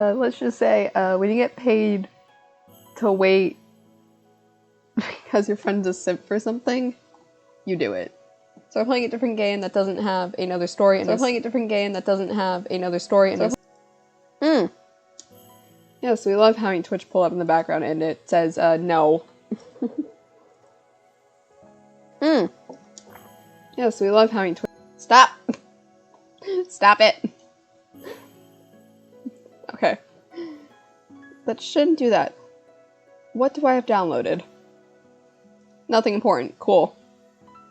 Let's just say, when you get paid to wait because your friend's a simp for something, you do it. So we're playing a different game that doesn't have another story. Yeah, so we love having Twitch pull up in the background and it says, no. Yeah, so we love having Twitch. Stop! Stop it! Okay. That shouldn't do that. What do I have downloaded? Nothing important. Cool.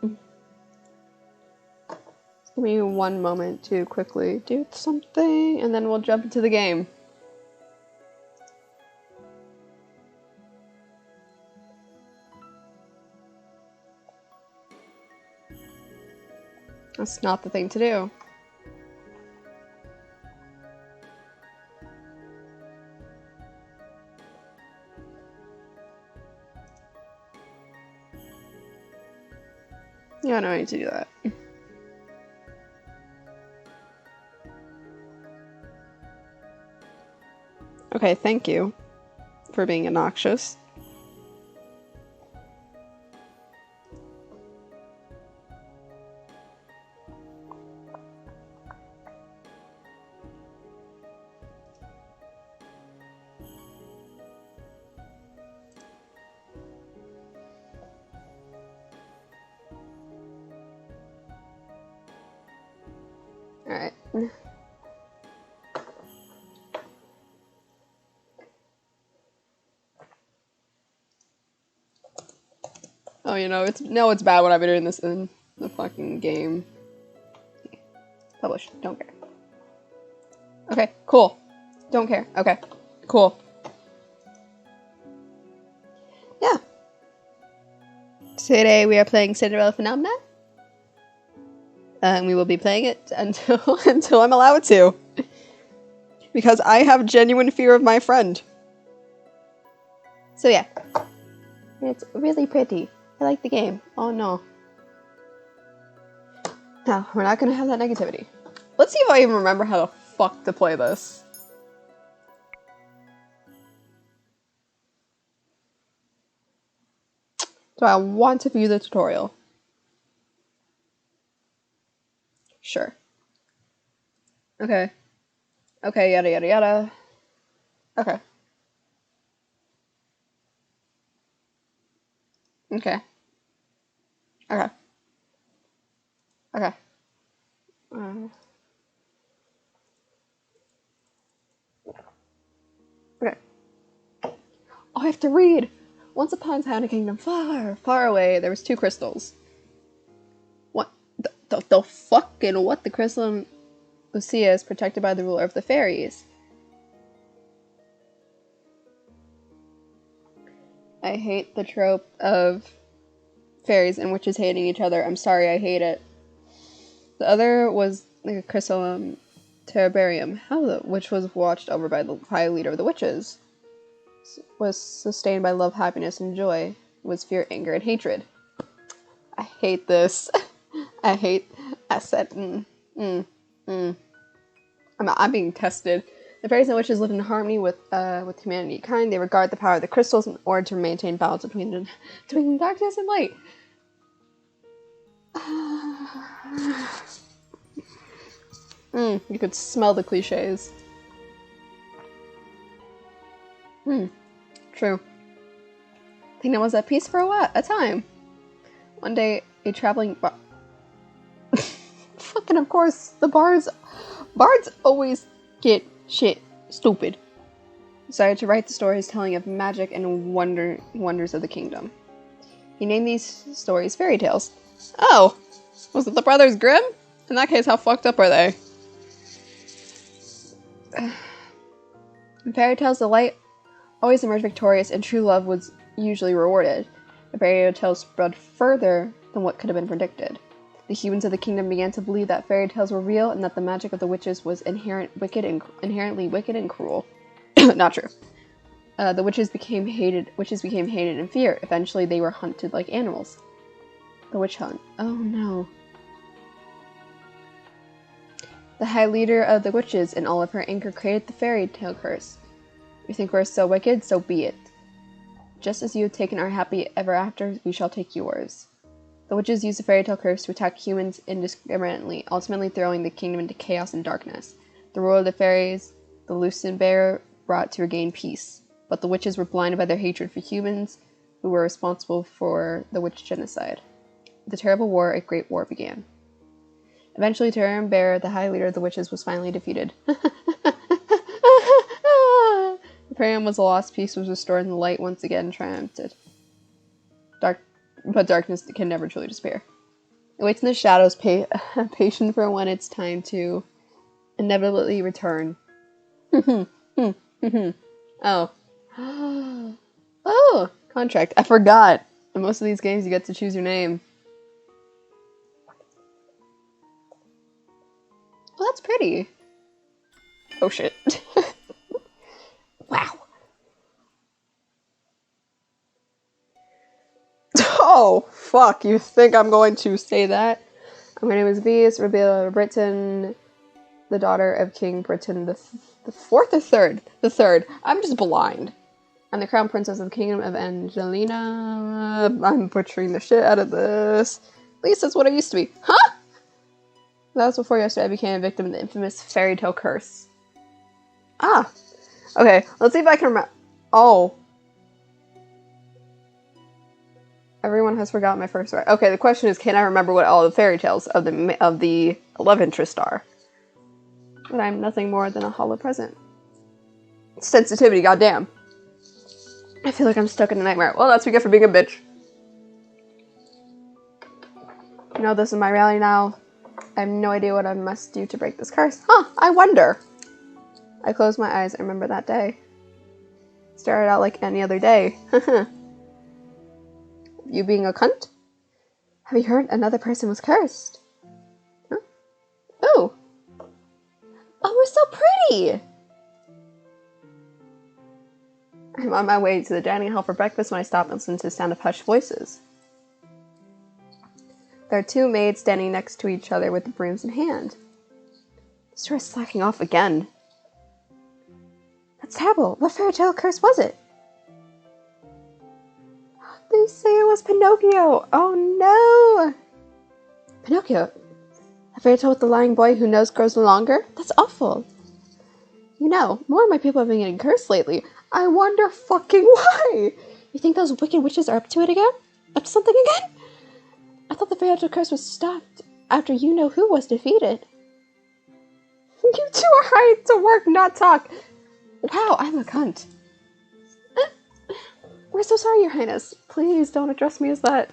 Just give me one moment to quickly do something, and then we'll jump into the game. That's not the thing to do. Yeah, I know I need to do that. Okay, thank you for being obnoxious. Alright. Oh, you know, it's bad when I've been doing this in the fucking game. Publish. Don't care. Okay, cool. Don't care. Okay, cool. Yeah. Today we are playing Cinderella Phenomenon. And we will be playing it until I'm allowed to. Because I have genuine fear of my friend. So yeah. It's really pretty. I like the game. Oh no. No, we're not gonna have that negativity. Let's see if I even remember how the fuck to play this. Do I want to view the tutorial? Sure. Okay. Okay, yada yada yada. Okay. Okay. Okay. Okay. Okay. Oh, I have to read! Once upon a time in a kingdom far, far away, there was two crystals. What? The fucking what? The crystal Lucia is protected by the ruler of the fairies. I hate the trope of fairies and witches hating each other. I'm sorry, I hate it. The other was like a crystal Terebarium, which was watched over by the high leader of the witches. Was sustained by love, happiness, and joy. Was fear, anger, and hatred. I hate this. I said, I'm being tested. The fairies and witches live in harmony with humanity kind. They regard the power of the crystals in order to maintain balance between darkness and light. You could smell the cliches. True. Kingdom was at peace for a time. One day, a traveling fucking of course, the bards always get shit stupid. Decided to write the stories telling of magic and wonders of the kingdom. He named these stories fairy tales. Oh, was it the Brothers Grimm? In that case, how fucked up are they? In fairy tales, the light always emerged victorious, and true love was usually rewarded. The fairy tales spread further than what could have been predicted. The humans of the kingdom began to believe that fairy tales were real and that the magic of the witches was inherently wicked and cruel. Not true. The witches became hated and feared. Eventually, they were hunted like animals. The witch hunt. Oh no. The High Leader of the Witches, in all of her anger, created the fairy tale curse. You think we're so wicked? So be it. Just as you have taken our happy ever after, we shall take yours. The witches used the fairy tale curse to attack humans indiscriminately, ultimately throwing the kingdom into chaos and darkness. The rule of the fairies, the Lucin Bear, brought to regain peace. But the witches were blinded by their hatred for humans, who were responsible for the witch genocide. With the terrible war, a great war began. Eventually, Terran Bear, the High Leader of the Witches, was finally defeated. The Parium was lost, peace was restored, and the light once again triumphed. But darkness can never truly disappear. It waits in the shadows, patient for when it's time to inevitably return. Oh. Oh! Contract. I forgot. In most of these games, you get to choose your name. Well, that's pretty. Oh shit. Wow. Oh, fuck. You think I'm going to say that? My name is Vies, Rebecca Britain, the daughter of King Britain the fourth or third? The third. I'm just blind. I'm the crown princess of the kingdom of Angelina. I'm butchering the shit out of this. At least that's what I used to be. Huh? That was before yesterday I became a victim of the infamous fairy tale curse. Ah. Okay, let's see if I can remember. Oh. Everyone has forgotten my first word. Okay, the question is, can I remember what all the fairy tales of the love interest are? But I'm nothing more than a hollow present. Sensitivity, goddamn. I feel like I'm stuck in a nightmare. Well, that's what we get for being a bitch. You know, this is my reality now. I have no idea what I must do to break this curse. Huh, I wonder. I close my eyes and remember that day. Started out like any other day. You being a cunt? Have you heard another person was cursed? Huh? Oh. Oh, we're so pretty! I'm on my way to the dining hall for breakfast when I stop and listen to the sound of hushed voices. There are two maids standing next to each other with the brooms in hand. The store is slacking off again. That's terrible. What fairy tale curse was it? They say it was Pinocchio. Oh no! Pinocchio? A fairy tale with the lying boy who nose grows longer? That's awful. You know, more of my people have been getting cursed lately. I wonder fucking why! You think those wicked witches are up to it again? Up to something again? I thought the fairy tale curse was stopped after you know who was defeated. You two are hired to work, not talk. Wow, I'm a cunt. We're so sorry, Your Highness. Please don't address me as that.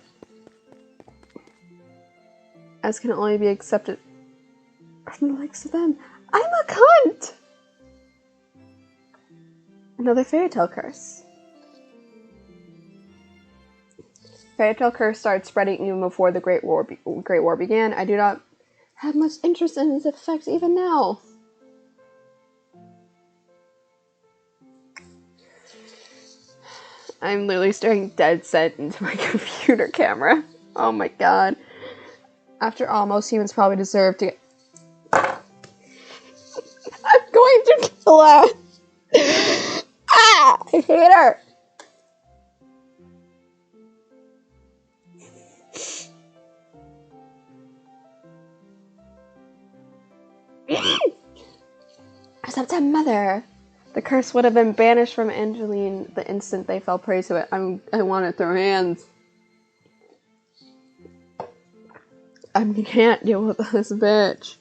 As can only be accepted from the likes of them. I'm a cunt! Another fairy tale curse. Fairy tale curse started spreading even before the Great War began. I do not have much interest in its effects even now. I'm literally staring dead set into my computer camera. Oh my god. After all, most humans probably deserve to get... I'm going to kill her! Ah! I hate her! Except to Mother. The curse would have been banished from Angeline the instant they fell prey to it. I want to throw hands. I can't deal with this bitch.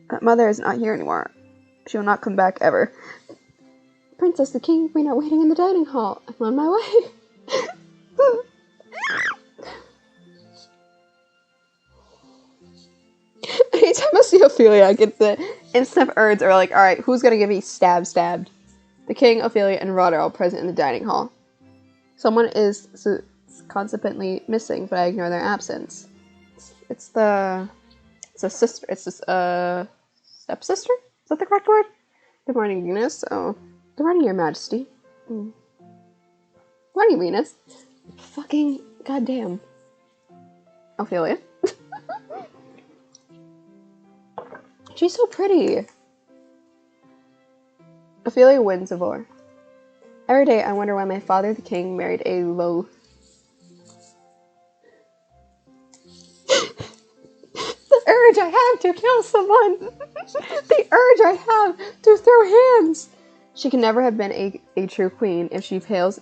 But Mother is not here anymore. She will not come back ever. Princess, the king, queen are waiting in the dining hall. I'm on my way. Anytime I see Ophelia, I get the instant urge are like, alright, who's gonna get me stabbed? The king, Ophelia, and Rod are all present in the dining hall. Someone is consequently missing, but I ignore their absence. It's a sister. It's this, stepsister? Is that the correct word? Good morning, Venus. Oh, good morning, Your Majesty. Good morning, Venus. Fucking goddamn. Ophelia. She's so pretty. Ophelia wins the war. Every day I wonder why my father, the king, married a low... The urge I have to kill someone! The urge I have to throw hands! She can never have been a true queen if she fails,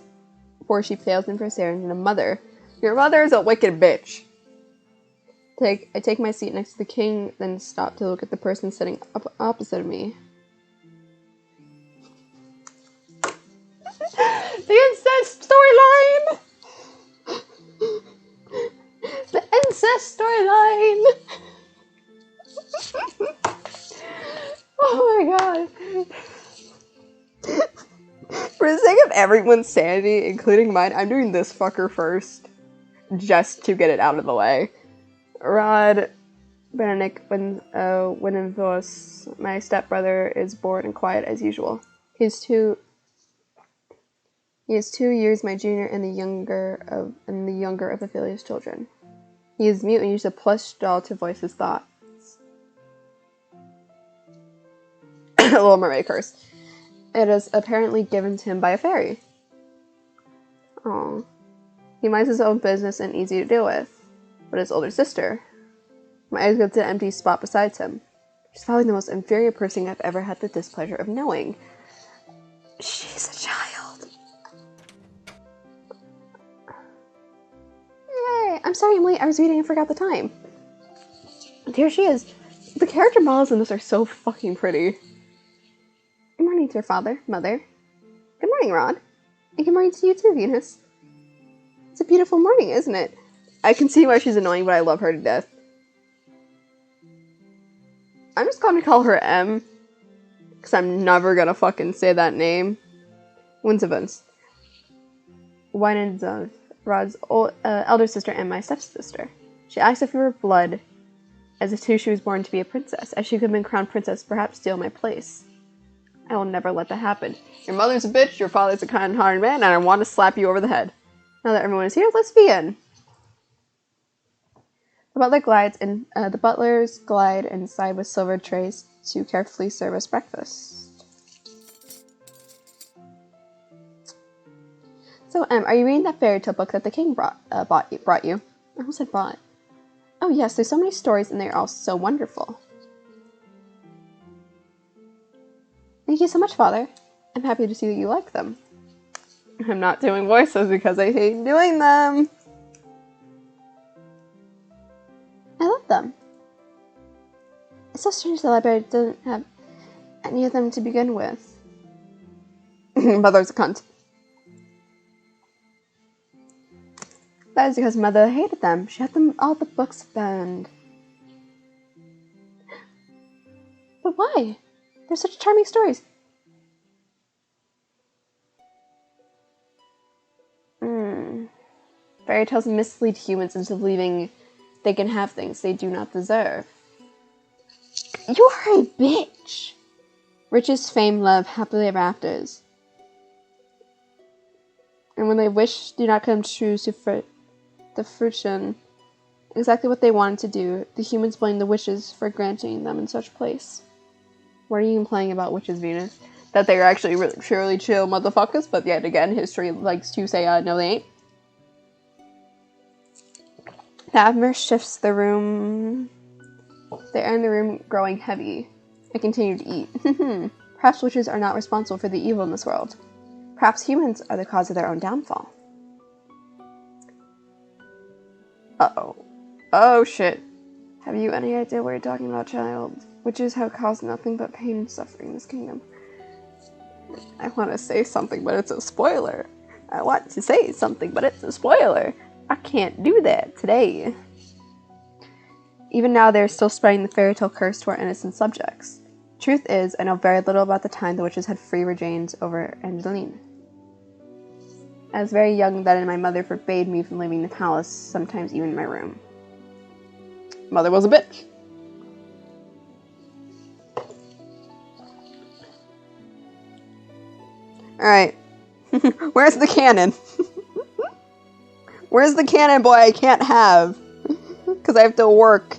for she fails in perseverance and a mother. Your mother is a wicked bitch. I take my seat next to the king, then stop to look at the person sitting up opposite of me. The incest storyline! The incest storyline! Oh my god. For the sake of everyone's sanity, including mine, I'm doing this fucker first. Just to get it out of the way. Rod Benedict Winenvos, my stepbrother, is bored and quiet as usual. He is 2 years my junior and the younger of Ophelia's children. He is mute and uses a plush doll to voice his thoughts. A Little Mermaid curse. It is apparently given to him by a fairy. Aww. He minds his own business and easy to deal with. But his older sister. My eyes go to the empty spot beside him. She's probably the most inferior person I've ever had the displeasure of knowing. She's a child. Yay! I'm sorry I'm late. I was reading and forgot the time. And here she is. The character models in this are so fucking pretty. Good morning to your father, mother. Good morning, Rod. And good morning to you too, Venus. It's a beautiful morning, isn't it? I can see why she's annoying, but I love her to death. I'm just going to call her M. Because I'm never going to fucking say that name. Winsevans. Winenvos, Rod's elder sister and my stepsister. She acts as if we were blood, as if too she was born to be a princess. As she could have been crowned princess, perhaps steal my place. I will never let that happen. Your mother's a bitch, your father's a kind-hearted man, and I want to slap you over the head. Now that everyone is here, let's begin. The butlers glide inside with silver trays to carefully serve us breakfast. So, are you reading that fairy tale book that the king brought you? I almost said bought. Oh yes, there's so many stories and they're all so wonderful. Thank you so much, Father. I'm happy to see that you like them. I'm not doing voices because I hate doing them. I love them. It's so strange the library doesn't have any of them to begin with. Mother's a cunt. That is because Mother hated them. She had them all the books burned. But why? They're such charming stories. Fairy tales mislead humans into believing they can have things they do not deserve. You're a bitch! Riches, fame, love, happily ever afters. And when they wish do not come true to the fruition, exactly what they wanted to do, the humans blame the witches for granting them in such place. What are you implying about witches, Venus? That they're actually really, truly chill motherfuckers, but yet again, history likes to say, no they ain't. The atmosphere shifts the room. The air in the room growing heavy. I continue to eat. Perhaps witches are not responsible for the evil in this world. Perhaps humans are the cause of their own downfall. Uh-oh. Oh, shit. Have you any idea what you're talking about, child? Witches have caused nothing but pain and suffering in this kingdom. I want to say something, but it's a spoiler. I want to say something, but it's a spoiler. I can't do that today. Even now, they're still spreading the fairy tale curse to our innocent subjects. Truth is, I know very little about the time the witches had free reigns over Angeline. I was very young then, and my mother forbade me from leaving the palace, sometimes even in my room. Mother was a bitch. Alright. Where's the cannon? Where's the cannon, boy? I can't have. Because I have to work.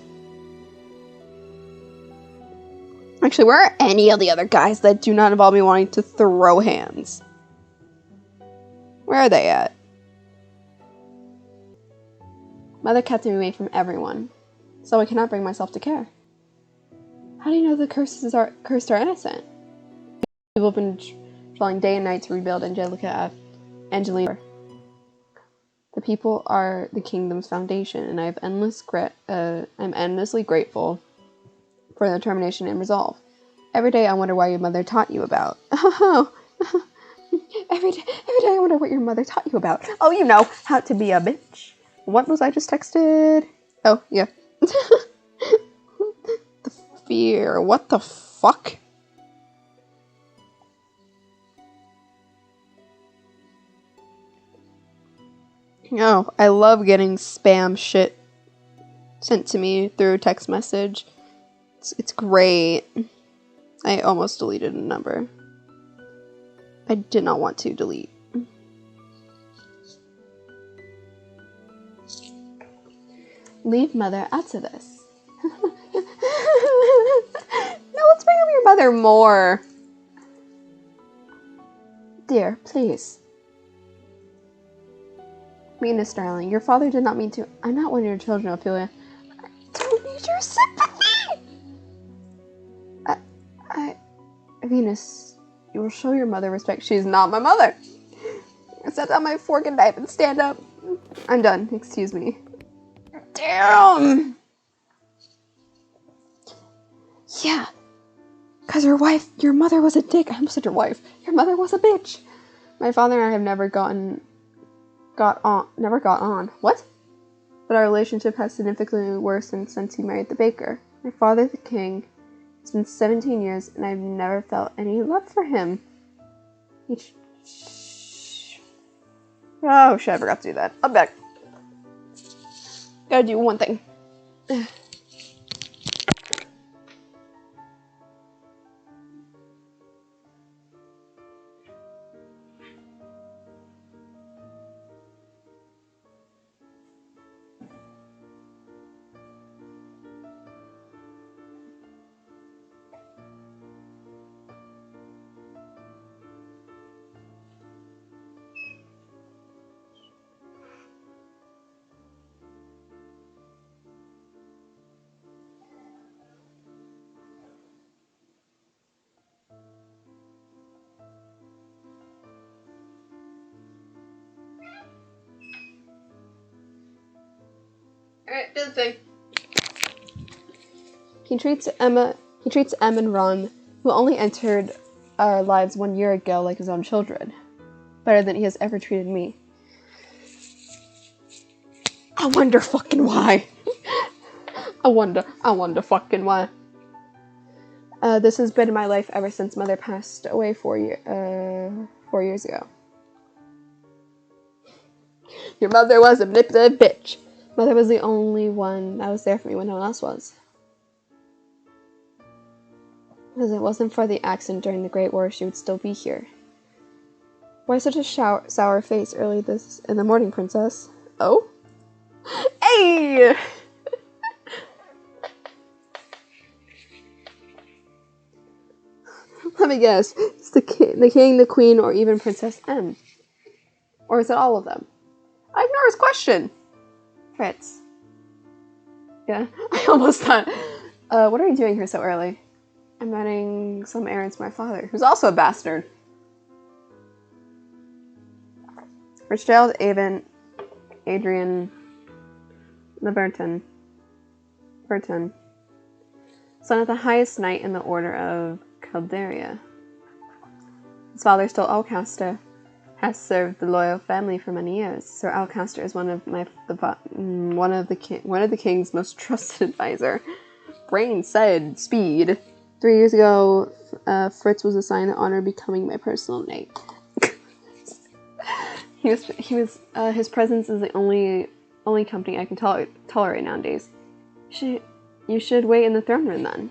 Actually, where are any of the other guys that do not involve me wanting to throw hands? Where are they at? Mother kept me away from everyone, so I cannot bring myself to care. How do you know the cursed are innocent? People have been trying day and night to rebuild Angelina. The people are the kingdom's foundation, and I'm endlessly grateful for their determination and resolve. Every day I wonder why your mother taught you about. Oh, every day I wonder what your mother taught you about. Oh, you know, how to be a bitch. What was I just texted? Oh, yeah. The fear. What the fuck? Oh, I love getting spam shit sent to me through text message. It's great. I almost deleted a number. I did not want to delete. Leave mother out of this. No, let's bring up your mother more. Dear, please. Venus, darling, your father did not mean to. I'm not one of your children, Ophelia. I don't need your sympathy! Venus, you will show your mother respect. She's not my mother. Set down my fork and knife and stand up. I'm done. Excuse me. Damn! Yeah. Because your mother was a dick. I almost said your wife. Your mother was a bitch. My father and I have never got on. What? But our relationship has significantly worsened since he married the baker. My father, the king, it's been 17 years, and I've never felt any love for him. Oh, shit, I forgot to do that. I'm back. Gotta do one thing. Alright, do the thing. He treats Em and Ron, who only entered our lives 1 year ago, like his own children. Better than he has ever treated me. I wonder fucking why. I wonder fucking why. This has been in my life ever since Mother passed away 4 years ago. Your mother was a manipulative bitch. Mother was the only one that was there for me when no one else was. Because it wasn't for the accident during the Great War, she would still be here. Why such a sour face early in the morning, princess? Oh? Hey! Let me guess. It's the king, the queen, or even Princess M. Or is it all of them? I ignore his question. Fritz. Yeah, I almost thought. What are you doing here so early? I'm running some errands for my father, who's also a bastard. Fitzgerald, Adrian, Burton, son of the highest knight in the Order of Calderia. His father, still Alcaster, has served the loyal family for many years. Sir Alcaster is one of the king's most trusted advisor. Brain said speed. 3 years ago, Fritz was assigned the honor of becoming my personal knight. His presence is the only company I can tolerate nowadays. You should wait in the throne room then.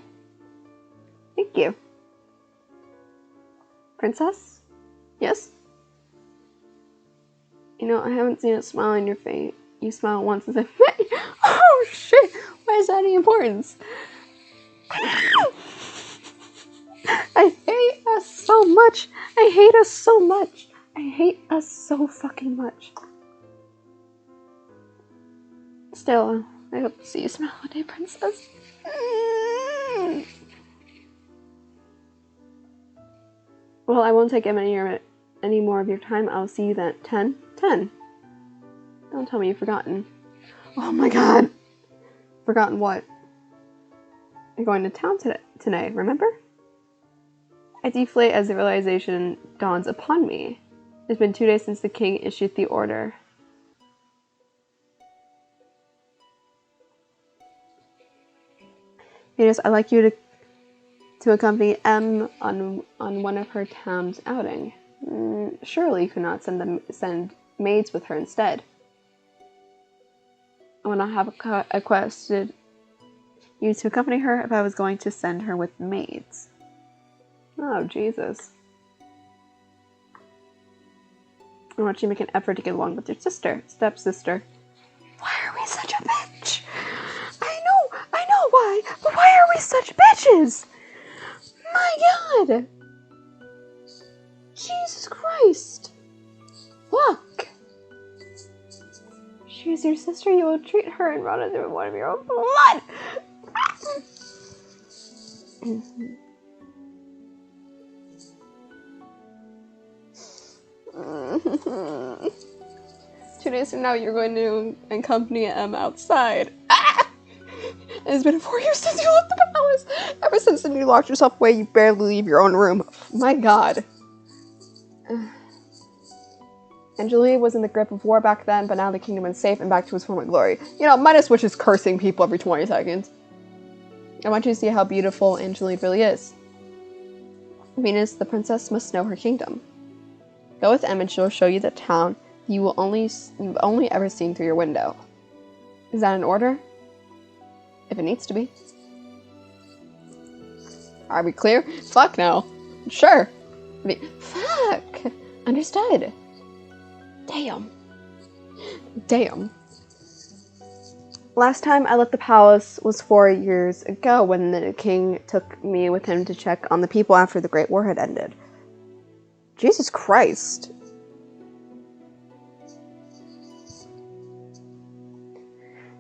Thank you. Princess? Yes? You know, I haven't seen a smile on your face. You smiled once since I met you. Oh shit! Why is that any importance? I hate us so much. I hate us so much. I hate us so fucking much. Still, I hope to see you smile one day, princess. Well, I won't take any more of your time. I'll see you then. 10? 10. Don't tell me you've forgotten. Oh my god. Forgotten what? You're going to town today, remember? I deflate as the realization dawns upon me. It's been 2 days since the king issued the order. Venus, I'd like you to accompany M on one of her town's outing. Surely you could not send maids with her instead. I would not have requested you to accompany her if I was going to send her with maids. Oh, Jesus. I want you to make an effort to get along with your stepsister. Why are we such a bitch? I know why, but why are we such bitches? My god! Jesus Christ! Look! She is your sister, you will treat her and run through one of your own blood! 2 days from now, you're going to accompany M outside. Ah! It's been 4 years since you left the palace. Ever since then, you locked yourself away. You barely leave your own room. My God. Angelia was in the grip of war back then, but now the kingdom is safe and back to its former glory. You know, minus which is cursing people every 20 seconds. I want you to see how beautiful Angelia really is. Venus, the princess, must know her kingdom. Go with Em and she'll show you the town you've only ever seen through your window. Is that an order? If it needs to be. Are we clear? Fuck no. Sure. Fuck. Understood. Damn. Damn. Last time I left the palace was 4 years ago when the king took me with him to check on the people after the Great War had ended. Jesus Christ.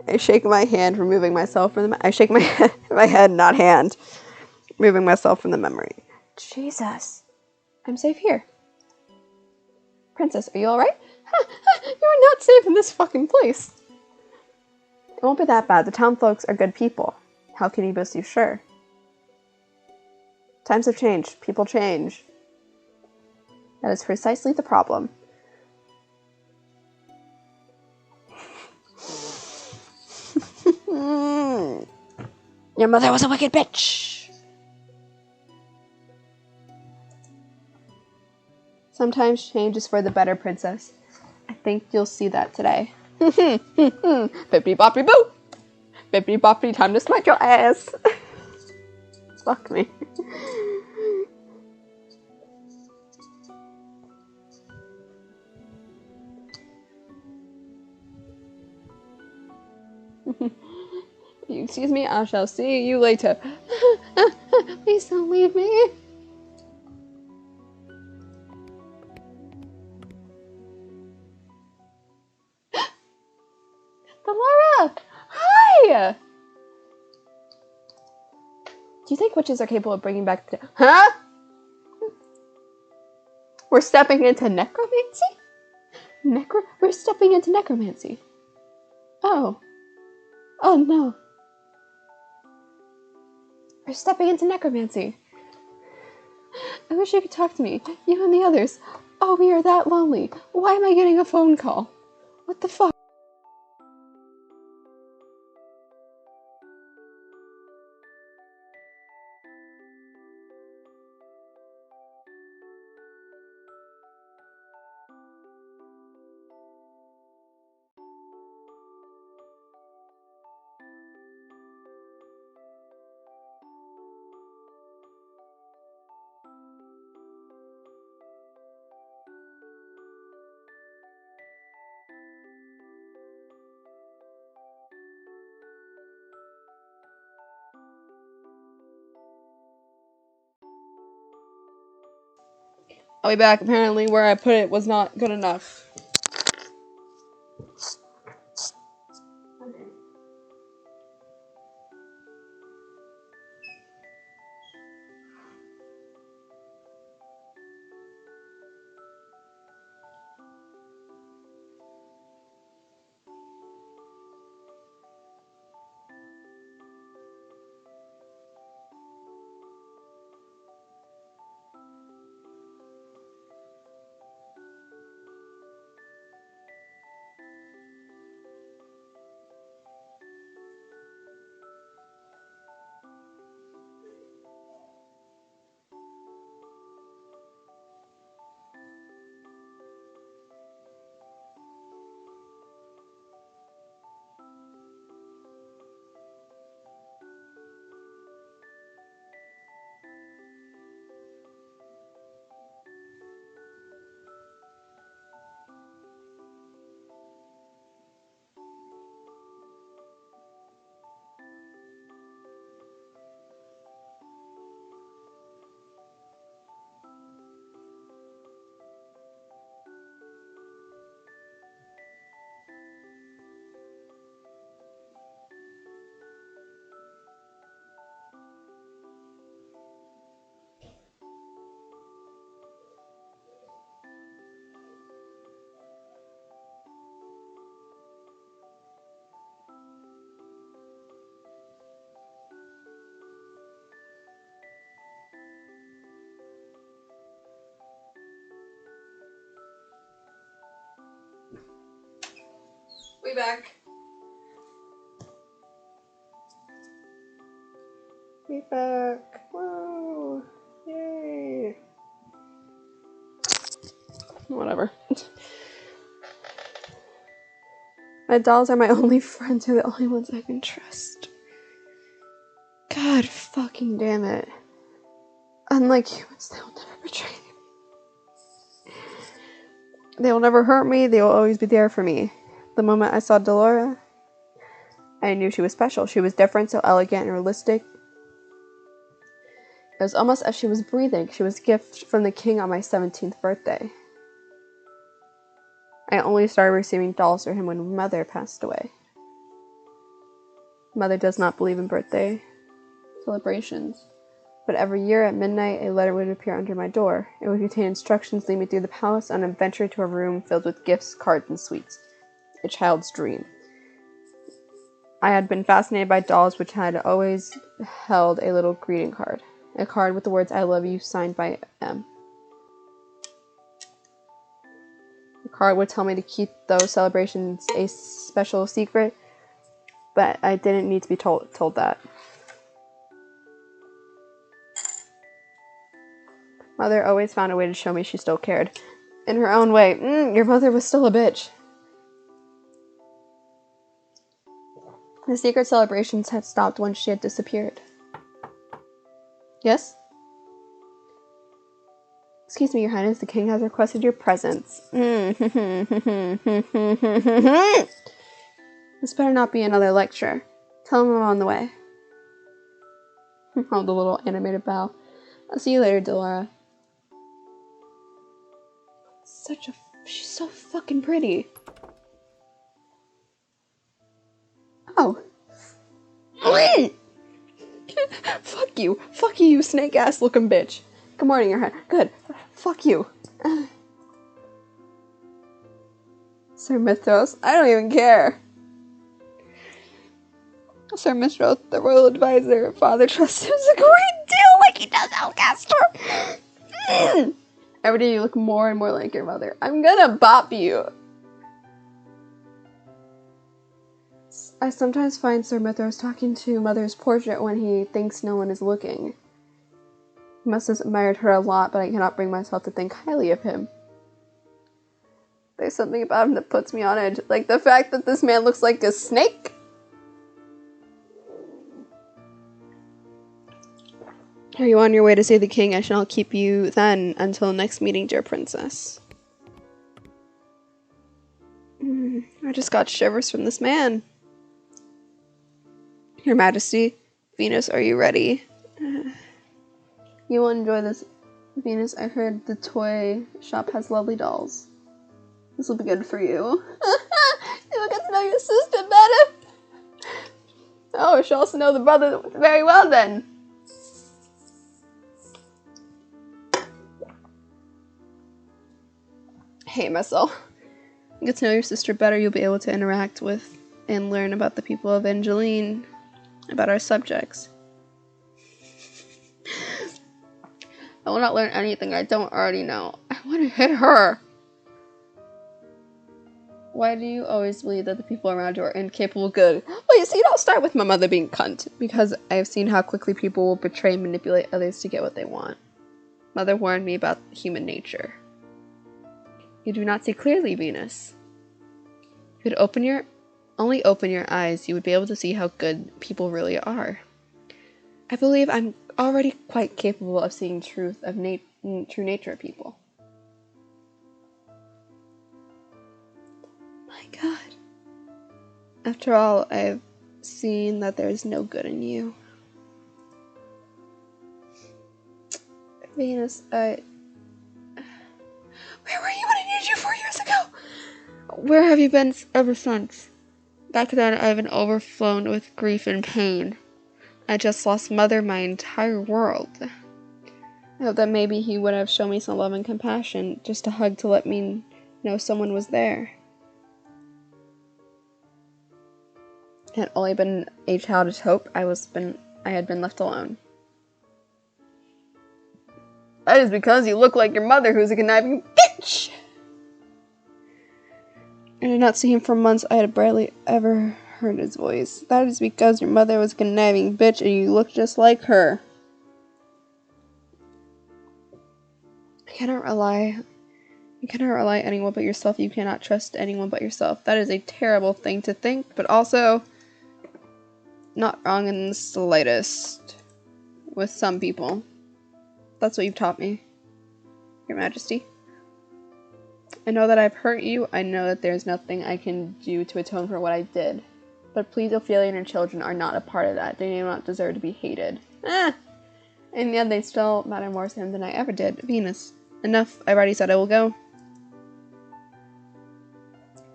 I shake my hand, removing myself from the... I shake my head, not hand, removing myself from the memory. Jesus. I'm safe here. Princess, are you alright? You are not safe in this fucking place. It won't be that bad. The town folks are good people. How can you be so sure? Times have changed. People change. That is precisely the problem. Your mother was a wicked bitch. Sometimes change is for the better, princess. I think you'll see that today. Bippity boppity boo! Bippity boppity, time to smite your ass! Fuck me. Excuse me, I shall see you later. Please don't leave me. Laura! Hi! Do you think witches are capable of bringing back the... Huh? We're stepping into necromancy? We're stepping into necromancy. Oh. Oh no. We're stepping into necromancy. I wish you could talk to me. You and the others. Oh, we are that lonely. Why am I getting a phone call? What the fuck? I'll be back. Apparently where I put it was not good enough. We back. We back. Whoa. Yay. Whatever. My dolls are my only friends. They're the only ones I can trust. God fucking damn it. Unlike humans, they will never betray me. They will never hurt me. They will always be there for me. The moment I saw Delora, I knew she was special. She was different, so elegant and realistic. It was almost as she was breathing. She was a gift from the king on my 17th birthday. I only started receiving dolls for him when Mother passed away. Mother does not believe in birthday celebrations, but every year at midnight a letter would appear under my door. It would contain instructions leading me through the palace on an adventure to a room filled with gifts, cards, and sweets. A child's dream. I had been fascinated by dolls which had always held a little greeting card. A card with the words "I love you" signed by M. The card would tell me to keep those celebrations a special secret, but I didn't need to be told that. Mother always found a way to show me she still cared. In her own way. Your mother was still a bitch. The secret celebrations had stopped once she had disappeared. Yes? Excuse me, Your Highness, the king has requested your presence. This better not be another lecture. Tell him I'm on the way. Oh, the little animated bow. I'll see you later, Delora. She's so fucking pretty. Oh. Fuck you. Fuck you, snake ass looking bitch. Good morning, Your Highness. Good. Fuck you. Sir Mithros, I don't even care. Sir Mithros, the royal advisor, father trusts him a great deal like he does Alcaster. Every day you look more and more like your mother. I'm gonna bop you. I sometimes find Sir Mithros talking to Mother's portrait when he thinks no one is looking. He must have admired her a lot, but I cannot bring myself to think highly of him. There's something about him that puts me on edge, like the fact that this man looks like a snake. Are you on your way to see the king? I shall keep you then until next meeting, dear princess. I just got shivers from this man. Your Majesty, Venus, are you ready? You will enjoy this Venus, I heard the toy shop has lovely dolls. This will be good for you. You will get to know your sister better. Oh, she'll also know the brother very well then. Hey, myself. Get to know your sister better, you'll be able to interact with and learn about the people of Angeline, about our subjects. I will not learn anything I don't already know. I want to hit her. Why do you always believe that the people around you are incapable of good? Well, you see, don't start with my mother being cunt, because I've seen how quickly people will betray and manipulate others to get what they want. Mother warned me about human nature. You do not see clearly, Venus. If you would only open your eyes, you would be able to see how good people really are. I believe I'm already quite capable of seeing true nature of people. My God. After all, I've seen that there is no good in you. Venus, Where were you when I needed you 4 years ago? Where have you been ever since? Back then, I've been overflown with grief and pain. I just lost Mother, my entire world. I hope that maybe he would have shown me some love and compassion, just a hug to let me know someone was there. It had only been a childish hope. I had been left alone. That is because you look like your mother, who's a conniving bitch! I did not see him for months. I had barely ever heard his voice. That is because your mother was a conniving bitch and you look just like her. You cannot rely on anyone but yourself. You cannot trust anyone but yourself. That is a terrible thing to think, but also not wrong in the slightest with some people. That's what you've taught me, Your Majesty. I know that I've hurt you. I know that there's nothing I can do to atone for what I did. But please, Ophelia and her children are not a part of that. They do not deserve to be hated. In the end, they still matter more to him than I ever did. Venus. Enough. I've already said I will go.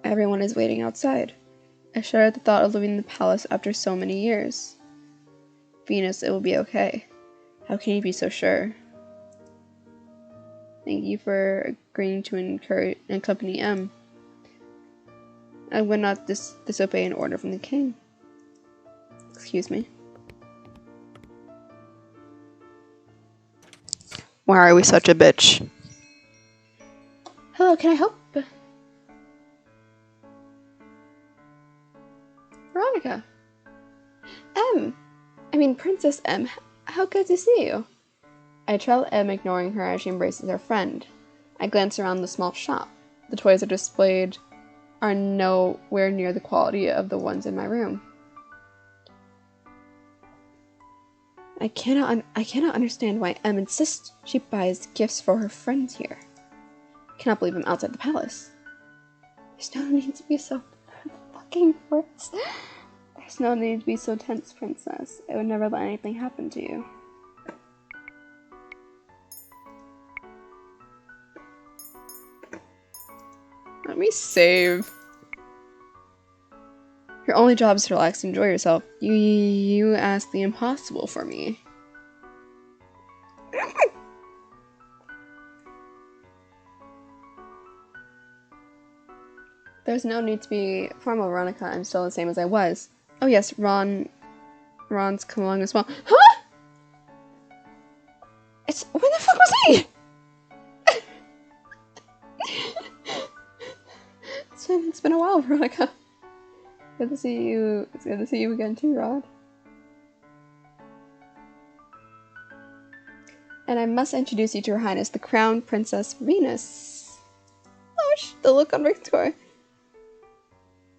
Everyone is waiting outside. I shudder at the thought of leaving the palace after so many years. Venus, it will be okay. How can you be so sure? Thank you for agreeing to accompany M. I would not disobey an order from the king. Excuse me. Why are we such a bitch? Hello, can I help? Veronica. Princess M. How good to see you. I trail M, ignoring her as she embraces her friend. I glance around the small shop. The toys are displayed are nowhere near the quality of the ones in my room. I cannot understand why M insists she buys gifts for her friends here. I cannot believe I'm outside the palace. There's no need to be so fucking Fritz. There's no need to be so tense, princess. I would never let anything happen to you. Let me save. Your only job is to relax and enjoy yourself. You ask the impossible for me. There's no need to be formal, Veronica. I'm still the same as I was. Oh yes, Ron's come along as well. Huh? Where the fuck was he? It's been a while, Veronica. Good to see you. It's good to see you again too, Rod. And I must introduce you to Her Highness, the Crown Princess Venus. Oh, the look on Victoria.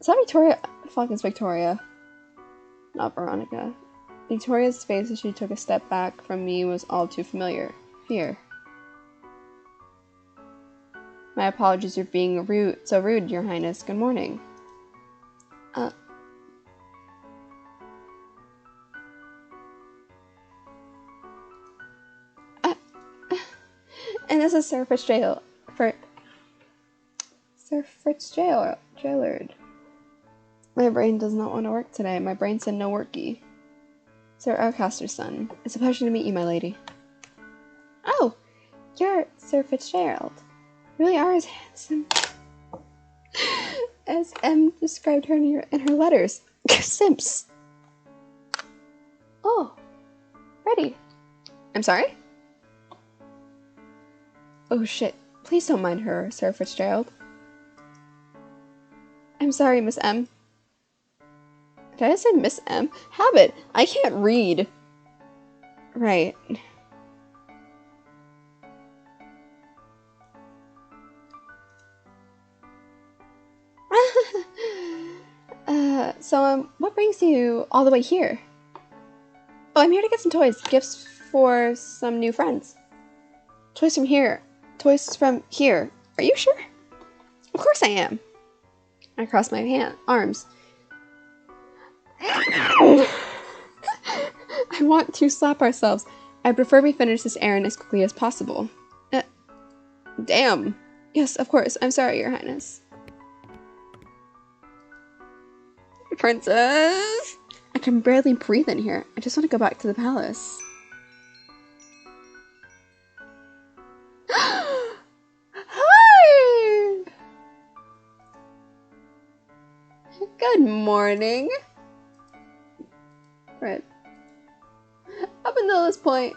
Is that Victoria? Fuck, it's Victoria. Not Veronica. Victoria's face as she took a step back from me was all too familiar. Fear. My apologies for being so rude, Your Highness. Good morning. this is Sir Fitzgerald. Sir Fitzgerald. My brain does not want to work today. My brain said no worky. Sir Arcaster's son. It's a pleasure to meet you, my lady. Oh, you're Sir Fitzgerald. You really are as handsome as M described her in her letters. Simps. Oh, ready. I'm sorry? Oh shit. Please don't mind her, Sir Fitzgerald. I'm sorry, Miss M. Did I say Miss M? Habit. I can't read. Right. So, what brings you all the way here? Oh, I'm here to get some toys. Gifts for some new friends. Toys from here. Toys from here. Are you sure? Of course I am. I cross my arms. I want to slap ourselves. I prefer we finish this errand as quickly as possible. Damn. Yes, of course. I'm sorry, Your Highness. Princess! I can barely breathe in here. I just want to go back to the palace. Hi! Good morning. Right. Up until this point,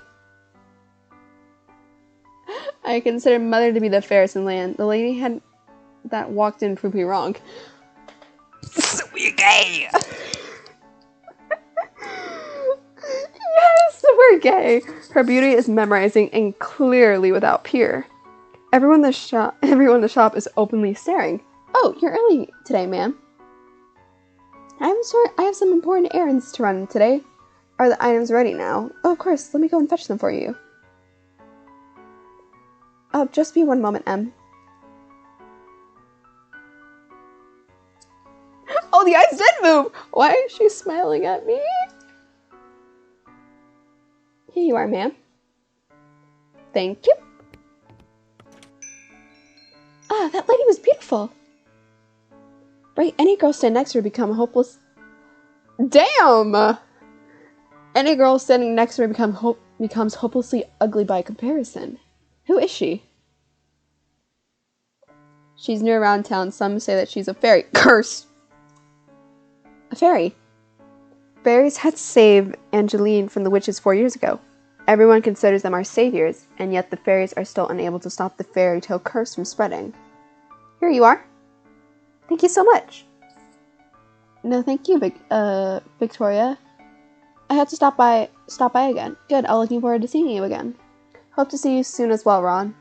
I considered Mother to be the fairest in land. The lady that walked in proved me wrong. So we're gay! Yes, we're gay! Her beauty is memorizing and clearly without peer. Everyone in the shop is openly staring. Oh, you're early today, ma'am. I have some important errands to run today. Are the items ready now? Oh, of course. Let me go and fetch them for you. Just be one moment, M. Oh, the eyes did move! Why is she smiling at me? Here you are, ma'am. Thank you. Ah, that lady was beautiful. Right, any girl standing next to her become hopeless. Damn! Any girl standing next to her becomes hopelessly ugly by comparison. Who is she? She's new around town. Some say that she's a fairy. Curse! A fairy. Fairies had saved Angeline from the witches 4 years ago. Everyone considers them our saviors, and yet the fairies are still unable to stop the fairy tale curse from spreading. Here you are. Thank you so much. No, thank you, Victoria. I had to stop by again. Good, I'm looking forward to seeing you again. Hope to see you soon as well, Ron.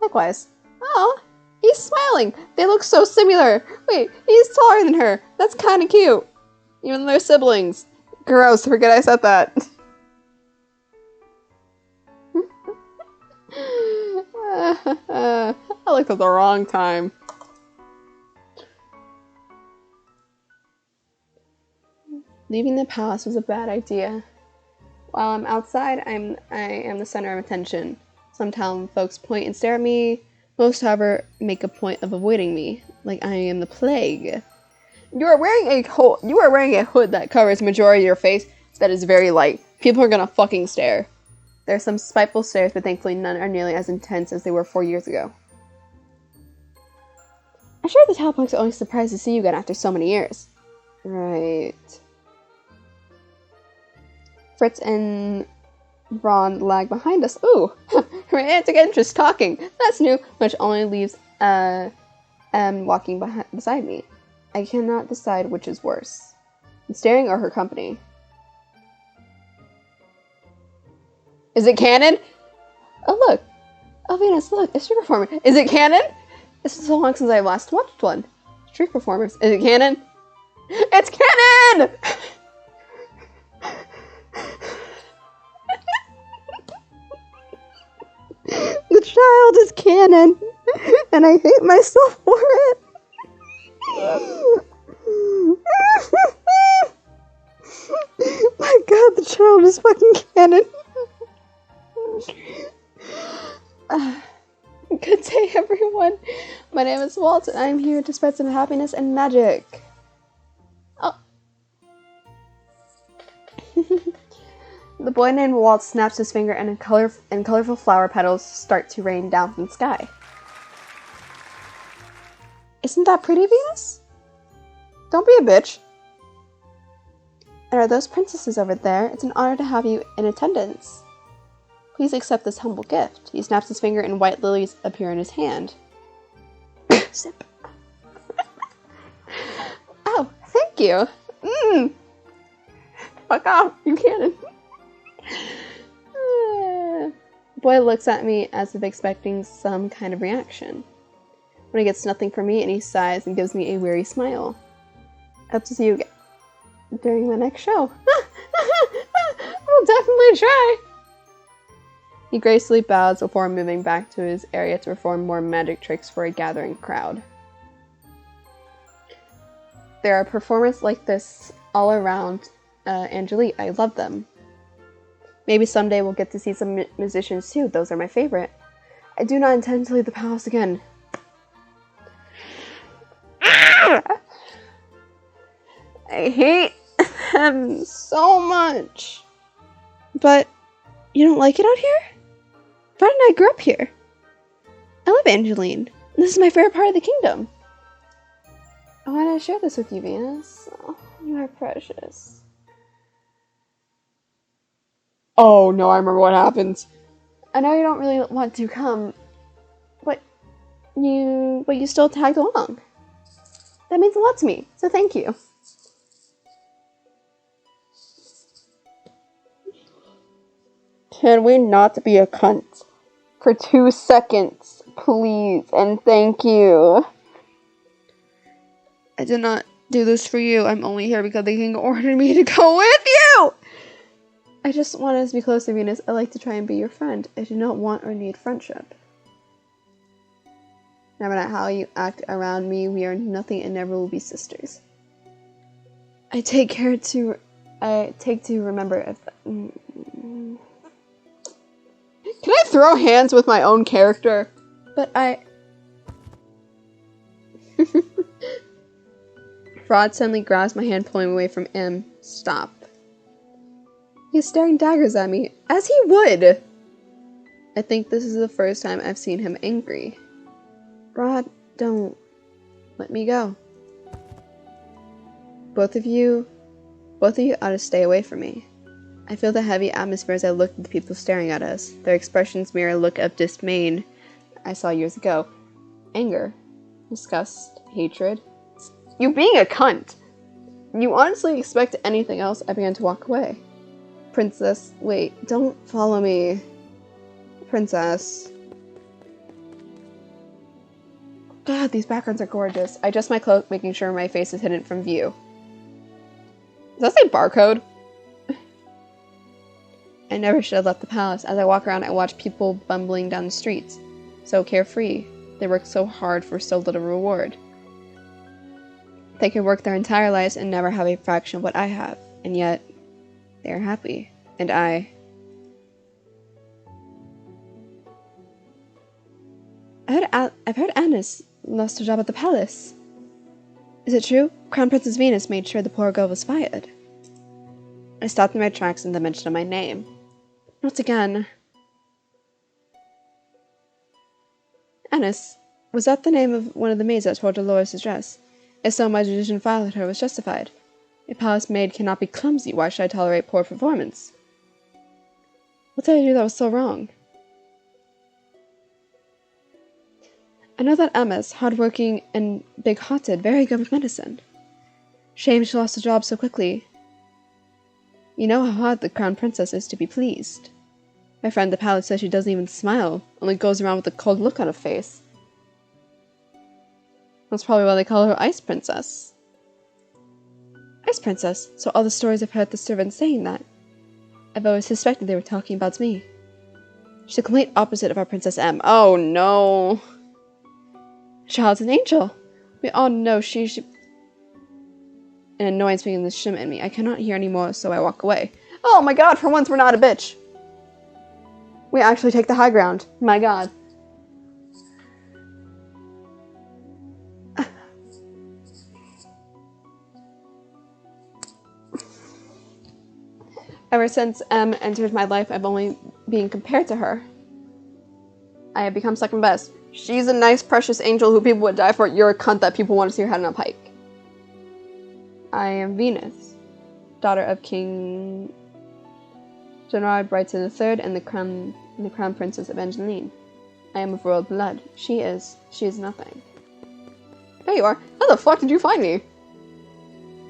Likewise. Oh, he's smiling. They look so similar. Wait, he's taller than her. That's kind of cute. Even though they're siblings. Gross, forget I said that. I looked at the wrong time. Leaving the palace was a bad idea. While I'm outside, I am the center of attention. Some town folks point and stare at me. Most, however, make a point of avoiding me, like I am the plague. You are wearing a hood that covers the majority of your face that is very light. People are gonna fucking stare. There are some spiteful stares, but thankfully none are nearly as intense as they were 4 years ago. I'm sure the town folks are only surprised to see you again after so many years. Right. Fritz and Ron lag behind us. Ooh, romantic interest talking. That's new, which only leaves walking beside me. I cannot decide which is worse. Staring or her company. Is it canon? Oh, look. Oh, Venus, look. A street performer. Is it canon? It's so long since I last watched one. Street performers. Is it canon? It's canon! The child is canon, and I hate myself for it. My god, the child is fucking canon. Good day, everyone. My name is Walt, and I'm here to spread some happiness and magic. Oh. The boy named Walt snaps his finger, and colorful flower petals start to rain down from the sky. Isn't that pretty, Venus? Don't be a bitch. And are those princesses over there? It's an honor to have you in attendance. Please accept this humble gift. He snaps his finger and white lilies appear in his hand. Sip. Oh, thank you. Fuck off, you cannon. The boy looks at me as if expecting some kind of reaction. When he gets nothing from me, and he sighs and gives me a weary smile. Hope to see you again during the next show. I'll definitely try. He gracefully bows before moving back to his area to perform more magic tricks for a gathering crowd. There are performances like this all around Angelique. I love them. Maybe someday we'll get to see some musicians too. Those are my favorite. I do not intend to leave the palace again. I hate them so much. But you don't like it out here? Fred and I grew up here. I love Angeline. This is my favorite part of the kingdom. I want to share this with you, Venus. Oh, you are precious. Oh no, I remember what happens. I know you don't really want to come, but you still tagged along. That means a lot to me, so thank you. Can we not be a cunt? For 2 seconds, please, and thank you. I did not do this for you. I'm only here because the king ordered me to go with you! I just want us to be close to Venus. I like to try and be your friend. I do not want or need friendship. No matter how you act around me, we are nothing and never will be sisters. I take to remember if... Can I throw hands with my own character? But I... Rod suddenly grabs my hand, pulling me away from him. Stop. He's staring daggers at me, as he would! I think this is the first time I've seen him angry. Rod, don't. Let me go. Both of you ought to stay away from me. I feel the heavy atmosphere as I look at the people staring at us. Their expressions mirror a look of dismay I saw years ago. Anger. Disgust. Hatred. You being a cunt! You honestly expect anything else? I began to walk away. Princess, wait, don't follow me. Princess. God, these backgrounds are gorgeous. I adjust my cloak, making sure my face is hidden from view. Does that say barcode? I never should have left the palace. As I walk around, I watch people bumbling down the streets. So carefree. They work so hard for so little reward. They could work their entire lives and never have a fraction of what I have. And yet, they are happy. And I've heard Annis lost her job at the palace. Is it true? Crown Princess Venus made sure the poor girl was fired. I stopped in my tracks at the mention of my name. Not again. Annis, was that the name of one of the maids that told Dolores' dress? If so, my decision to fire her was justified. A palace maid cannot be clumsy. Why should I tolerate poor performance? What did I do that was so wrong? I know that Emma's hard-working and big-hearted, very good with medicine. Shame she lost her job so quickly. You know how hard the crown princess is to be pleased. My friend the palace says she doesn't even smile, only goes around with a cold look on her face. That's probably why they call her Ice Princess. Ice Princess? So all the stories I've heard the servants saying that. I've always suspected they were talking about me. She's the complete opposite of our Princess M. Oh no! Child's an angel! We all know she should... An annoyance begins to shimmer in me. I cannot hear anymore, so I walk away. Oh my god, for once we're not a bitch! We actually take the high ground. My god. Ever since M entered my life, I've only been compared to her. I have become second best. She's a nice, precious angel who people would die for. You're a cunt that people want to see her head on a pike. I am Venus, daughter of King General Brighton III and the crown princess of Angeline. I am of royal blood. She is nothing. There you are. How the fuck did you find me?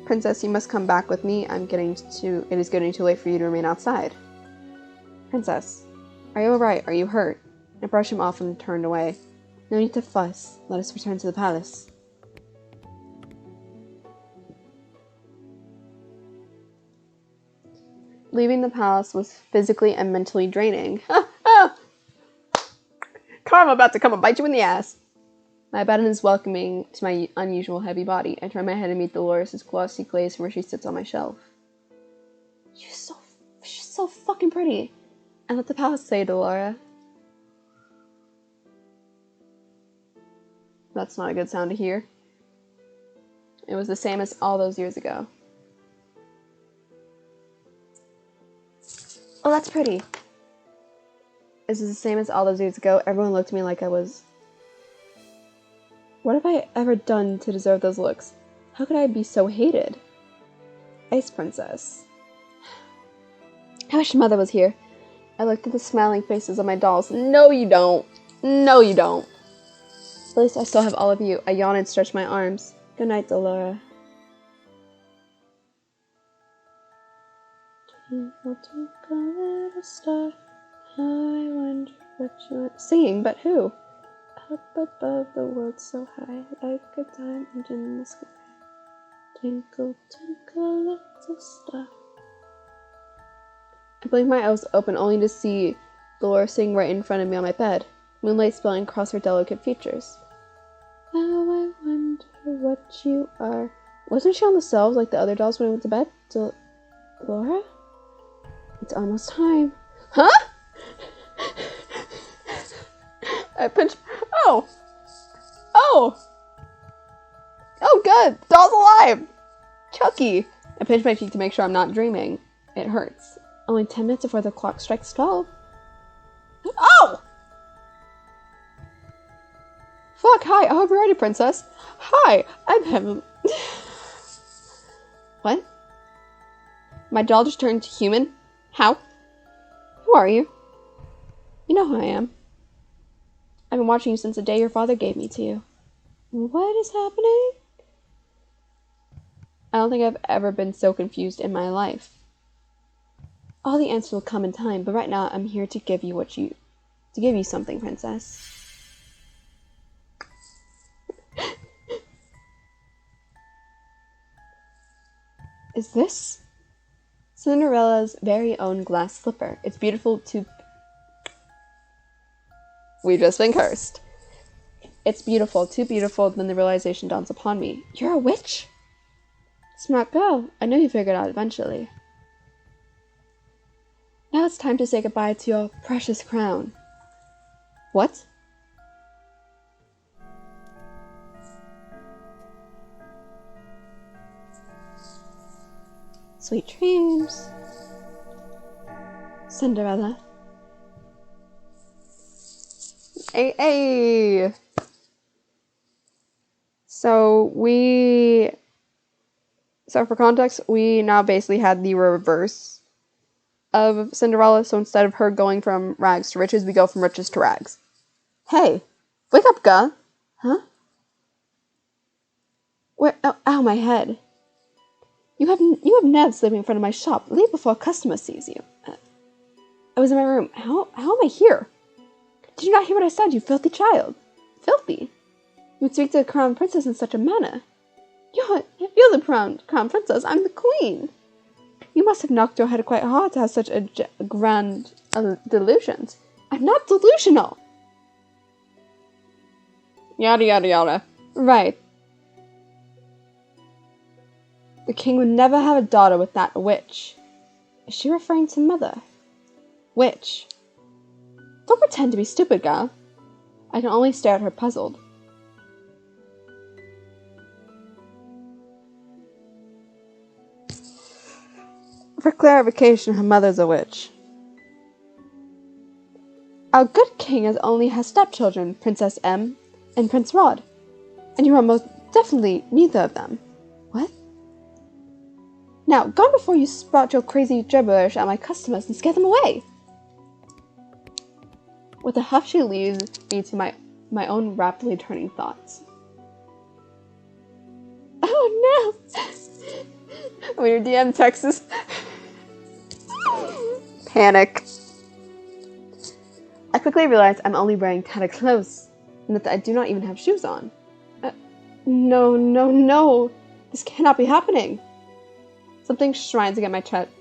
Princess, you must come back with me. It is getting too late for you to remain outside. Princess, are you alright? Are you hurt? I brushed him off and turned away. No need to fuss. Let us return to the palace. Leaving the palace was physically and mentally draining. Karma about to come and bite you in the ass. My bed is welcoming to my unusual heavy body. I turn my head to meet Dolores' glossy glaze where she sits on my shelf. She's so fucking pretty. And let the palace say, Dolores. That's not a good sound to hear. It was the same as all those years ago. Oh, that's pretty. This is the same as all those years ago. Everyone looked at me like I was... What have I ever done to deserve those looks? How could I be so hated? Ice Princess. I wish Mother was here. I looked at the smiling faces of my dolls. No, you don't. No, you don't. At least I still have all of you. I yawned and stretched my arms. Good night, Dolores. Twinkle, twinkle, little star, I wonder what you are singing, but who? Up above the world so high, like a diamond in the sky. Twinkle, twinkle, little star. I blinked my eyes open only to see Dolores sitting right in front of me on my bed, moonlight spilling across her delicate features. How I wonder what you are. Wasn't she on the shelves like the other dolls when I went to bed? Laura? It's almost time. Huh? I pinched... Oh! Oh! Oh, good! Doll's alive! Chucky! I pinched my cheek to make sure I'm not dreaming. It hurts. Only 10 minutes before the clock strikes 12. Oh! Fuck, hi, I hope you're ready, princess. Hi, I'm him. What? My doll just turned human? How? Who are you? You know who I am. I've been watching you since the day your father gave me to you. What is happening? I don't think I've ever been so confused in my life. All the answers will come in time, but right now I'm here to give you something, princess. Is this Cinderella's very own glass slipper? It's beautiful to... We've just been cursed. It's beautiful, too beautiful, then the realization dawns upon me. You're a witch? Smart girl. I know you figured out eventually. Now it's time to say goodbye to your precious crown. What? Sweet dreams, Cinderella. Hey. So for context, we now basically had the reverse of Cinderella. So instead of her going from rags to riches, we go from riches to rags. Hey, wake up, girl. Huh? Where? Oh, ow, my head. You have Ned sleeping in front of my shop. Leave before a customer sees you. I was in my room. How am I here? Did you not hear what I said, you filthy child? Filthy? You would speak to the crown princess in such a manner. You're the crown princess. I'm the queen. You must have knocked your head quite hard to have such a grand delusions. I'm not delusional. Yada yada yada. Right. The king would never have a daughter with that witch. Is she referring to Mother? Witch. Don't pretend to be stupid, gal. I can only stare at her puzzled. For clarification, her mother's a witch. Our good king only has stepchildren, Princess M and Prince Rod. And you are most definitely neither of them. What? Now, go before you sprout your crazy gibberish at my customers and scare them away. With a huff, she leads me to my own rapidly turning thoughts. Oh no! When your DM texts panic. I quickly realize I'm only wearing tattered clothes, and that I do not even have shoes on. No. This cannot be happening. Something shrines against my chest,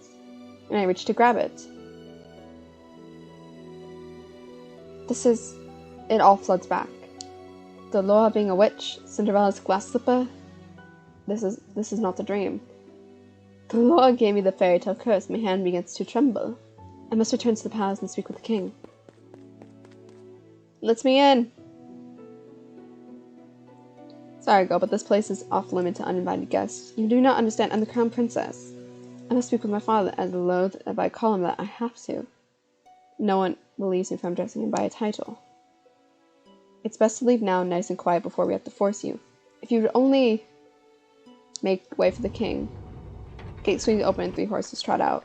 and I reach to grab it. It all floods back. The Laura being a witch, Cinderella's glass slipper. This is not a dream. The Laura gave me the fairy tale curse. My hand begins to tremble. I must return to the palace and speak with the king. Lets me in. Sorry, girl, but this place is off limit to uninvited guests. You do not understand. I'm the crown princess. I must speak with my father, as loath if I call him that, I have to. No one believes me if I'm addressing him by a title. It's best to leave now, nice and quiet, before we have to force you. If you would only make way for the king. Gate swings open and 3 horses trot out.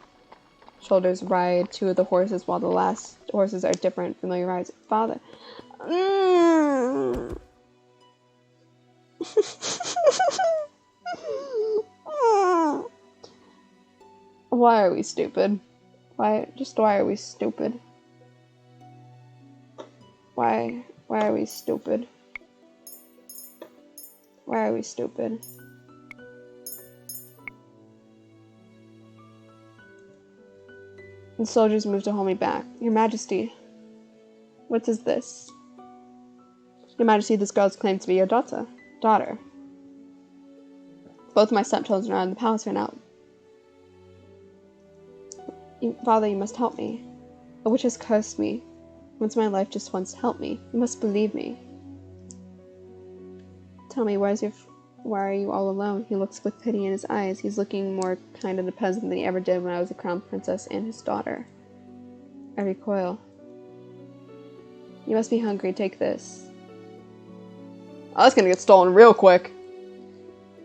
Shoulders ride 2 of the horses, while the last horses are different, familiarized with father. Why are we stupid? Why are we stupid? Why are we stupid? Why are we stupid? The soldiers move to hold me back. Your Majesty, what is this? Your Majesty, this girl is claimed to be your daughter. Both my stepchildren are in the palace right now. Father, you must help me. A witch has cursed me. Once my life just wants to help me. You must believe me. Tell me, why are you all alone? He looks with pity in his eyes. He's looking more kind of the peasant than he ever did when I was a crown princess and his daughter. I recoil. You must be hungry. Take this. Oh, that's gonna get stolen real quick.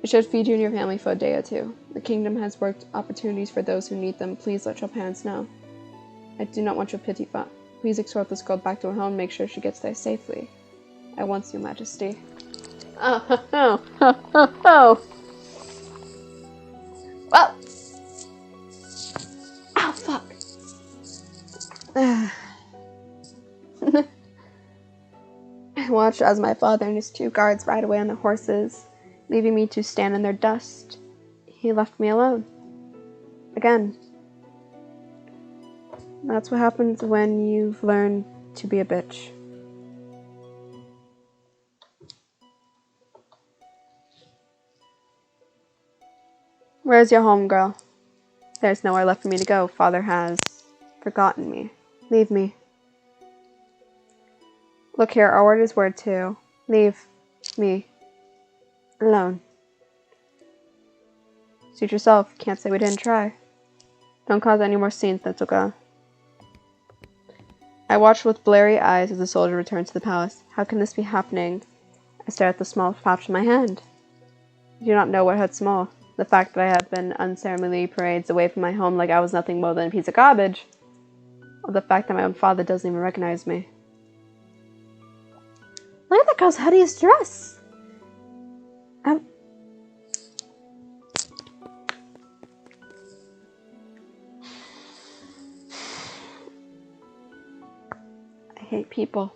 It should feed you and your family for a day or 2. The kingdom has worked opportunities for those who need them. Please let your parents know. I do not want your pity, but please escort this girl back to her home and make sure she gets there safely. At once, Your Majesty. Oh. Well. Ow, fuck. I watched as my father and his 2 guards ride away on their horses, leaving me to stand in their dust. He left me alone. Again. That's what happens when you've learned to be a bitch. Where's your home, girl? There's nowhere left for me to go. Father has forgotten me. Leave me. Look here, our word is word too. Leave me alone. Suit yourself. Can't say we didn't try. Don't cause any more scenes, little girl. I watched with blurry eyes as the soldier returned to the palace. How can this be happening? I stare at the small pouch in my hand. I do not know what had small. The fact that I have been unceremoniously paraded away from my home like I was nothing more than a piece of garbage. Or the fact that my own father doesn't even recognize me. Look at that girl's hideous dress! I hate people.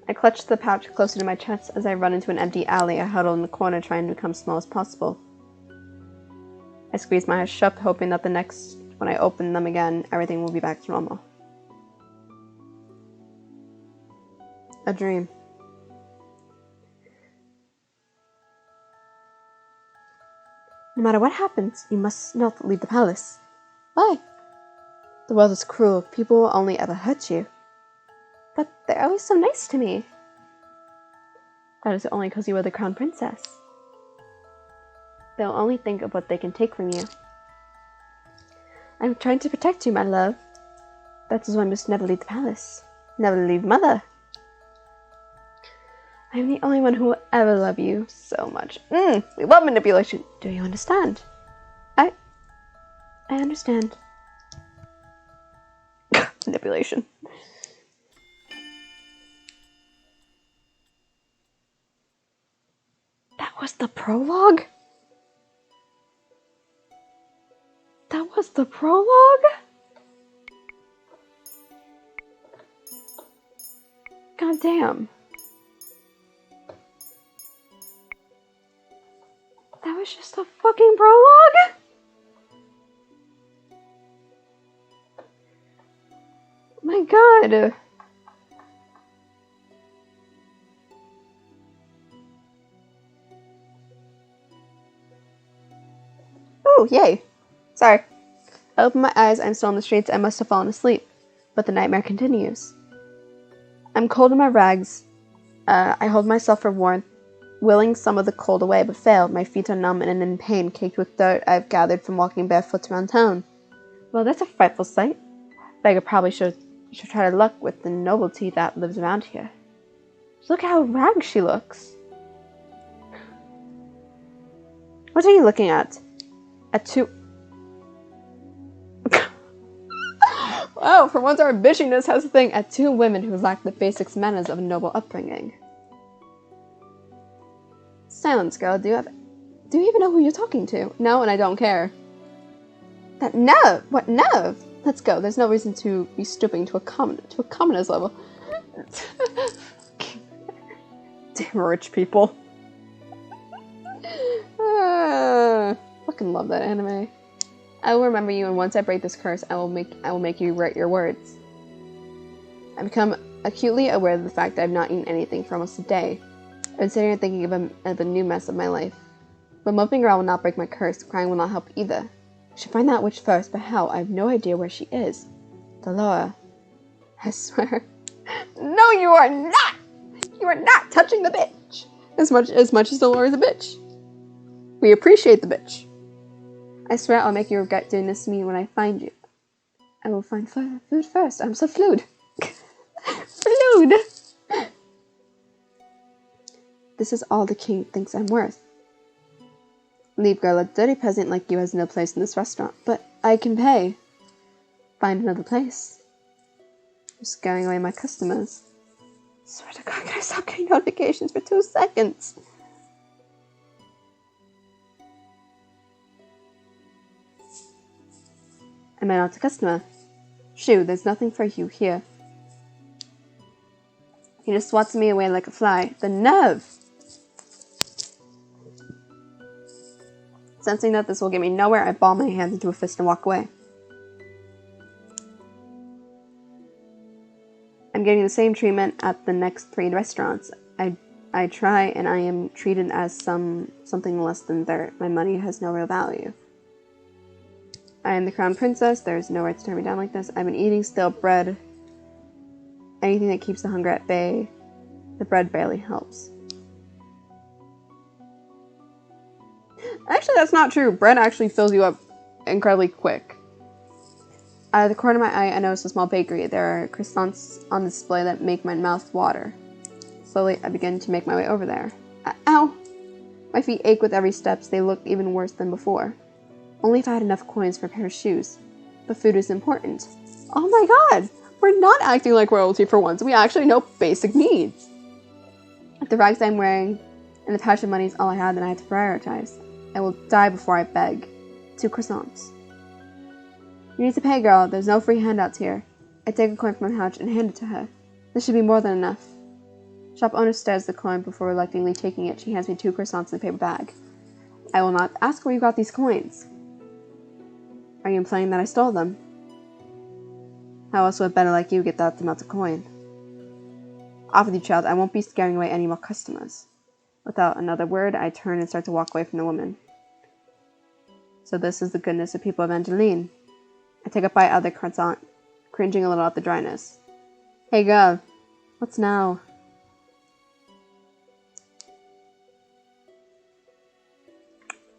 I clutch the pouch closer to my chest as I run into an empty alley. I huddle in the corner trying to become small as possible. I squeeze my eyes shut, hoping that when I open them again, everything will be back to normal. A dream. No matter what happens, you must not leave the palace. Why? The world is cruel. People will only ever hurt you. But they're always so nice to me. That is only because you are the crown princess. They'll only think of what they can take from you. I'm trying to protect you, my love. That is why I must never leave the palace. Never leave mother. I'm the only one who will ever love you so much. We love manipulation. Do you understand? I understand. Manipulation. That was the prologue? That was the prologue? God damn. That was just a fucking prologue? My god. Oh, yay. Sorry. I open my eyes, I'm still on the streets, I must have fallen asleep. But the nightmare continues. I'm cold in my rags. I hold myself for warmth, willing some of the cold away, but fail. My feet are numb and in pain, caked with dirt I've gathered from walking barefoot around town. Well, that's a frightful sight. Beggar probably should try her luck with the nobility that lives around here. Look how ragged she looks. What are you looking at? At two... Wow, for once our bitchiness has a thing at two women who lack the basic manners of a noble upbringing. Silence, girl. Do you even know who you're talking to? No, and I don't care. That nerve! What nerve? Let's go. There's no reason to be stooping to a commoner's level. Damn rich people. Fucking love that anime. I will remember you, and once I break this curse, I will make you write your words. I've become acutely aware of the fact that I've not eaten anything for almost a day. I've been sitting here thinking of a new mess of my life. But moping around will not break my curse. Crying will not help either. I should find that witch first, but how? I have no idea where she is. Delora. I swear. No, you are not! You are not touching the bitch! As much as Delora is a bitch. We appreciate the bitch. I swear I'll make you regret doing this to me when I find you. I will find food first. I'm so flued. Flued! This is all the king thinks I'm worth. Leave, girl. A dirty peasant like you has no place in this restaurant. But I can pay. Find another place. I'm scaring away my customers. Swear to God, can I stop getting notifications for 2 seconds? Am I not a customer? Shoo, there's nothing for you here. He just swats me away like a fly. The nerve! Sensing that this will get me nowhere, I ball my hands into a fist and walk away. I'm getting the same treatment at the next 3 restaurants. I try, and I am treated as something less than dirt. My money has no real value. I am the crown princess. There is no right to turn me down like this. I've been eating stale bread. Anything that keeps the hunger at bay. The bread barely helps. Actually, that's not true. Bread actually fills you up incredibly quick. Out of the corner of my eye, I notice a small bakery. There are croissants on display that make my mouth water. Slowly, I begin to make my way over there. Ow! My feet ache with every step. They look even worse than before. Only if I had enough coins for a pair of shoes. But food is important. Oh my god! We're not acting like royalty for once. We actually know basic needs. The rags I'm wearing and the pouch of money is all I had, then I have to prioritize. I will die before I beg. 2 croissants. You need to pay, girl. There's no free handouts here. I take a coin from my pouch and hand it to her. This should be more than enough. Shop owner stares at the coin before reluctantly taking it. She hands me 2 croissants in a paper bag. I will not ask where you got these coins. Are you implying that I stole them? How else would a beggar like you get that amount of coin? Off with you, child. I won't be scaring away any more customers. Without another word, I turn and start to walk away from the woman. So this is the goodness of people of Angeline. I take a bite out of the croissant, cringing a little at the dryness. Hey, girl. What's now?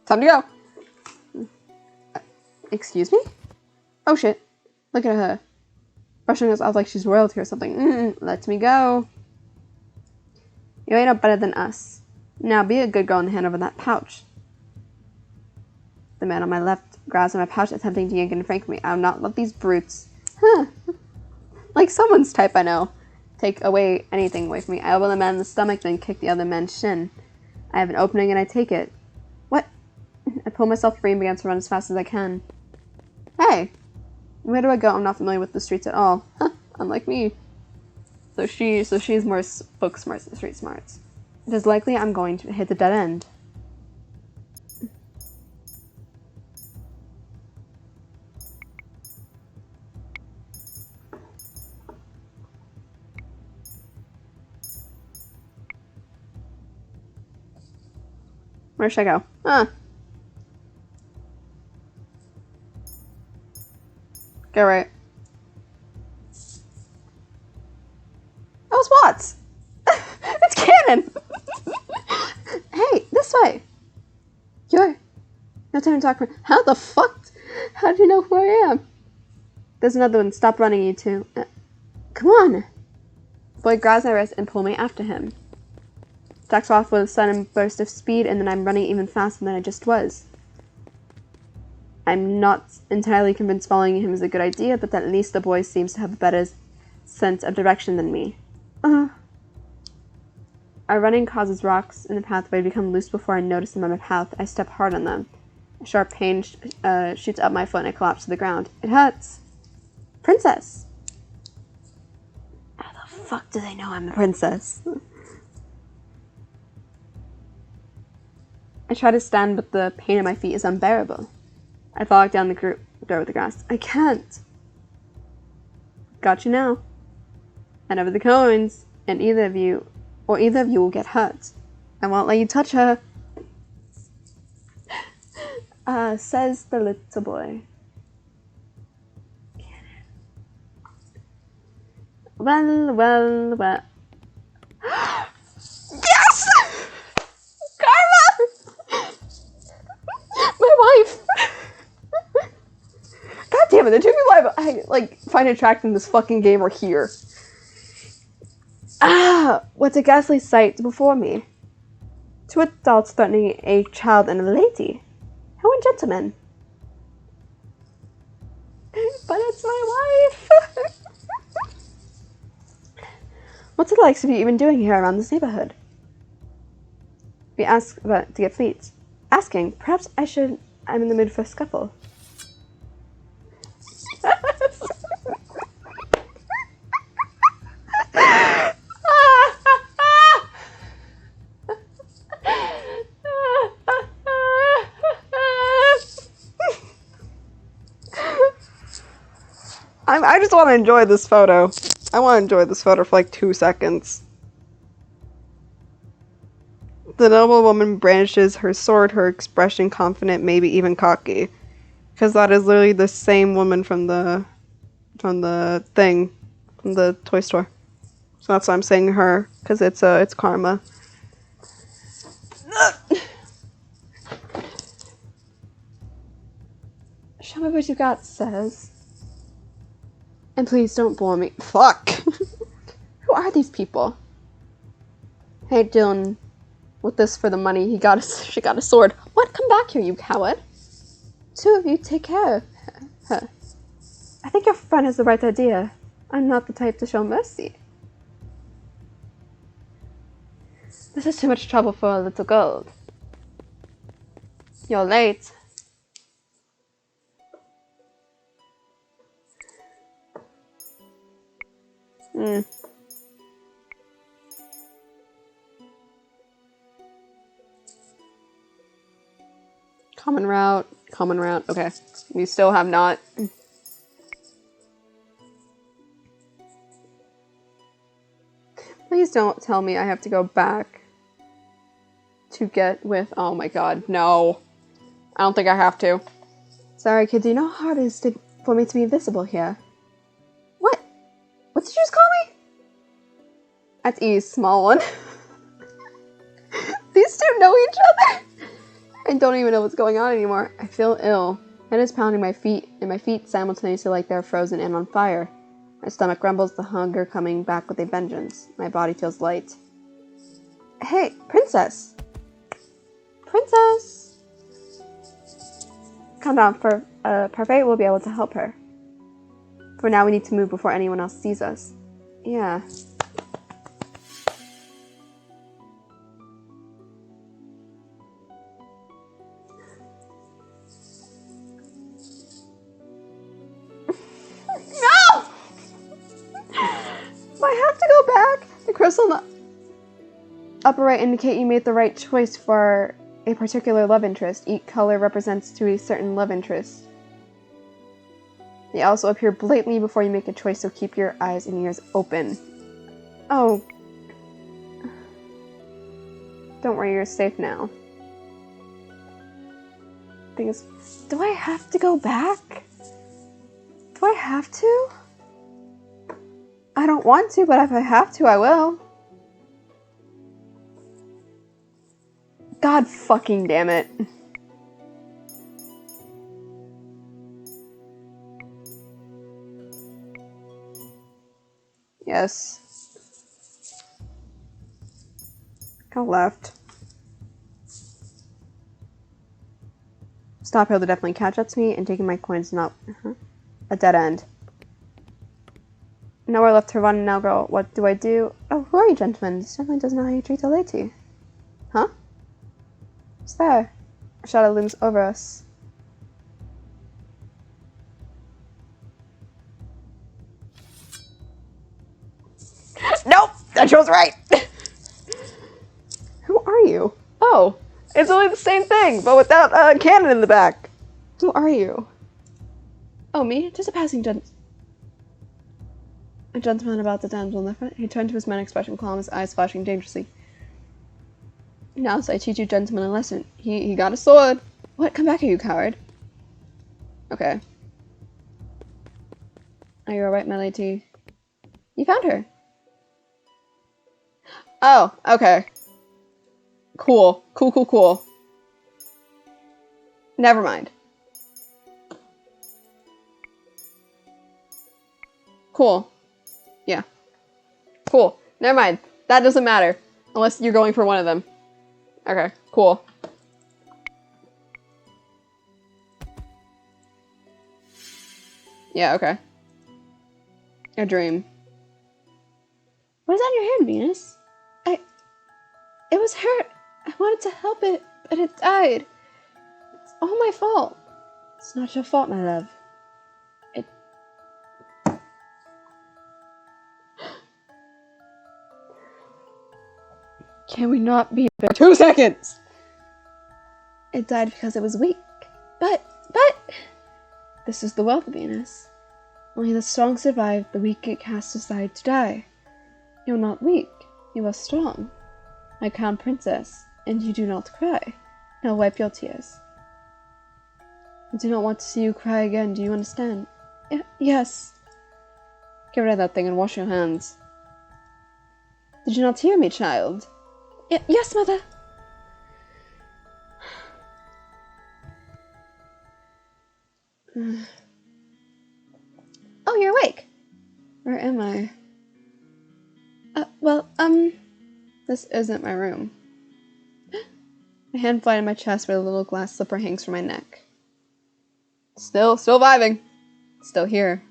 Time to go! Excuse me? Oh shit. Look at her. Brushing us off like she's royalty or something. Let me go. You ain't no better than us. Now be a good girl and hand over that pouch. The man on my left grabs my pouch, attempting to yank it free from me. I will not let these brutes. Like someone's type I know. Take anything away from me. I elbow the man in the stomach, then kick the other man's shin. I have an opening and I take it. What? I pull myself free and begin to run as fast as I can. Hey! Where do I go? I'm not familiar with the streets at all. Unlike me. So she's more book smarts than street smarts. It is likely I'm going to hit the dead end. Where should I go? Go right. Oh, it's Watts! It's Cannon! Hey, this way! No time to talk. How the fuck? How do you know who I am? There's another one. Stop running, you two. Come on! The boy grabs my wrist and pulls me after him. Jacks off with a sudden burst of speed, and then I'm running even faster than I just was. I'm not entirely convinced following him is a good idea, but at least the boy seems to have a better sense of direction than me. Our running causes rocks in the pathway to become loose before I notice them on my path. I step hard on them. A sharp pain shoots up my foot and I collapse to the ground. It hurts. Princess! How the fuck do they know I'm a princess? I try to stand, but the pain in my feet is unbearable. I fall down the door with the grass. I can't. Got you now. And over the coins, and either of you will get hurt. I won't let you touch her. Says the little boy. Well. Yes! Karma! My wife! God damn it, the two people I find attractive in this fucking game are here. What's a ghastly sight before me? Two adults threatening a child and a lady. How gentlemen. But it's my wife! What's the likes of you even doing here around this neighborhood? We ask to get fleets. Asking, perhaps I'm in the mood for a scuffle. I just want to enjoy this photo. I want to enjoy this photo for like 2 seconds. The noble woman brandishes her sword, her expression confident, maybe even cocky. Because that is literally the same woman from the toy store. So that's why I'm saying her, because it's Karma. Show me what you got, says. And please don't bore me. Fuck! Who are these people? Hey, Dylan. With this for the money, she got a sword. What? Come back here, you coward. Two of you take care of her. I think your friend has the right idea. I'm not the type to show mercy. This is too much trouble for a little gold. You're late. Common route. Okay. We still have not. Please don't tell me I have to go back to get with... Oh my god, no. I don't think I have to. Sorry, kid, do you know how hard it is for me to be invisible here? What? What did you just call me? That's E, small one. These two know each other! I don't even know what's going on anymore. I feel ill. Head is pounding my feet, and my feet simultaneously like they're frozen and on fire. My stomach grumbles, the hunger coming back with a vengeance. My body feels light. Hey, princess! Princess! Calm down, Parfait will be able to help her. For now, we need to move before anyone else sees us. Yeah. No! I have to go back. The crystal in the upper right indicate you made the right choice for a particular love interest. Each color represents to a certain love interest. They also appear blatantly before you make a choice, so keep your eyes and ears open. Oh. Don't worry, you're safe now. Thing is, do I have to go back? Do I have to? I don't want to, but if I have to, I will. God fucking damn it. Yes. Go left. Stop hill to definitely catch up to me, and taking my coins not a dead end. Nowhere left to run now, girl. What do I do? Oh, who are you, gentlemen? This gentleman doesn't know how you treat a lady. Huh? What's there? A shadow looms over us. Nope! That was right! Who are you? Oh, it's only the same thing, but without a cannon in the back. Who are you? Oh, me? Just a passing a gentleman about the damsel in the front. He turned to his man, expression calm, his eyes flashing dangerously. Now, so I teach you gentlemen a lesson. He got a sword. What? Come back here, you coward. Okay. Are you alright, my lady? You found her. Oh, okay. Cool. Cool. Never mind. Cool. Yeah. Cool. Never mind. That doesn't matter. Unless you're going for one of them. Okay, cool. Yeah, okay. A dream. What is on your hand, Venus? It was hurt. I wanted to help it, but it died. It's all my fault. It's not your fault, my love. Can we not be there 2 seconds? It died because it was weak. But... This is the wealth of Venus. Only the strong survive, the weak get cast aside to die. You're not weak. You are strong. My crown princess, and you do not cry. Now wipe your tears. I do not want to see you cry again, do you understand? Yes. Get rid of that thing and wash your hands. Did you not hear me, child? Yes, mother. Oh, you're awake. Where am I? This isn't my room. My hand flies in my chest where the little glass slipper hangs from my neck. Still vibing. Still here.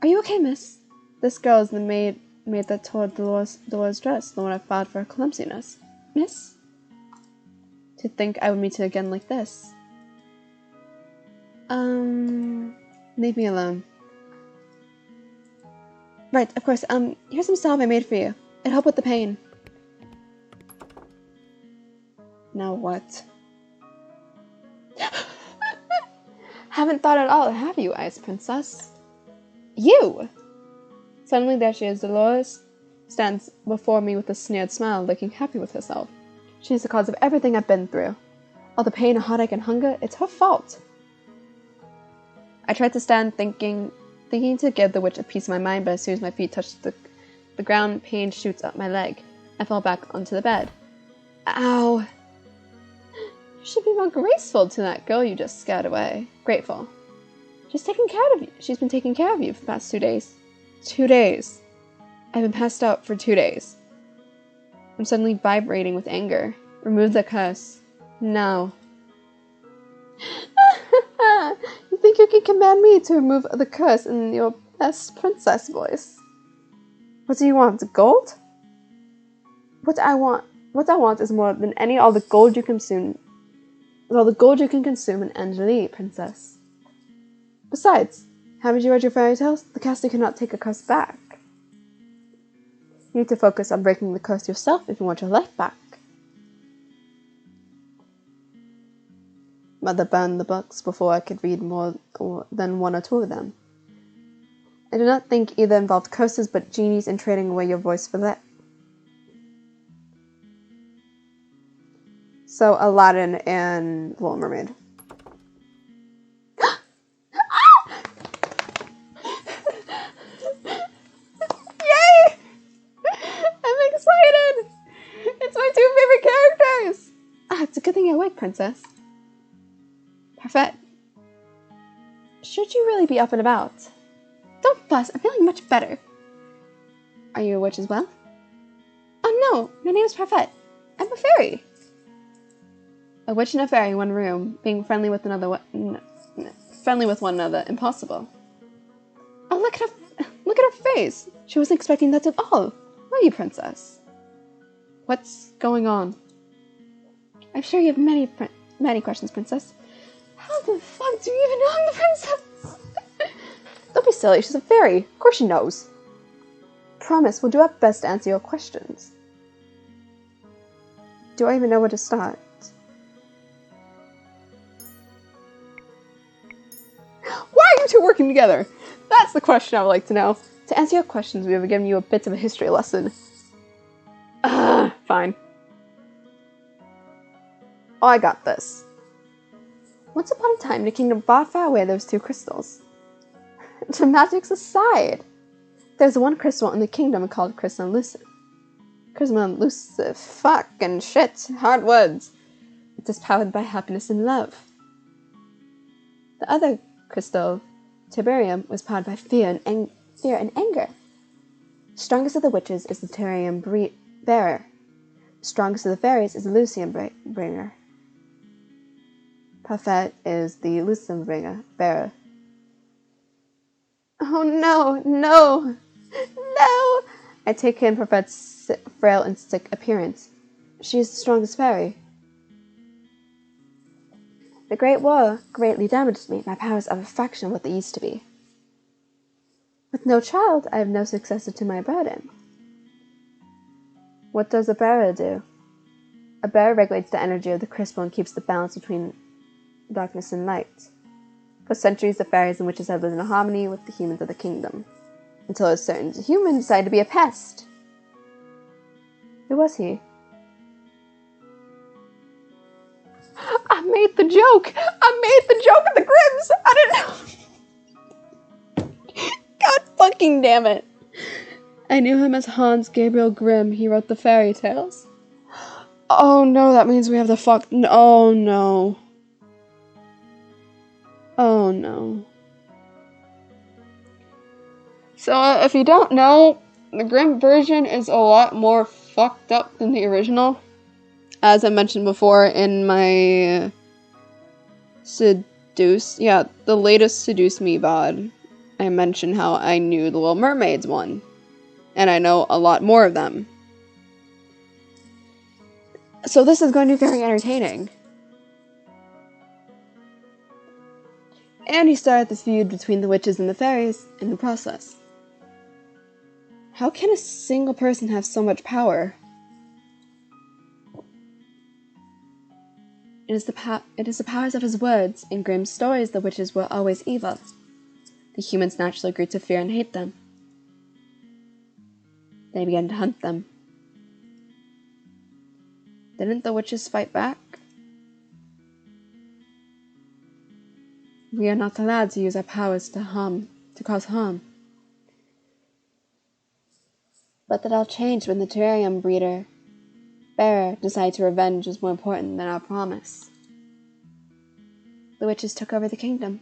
Are you okay, miss? This girl is the maid that tore Dolores' dress, the one I filed for her clumsiness. Miss? To think I would meet you again like this. Leave me alone. Right, of course, here's some salve I made for you. It'll help with the pain. Now what? Haven't thought at all, have you, Ice Princess? You! Suddenly there she is. Dolores stands before me with a sneered smile, looking happy with herself. She's the cause of everything I've been through. All the pain, heartache, and hunger, it's her fault. I tried to stand thinking to give the witch a piece of my mind, but as soon as my feet touched the The ground pain shoots up my leg. I fall back onto the bed. Ow! You should be more graceful to that girl you just scared away. Grateful. She's taken care of you. She's been taking care of you for the past 2 days. 2 days. I've been passed out for 2 days. I'm suddenly vibrating with anger. Remove the curse. No. You think you can command me to remove the curse in your best princess voice? What do you want? Gold? What I want is more than all the gold you consume. All the gold you can consume in Angeli, princess. Besides, haven't you read your fairy tales? The castle cannot take a curse back. You need to focus on breaking the curse yourself if you want your life back. Mother burned the books before I could read more than 1 or 2 of them. I do not think either involved curses but genies and trading away your voice for that. So, Aladdin and Little Mermaid. Yay! I'm excited! It's my 2 favorite characters! It's a good thing you're awake, princess. Perfect. Should you really be up and about? Don't fuss, I'm feeling much better. Are you a witch as well? Oh no, my name is Parfait. I'm a fairy. A witch and a fairy in one room, being friendly with one another, impossible. Oh, look at her face. She wasn't expecting that at all. Were you, princess? What's going on? I'm sure you have many questions, princess. How the fuck do you even know I'm the princess? Don't be silly, she's a fairy. Of course she knows. Promise, we'll do our best to answer your questions. Do I even know where to start? Why are you 2 working together? That's the question I would like to know. To answer your questions, we have given you a bit of a history lesson. Fine. Oh, I got this. Once upon a time, in a kingdom far, far away, there was 2 crystals. Dramatics aside, there's one crystal in the kingdom called Crystal Lucid. Crystal Lucid. Fucking shit. Hard words. It is powered by happiness and love. The other crystal, Tiberium, was powered by fear and anger. The strongest of the witches is the Tiberium bearer. The strongest of the fairies is the Lucian bringer. Parfait is the Lucian bearer. Oh no, no, no! I take in Parfait's frail and sick appearance. She is the strongest fairy. The Great War greatly damaged me. My powers are a fraction of what they used to be. With no child, I have no successor to my burden. What does a bearer do? A bearer regulates the energy of the crystal and keeps the balance between darkness and light. For centuries, the fairies and witches have lived in harmony with the humans of the kingdom, until a certain human decided to be a pest. Who was he? I made the joke! I made the joke of the Grimms! I didn't know! God fucking damn it! I knew him as Hans Gabriel Grimm. He wrote the fairy tales. Oh no, that means we have the fuck... Oh no. Oh no. So, if you don't know, the Grimm version is a lot more fucked up than the original. As I mentioned before in my the latest Seduce Me VOD, I mentioned how I knew the Little Mermaids one. And I know a lot more of them. So this is going to be very entertaining. And he started the feud between the witches and the fairies in the process. How can a single person have so much power? It is the powers of his words. In Grimm's stories, the witches were always evil. The humans naturally grew to fear and hate them. They began to hunt them. Didn't the witches fight back? We are not allowed to use our powers to cause harm. But that all changed when the terrarium bearer decided revenge was more important than our promise. The witches took over the kingdom.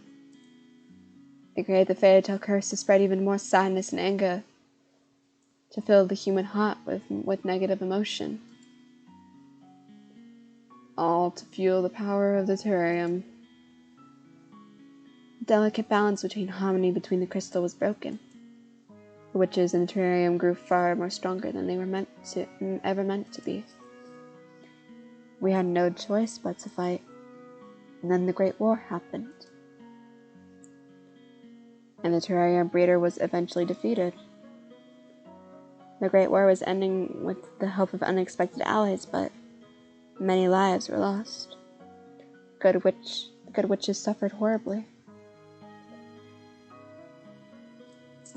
They created the fairy tale curse to spread even more sadness and anger, to fill the human heart with negative emotion. All to fuel the power of the terrarium. The delicate balance between harmony between the crystal was broken. The witches in the terrarium grew far more stronger than they were ever meant to be. We had no choice but to fight. And then the Great War happened. And the terrarium breeder was eventually defeated. The Great War was ending with the help of unexpected allies, but many lives were lost. The good witches suffered horribly.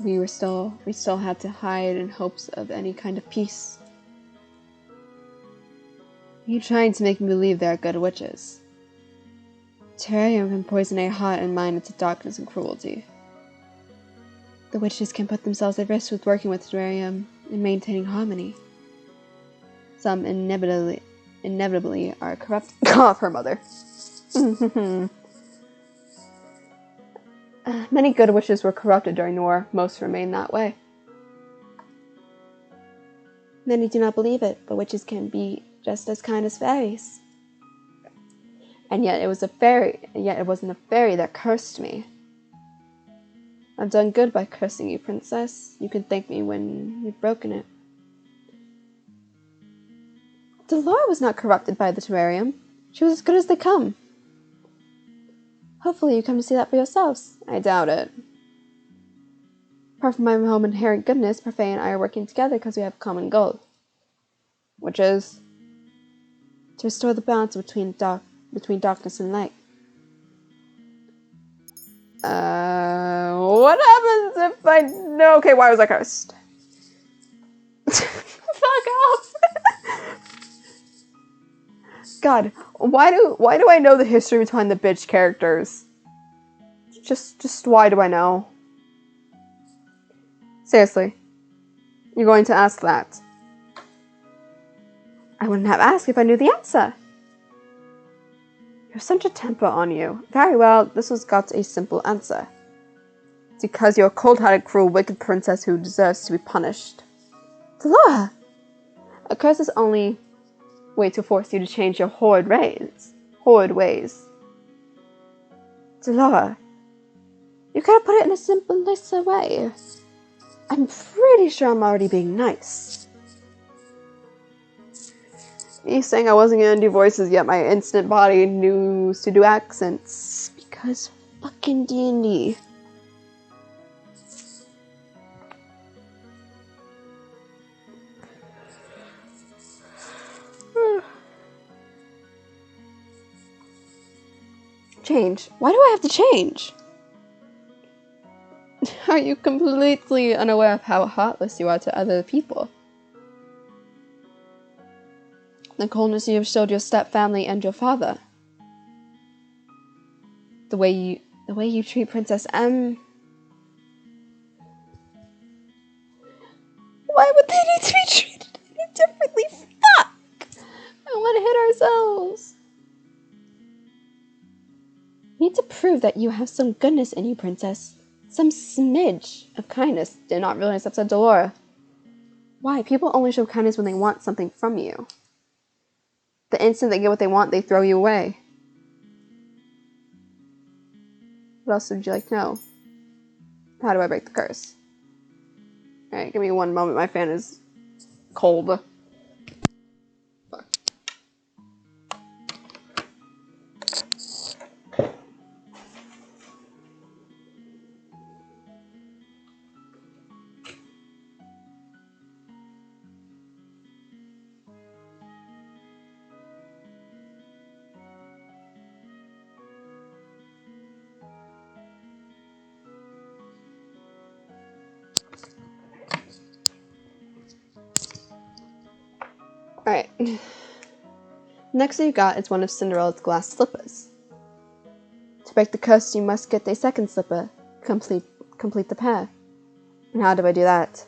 We still had to hide in hopes of any kind of peace. You're trying to make me believe there are good witches. Terrarium can poison a heart and mind into darkness and cruelty. The witches can put themselves at risk with working with terrarium and maintaining harmony. Some inevitably are corrupt. Cough, her mother. Many good witches were corrupted during the war. Most remain that way. Many do not believe it, but witches can be just as kind as fairies. And yet it wasn't a fairy that cursed me. I've done good by cursing you, princess. You can thank me when you've broken it. Delora was not corrupted by the terrarium. She was as good as they come. Hopefully you come to see that for yourselves. I doubt it. Apart from my own inherent goodness, Parfait and I are working together because we have a common goal. Which is to restore the balance between darkness and light. What happens if I know? Okay, why was I cursed? Fuck off! God, why do I know the history behind the bitch characters? Just why do I know? Seriously, you're going to ask that? I wouldn't have asked if I knew the answer. You have such a temper on you. Very well, this has got a simple answer. It's because you're a cold-hearted, cruel, wicked princess who deserves to be punished. Delora! A curse is only way to force you to change your horrid ways. Delora, you gotta put it in a simple, nicer way. I'm pretty sure I'm already being nice. Me saying I wasn't gonna do voices, yet my instant body knew to do accents. Because fucking D&D. Change. Why do I have to change? Are you completely unaware of how heartless you are to other people? The coldness you have showed your step-family and your father. The way you treat Princess M. Why would they need to be treated any differently? Fuck! I want to hit ourselves. You need to prove that you have some goodness in you, Princess. Some smidge of kindness. Did not realize that said Delora. Why? People only show kindness when they want something from you. The instant they get what they want, they throw you away. What else would you like to know? How do I break the curse? Alright, give me one moment. My fan is cold. Fuck. Alright. Next thing you got is one of Cinderella's glass slippers. To break the curse, you must get a second slipper. Complete the pair. And how do I do that?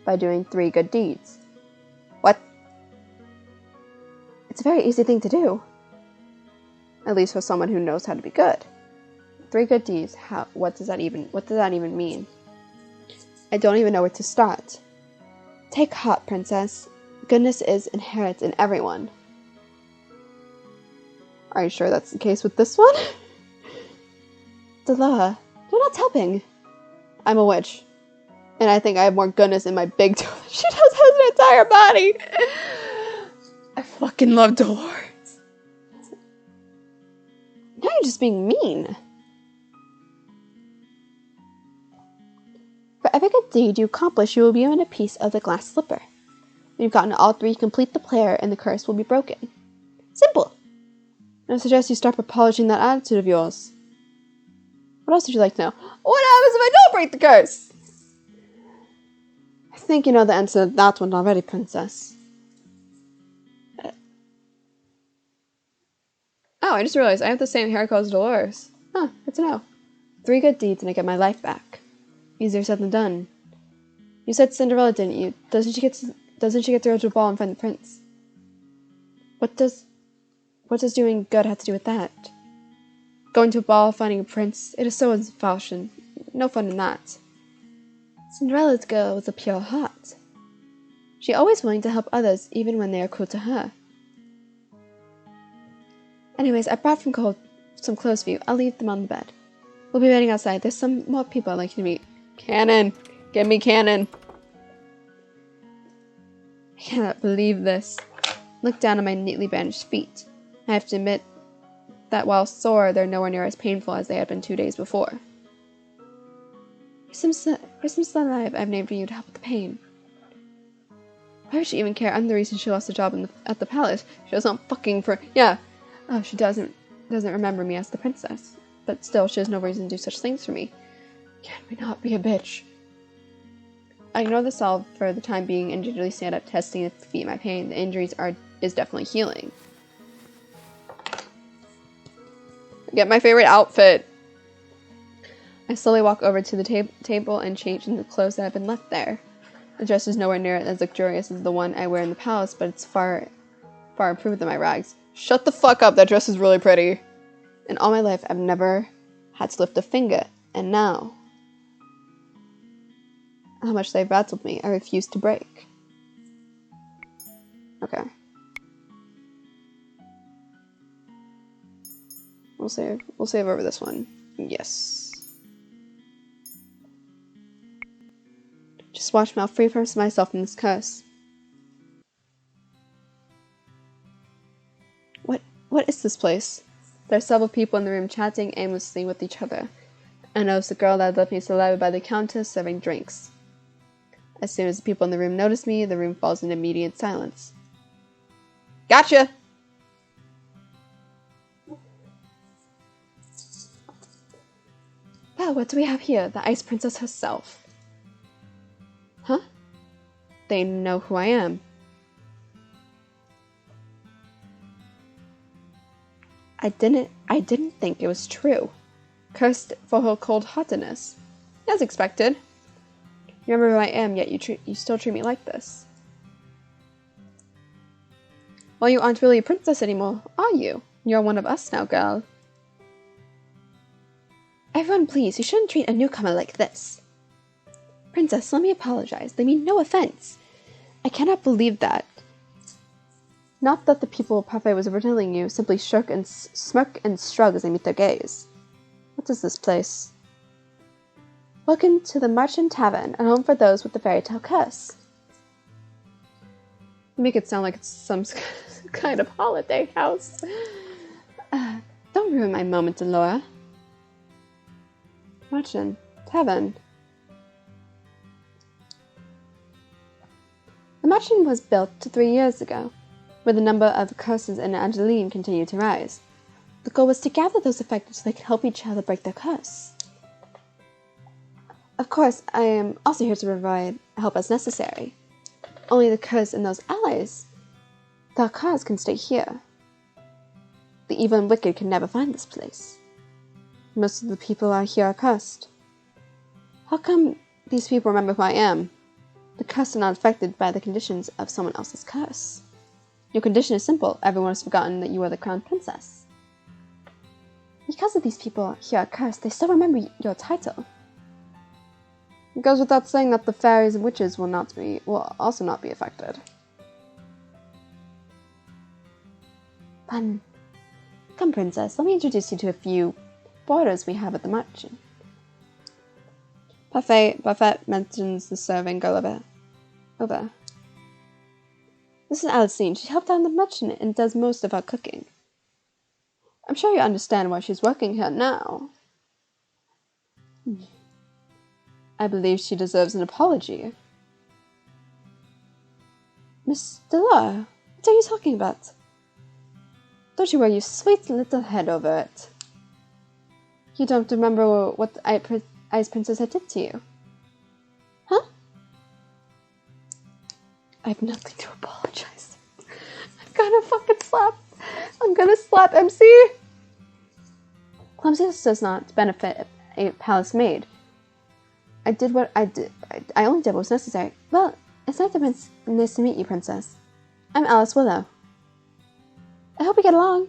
by doing 3 good deeds. What? It's a very easy thing to do. At least for someone who knows how to be good. 3 good deeds, what does that even mean? I don't even know where to start. Take heart, princess. Goodness is inherent in everyone. Are you sure that's the case with this one? Delora, you're not helping. I'm a witch. And I think I have more goodness in my big toe than she does has an entire body. I fucking love Dolores. Now you're just being mean. For every good deed you accomplish, you will be given a piece of the glass slipper. When you've gotten all 3, complete the prayer and the curse will be broken. Simple. And I suggest you start by polishing that attitude of yours. What else would you like to know? What happens if I don't break the curse? I think you know the answer to that one already, princess. Oh, I just realized I have the same hair color as Dolores. Huh, good to know. 3 good deeds and I get my life back. Easier said than done. You said Cinderella, didn't you? Doesn't she get to go to a ball and find the prince? What does doing good have to do with that? Going to a ball, finding a prince, it is so old-fashioned. No fun in that. Cinderella's girl with a pure heart. She always willing to help others, even when they are cruel to her. Anyways, I brought some clothes for you. I'll leave them on the bed. We'll be waiting outside. There's some more people I'd like you to meet. Cannon! Give me cannon! I cannot believe this. Look down at my neatly bandaged feet. I have to admit that while sore, they're nowhere near as painful as they had been 2 days before. Christmas alive, I've named you to help with the pain. Why would she even care? I'm the reason she lost her job at the palace. She doesn't fucking yeah. Oh, she doesn't remember me as the princess. But still, she has no reason to do such things for me. Can we not be a bitch? I ignore this all for the time being and gingerly stand up, testing to defeat my pain. The injuries is definitely healing. Get my favorite outfit. I slowly walk over to the table and change into the clothes that have been left there. The dress is nowhere near as luxurious as the one I wear in the palace, but it's far improved than my rags. Shut the fuck up, that dress is really pretty. In all my life, I've never had to lift a finger, and now, how much they've rattled me, I refuse to break. Okay. We'll save over this one. Yes. Just watch me, I'll free myself from this curse. What is this place? There are several people in the room chatting aimlessly with each other. I noticed the girl that had left me surrounded by the countess serving drinks. As soon as the people in the room notice me, the room falls into immediate silence. Gotcha! Well, what do we have here? The Ice Princess herself. Huh? They know who I am. I didn't think it was true. Cursed for her cold-heartedness. As expected. You remember who I am, yet you still treat me like this. Well, you aren't really a princess anymore, are you? You're one of us now, girl. Everyone, please, you shouldn't treat a newcomer like this. Princess, let me apologize. They mean no offense. I cannot believe that. Not that the people Parfait was ridiculing you, simply smirk and shrug as I meet their gaze. What is this place? Welcome to the Merchant Tavern, a home for those with the fairy tale curse. You make it sound like it's some kind of holiday house. Don't ruin my moment, Delora. Merchant Tavern. The Merchant was built 3 years ago, where the number of curses in Angeline continued to rise. The goal was to gather those affected so they could help each other break their curse. Of course, I am also here to provide help as necessary. Only the curse and those allies that cause can stay here. The evil and wicked can never find this place. Most of the people out here are cursed. How come these people remember who I am? The curse are not affected by the conditions of someone else's curse. Your condition is simple. Everyone has forgotten that you are the crown princess. Because of these people here are cursed, they still remember your title. It goes without saying that the fairies and witches will also not be affected. Fun. Come, princess, let me introduce you to a few boarders we have at the mansion. Buffet mentions the serving girl over. This is Alicine. She helped out in the mansion and does most of our cooking. I'm sure you understand why she's working here now. I believe she deserves an apology. Miss Delore, what are you talking about? Don't you worry your sweet little head over it. You don't remember what the Ice Princess had did to you? Huh? I have nothing to apologize. I'm gonna slap MC. Clumsiness does not benefit a palace maid. I did what I did. I only did what was necessary. Well, it's nice to meet you, princess. I'm Alice Willow. I hope we get along.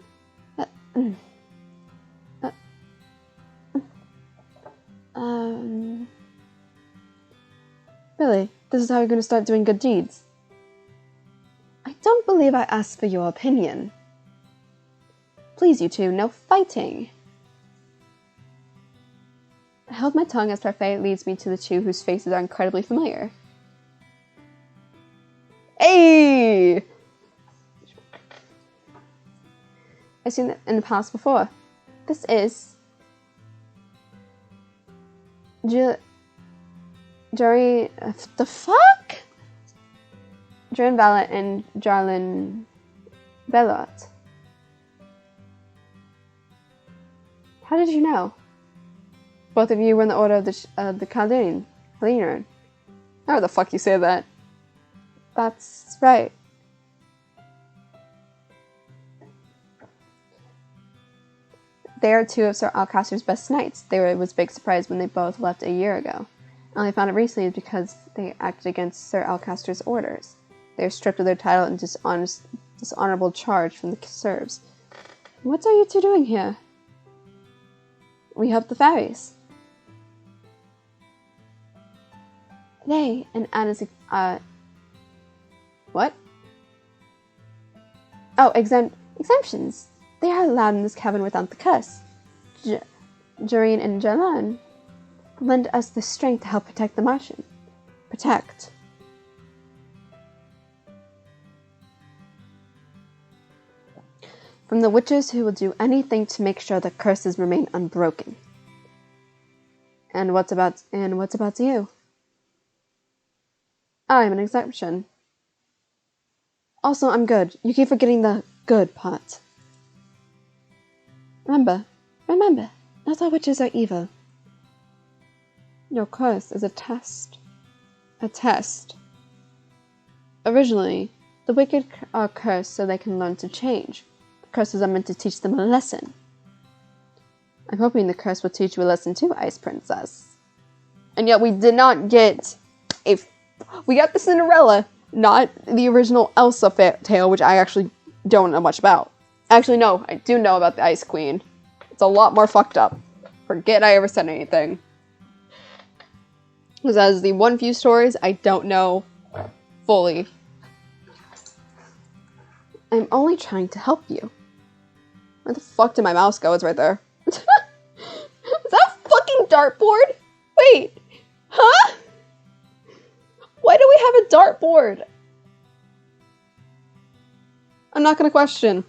Really? This is how you're going to start doing good deeds? I don't believe I asked for your opinion. Please, you two, no fighting. I held my tongue as Parfait leads me to the two whose faces are incredibly familiar. Hey! I've seen it in the past before. This is Jerry. The fuck? Durin Vallet and Jarlin Bellot. How did you know? Both of you were in the order of the Caldine. Helena. How the fuck you say that? That's right. They are two of Sir Alcaster's best knights. It was a big surprise when they both left a year ago. I only found it recently because they acted against Sir Alcaster's orders. They are stripped of their title and dishonorable charge from the serfs. What are you two doing here? We help the fairies. They and Anna's what? Oh, exemptions. They are allowed in this cabin without the curse. Jareen and Jalan lend us the strength to help protect the Martian. Protect. From the witches who will do anything to make sure the curses remain unbroken. And what's about you? I'm an exception. Also, I'm good. You keep forgetting the good part. Remember, not all witches are evil. Your curse is a test. A test. Originally, the wicked are cursed so they can learn to change. The curses are meant to teach them a lesson. I'm hoping the curse will teach you a lesson too, Ice Princess. And yet we did not get we got the Cinderella, not the original Elsa tale, which I actually don't know much about. Actually, no, I do know about the Ice Queen. It's a lot more fucked up. Forget I ever said anything. Because as the one few stories, I don't know fully. I'm only trying to help you. Where the fuck did my mouse go? It's right there. Is that a fucking dartboard? Wait. Huh? Why do we have a dartboard? I'm not gonna question.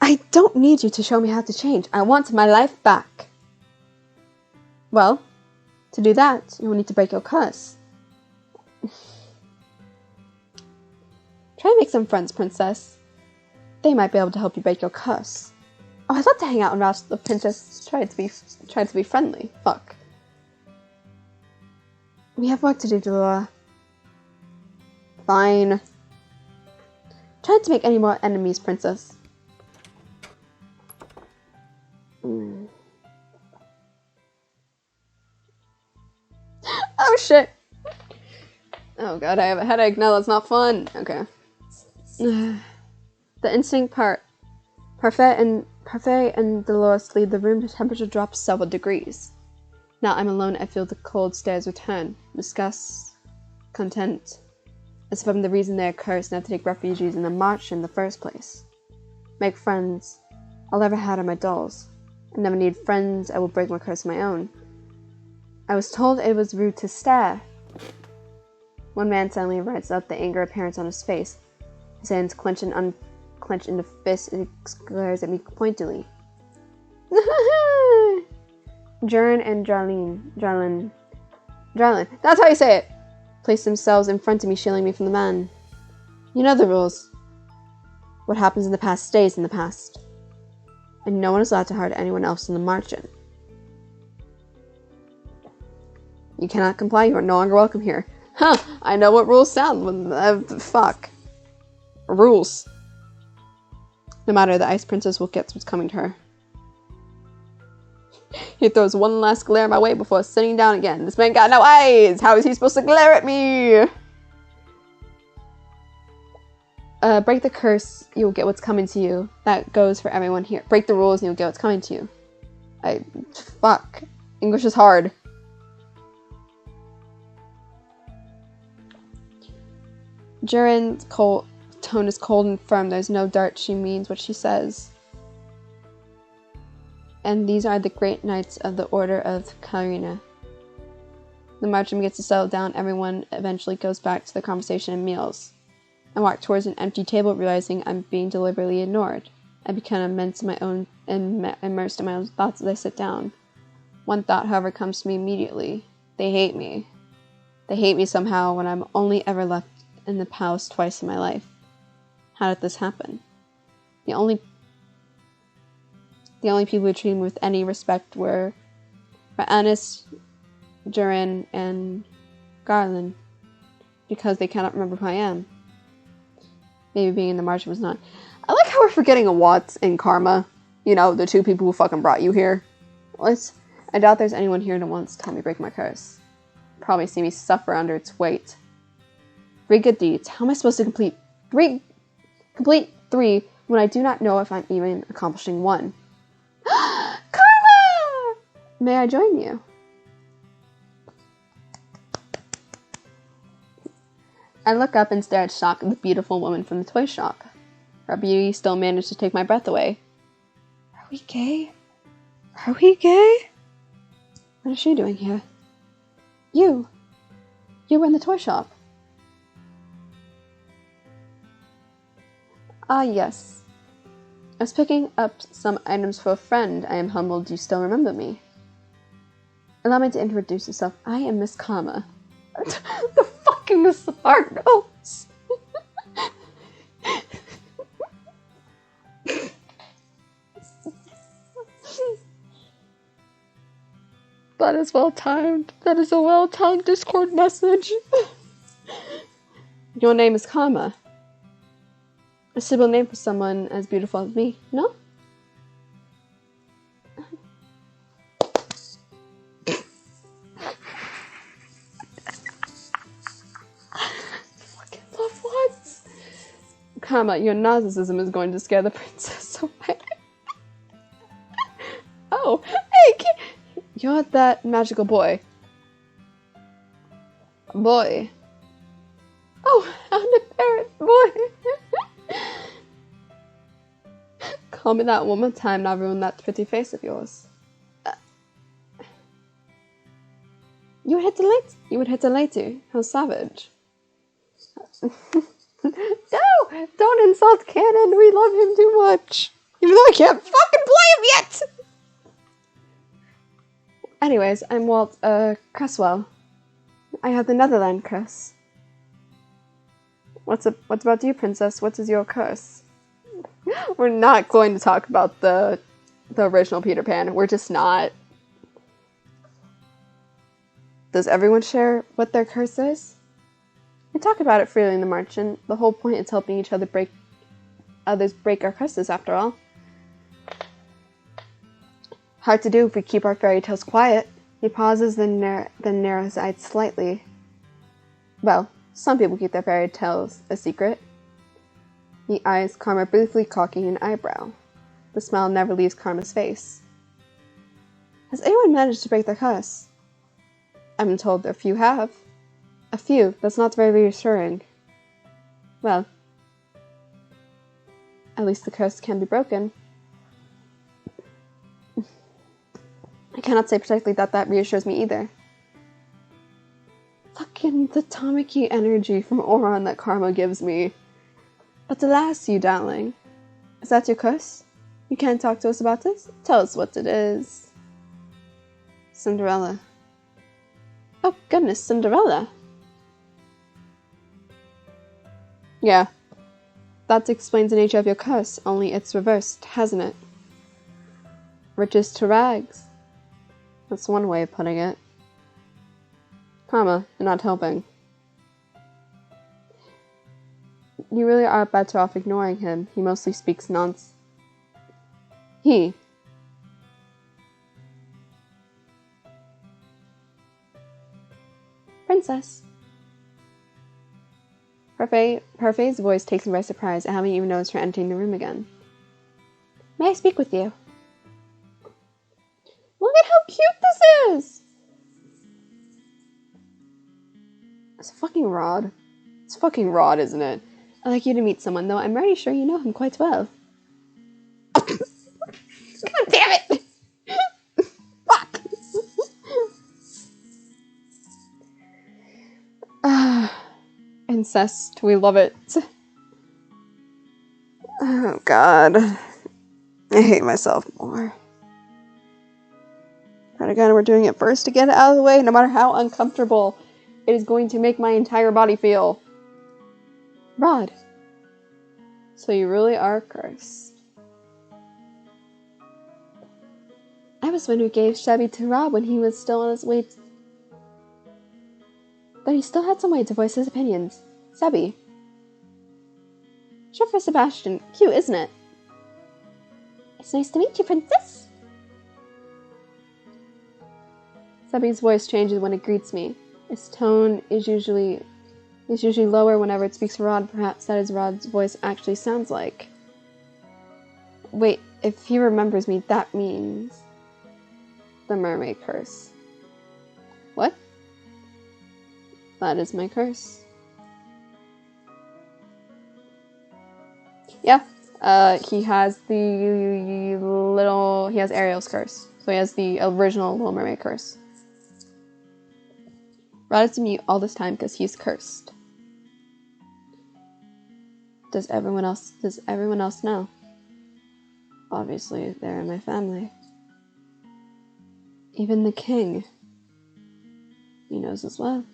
I don't need you to show me how to change. I want my life back. Well, to do that, you will need to break your curse. Try to make some friends, princess. They might be able to help you break your curse. Oh, I'd love to hang out and watch the princess try to be friendly. Fuck. We have work to do, Delora. Fine. Try not to make any more enemies, princess. shit. Oh god, I have a headache. No, that's not fun. Okay. The instinct Parfait and Dolores leave the room. The temperature drops several degrees. Now I'm alone. I feel the cold stares return. Disgust, content. As if I'm the reason they are cursed and have to take refugees in the march in the first place. Make friends. All I ever had are my dolls. I never need friends. I will break my curse of my own. I was told it was rude to stare. One man suddenly writes out the anger apparent on his face. His hands clench and unclench into fists and he glares at me pointedly. Jern and Jarlin, that's how you say it, placed themselves in front of me, shielding me from the man. You know the rules. What happens in the past stays in the past. And no one is allowed to hurt anyone else in the margin. You cannot comply, you are no longer welcome here. Huh, I know what rules sound. Fuck. Rules. No matter, the Ice Princess will get what's coming to her. He throws one last glare my way before sitting down again. This man got no eyes! How is he supposed to glare at me? Break the curse, you will get what's coming to you. That goes for everyone here. Break the rules and you'll get what's coming to you. Fuck. English is hard. Jiren's tone is cold and firm. There's no doubt she means what she says. And these are the great knights of the Order of Karina. The marching gets to settle down. Everyone eventually goes back to the conversation and meals. I walk towards an empty table, realizing I'm being deliberately ignored. I become immersed in my own thoughts as I sit down. One thought, however, comes to me immediately. They hate me. They hate me somehow when I'm only ever left in the palace twice in my life. How did this happen? The only people who treated me with any respect were Annis, Jiren, and Garland, because they cannot remember who I am. Maybe being in the margin was not. I like how we're forgetting Watts and Karma. You know, the two people who fucking brought you here. I doubt there's anyone here that wants to help me break my curse. Probably see me suffer under its weight. 3 good deeds. How am I supposed to complete 3 when I do not know if I'm even accomplishing 1? Karma! May I join you? I look up and stare at shock at the beautiful woman from the toy shop. Her beauty still managed to take my breath away. Are we gay? Are we gay? What is she doing here? You were in the toy shop. Ah, yes. I was picking up some items for a friend. I am humbled you still remember me. Allow me to introduce myself. I am Miss Karma. The fucking Miss Sparkles. That is well timed. That is a well timed Discord message. Your name is Karma. A suitable name for someone as beautiful as me, no? Fucking love what? Karma, your narcissism is going to scare the princess away. Oh, hey, you're that magical boy. Boy. Oh, how the parrot boy. Call me that one more time and I'll ruin that pretty face of yours. You would hit the lady. How savage. No! Don't insult Canon. We love him too much. Even though I can't fucking play him yet! Anyways, I'm Walt, Cresswell. I have the Netherland curse. What's about you, princess? What is your curse? We're not going to talk about the original Peter Pan. We're just not. Does everyone share what their curse is? We talk about it freely in the march, and the whole point is helping each other break our curses, after all. Hard to do if we keep our fairy tales quiet. He pauses, then narrows his eyes slightly. Well, some people keep their fairy tales a secret. He eyes Karma, briefly cocking an eyebrow. The smile never leaves Karma's face. Has anyone managed to break their curse? I've been told a few have. A few, that's not very reassuring. Well, at least the curse can be broken. I cannot say particularly that reassures me either. Fucking the atomic energy from Oron that Karma gives me. But alas, you darling. Is that your curse? You can't talk to us about this? Tell us what it is. Cinderella. Oh goodness, Cinderella. Yeah. That explains the nature of your curse, only it's reversed, hasn't it? Riches to rags. That's one way of putting it. Karma, you're not helping. You really are better off ignoring him. He mostly speaks nonsense. Princess. Parfait's voice takes me by surprise. I haven't even noticed her entering the room again. May I speak with you? Look at how cute this is! It's a fucking Rod. It's fucking Rod, isn't it? I'd like you to meet someone, though I'm pretty sure you know him quite well. God damn it! Fuck! Incest, we love it. Oh god. I hate myself more. But again, we're doing it first to get it out of the way, no matter how uncomfortable it is going to make my entire body feel. Rod. So you really are cursed. I was one who gave Shabby to Rob when he was still on his way. But he still had some way to voice his opinions. Sebby. Short for Sebastian. Cute, isn't it? It's nice to meet you, princess. Sebby's voice changes when it greets me. Its tone is usually lower whenever it speaks to Rod. Perhaps that is Rod's voice actually sounds like. Wait, if he remembers me, that means the mermaid curse. What? That is my curse. Yeah, he has he has Ariel's curse. So he has the original Little Mermaid curse. Rod is mute all this time because he's cursed. Does everyone else know? Obviously, they're in my family. Even the king. He knows as well.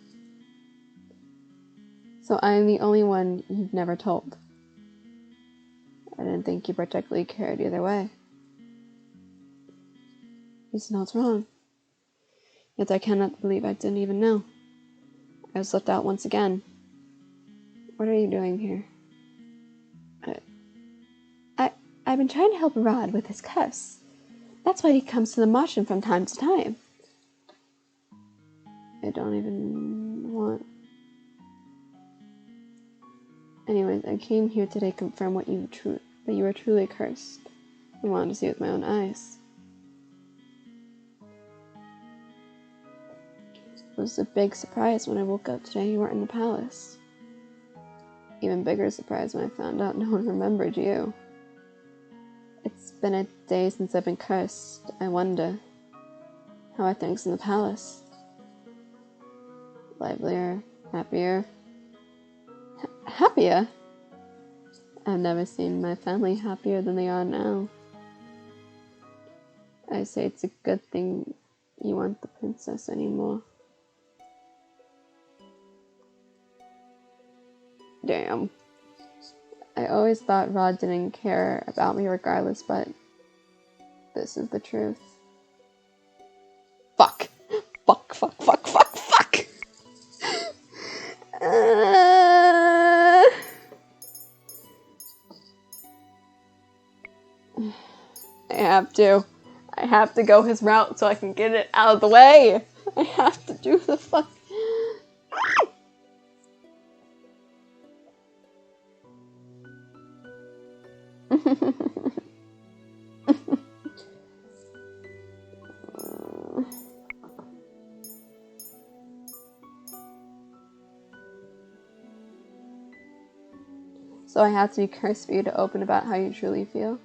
So I'm the only one you've never told. I didn't think you particularly cared either way. He's not wrong. Yet I cannot believe I didn't even know. I was left out once again. What are you doing here? I've been trying to help Rod with his curse. That's why he comes to the Martian from time to time. I don't even want... Anyways, I came here today to confirm that you were truly cursed. I wanted to see it with my own eyes. It was a big surprise when I woke up today you weren't in the palace. Even bigger surprise when I found out no one remembered you. It's been a day since I've been cursed. I wonder, how are things in the palace? Livelier, happier. Happier? I've never seen my family happier than they are now. I say it's a good thing you aren't the princess anymore. Damn. I always thought Rod didn't care about me regardless, but this is the truth. Fuck. Fuck, fuck, fuck, fuck, fuck! I I have to go his route so I can get it out of the way. I have to do the fuck. So I have to be cursed for you to open about how you truly feel.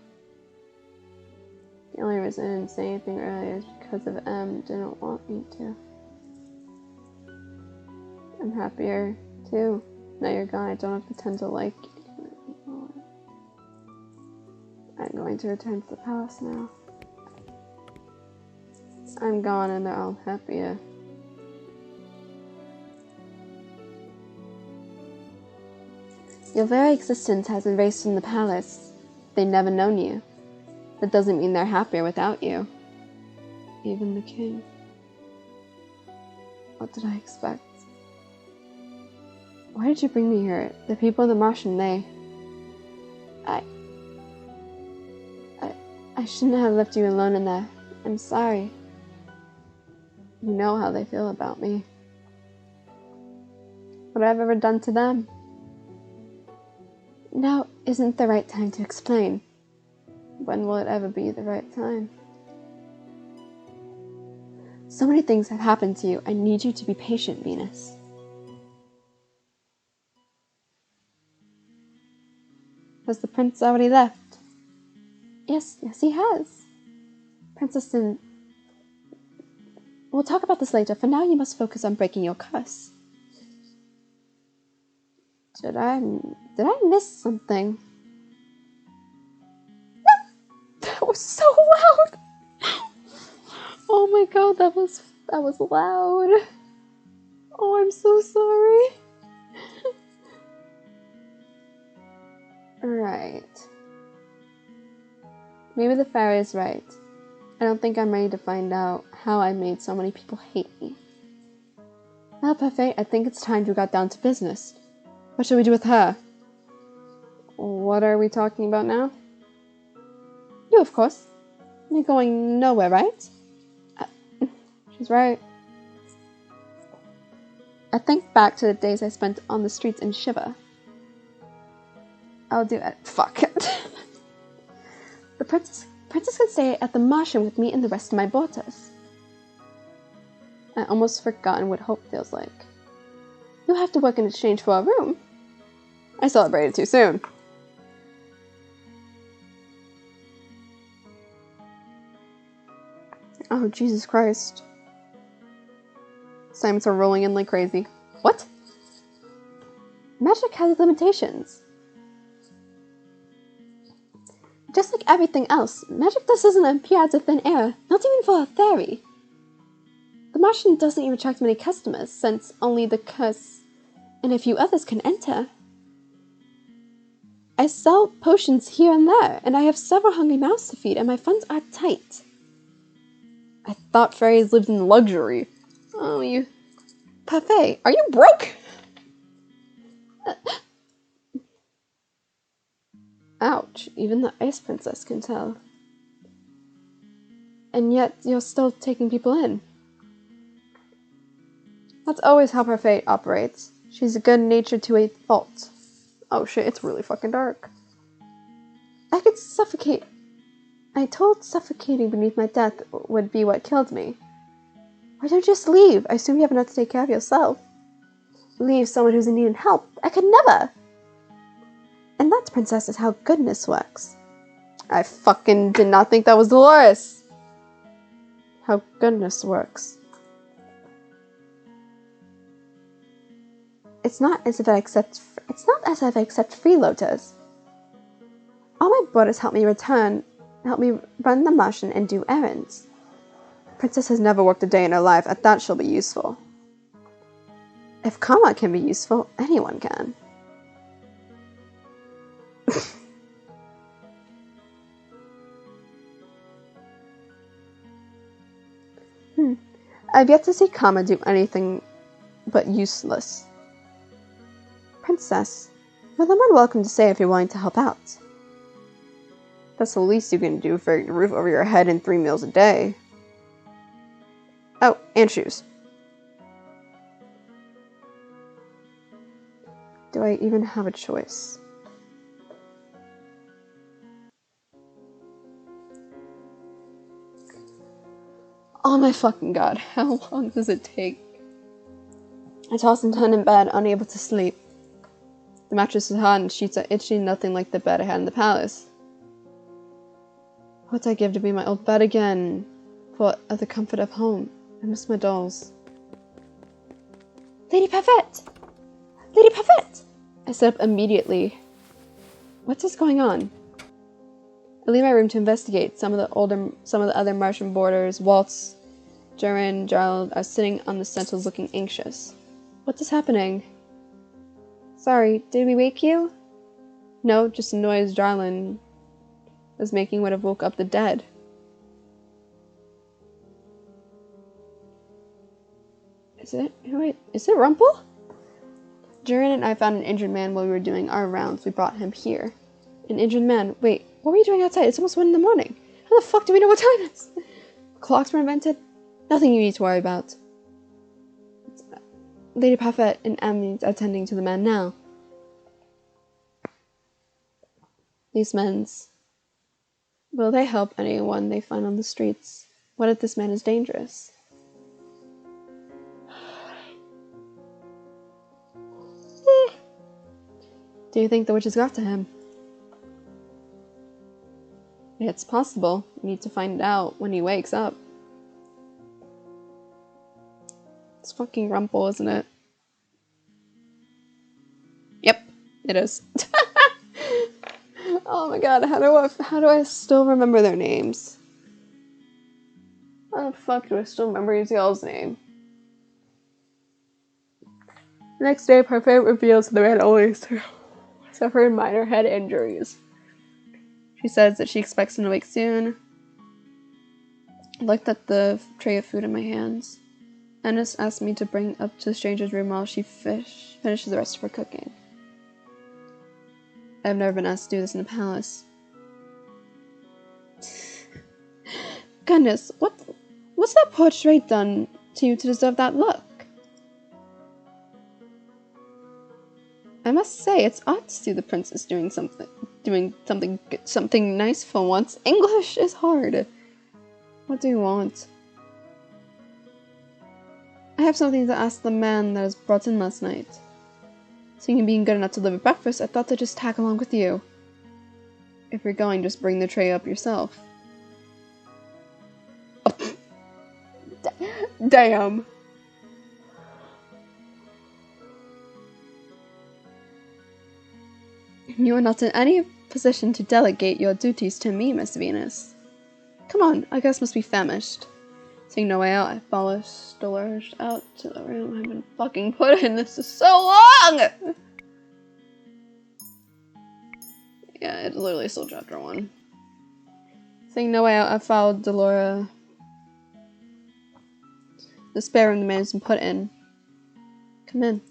The only reason I didn't say anything earlier is because of M didn't want me to. I'm happier too. Now you're gone, I don't have to pretend to like you anymore. I'm going to return to the palace now. I'm gone and they're all happier. Your very existence has been erased from the palace. They've never known you. That doesn't mean they're happier without you. Even the king. What did I expect? Why did you bring me here? The people in the Martian, I shouldn't have left you alone in there. I'm sorry. You know how they feel about me. What have I ever done to them? Now isn't the right time to explain. When will it ever be the right time? So many things have happened to you. I need you to be patient, Venus. Has the prince already left? Yes, he has. Princess didn't... We'll talk about this later. For now, you must focus on breaking your curse. Did I miss something? That was so loud! Oh my god, that was loud. Oh, I'm so sorry. Alright. Maybe the fairy is right. I don't think I'm ready to find out how I made so many people hate me. Well, Parfait, I think it's time to get down to business. What should we do with her? What are we talking about now? You, of course. You're going nowhere, right? She's right. I think back to the days I spent on the streets in Shiva. I'll do it. Fuck it. The princess can stay at the Martian with me and the rest of my daughters. I almost forgotten what hope feels like. You'll have to work in exchange for a room. I celebrated too soon. Oh, Jesus Christ. Assignments are rolling in like crazy. What? Magic has limitations. Just like everything else, magic just doesn't appear out of thin air, not even for a fairy. The Martian doesn't even attract many customers, since only the curse and a few others can enter. I sell potions here and there, and I have several hungry mouths to feed, and my funds are tight. I thought fairies lived in luxury. Oh, you... Parfait, are you broke? Ouch, even the Ice Princess can tell. And yet, you're still taking people in. That's always how Parfait operates. She's good-natured to a fault. Oh shit, it's really fucking dark. I could suffocate. I told suffocating beneath my death would be what killed me. Why don't you just leave? I assume you have enough to take care of yourself. Leave someone who's in need of help. I could never! And that, princess, is how goodness works. I fucking did not think that was Dolores. How goodness works. It's not as if I accept freeloaders. All my brothers help me run the Martian and do errands. Princess has never worked a day in her life. At that she'll be useful. If karma can be useful, anyone can. I've yet to see karma do anything but useless. Princess, you're the more welcome to stay if you're willing to help out. That's the least you can do for a roof over your head and 3 meals a day. Oh, and shoes. Do I even have a choice? Oh my fucking god, how long does it take? I toss and turn in bed, unable to sleep. The mattress is hot and sheets are itchy, nothing like the bed I had in the palace. What'd I give to be my old bed again? For the comfort of home. I miss my dolls. Lady Parfait! Lady Parfait! I sit up immediately. What is going on? I leave my room to investigate. Some of the other Martian boarders, Waltz, Durin, Gerald, are sitting on the stencils looking anxious. What is happening? Sorry, did we wake you? No, just a noise Jarlin was making would have woke up the dead. Is it Rumple? Durin and I found an injured man while we were doing our rounds. We brought him here. An injured man? Wait, what were you doing outside? It's almost 1 in the morning. How the fuck do we know what time it is? Clocks were invented? Nothing you need to worry about. Lady Parfait and Amy's attending to the man now. These men's... Will they help anyone they find on the streets? What if this man is dangerous? Do you think the witches got to him? It's possible. We need to find out when he wakes up. It's fucking Rumple, isn't it? Yep, it is. Oh my god, how do I still remember their names? How the fuck do I still remember Ezekiel's name? The next day, Parfait reveals that they had only suffered minor head injuries. She says that she expects him to wake soon. I looked at the tray of food in my hands. Ennis asked me to bring up to the stranger's room while she finishes the rest of her cooking. I've never been asked to do this in the palace. Goodness, what's that portrait done to you to deserve that look? I must say, it's odd to see the princess doing something nice for once. English is hard. What do you want? I have something to ask the man that was brought in last night. Seeing him being good enough to deliver breakfast, I thought to just tag along with you. If you're going, just bring the tray up yourself. Oh. Damn. You are not in any position to delegate your duties to me, Miss Venus. Come on, our guest must be famished. Seeing no way out, I follow Dolores out to the room I've been fucking put in. This is so long! Yeah, it's literally still chapter 1. Seeing no way out, I followed Dolores. The spare room the man has been put in. Come in.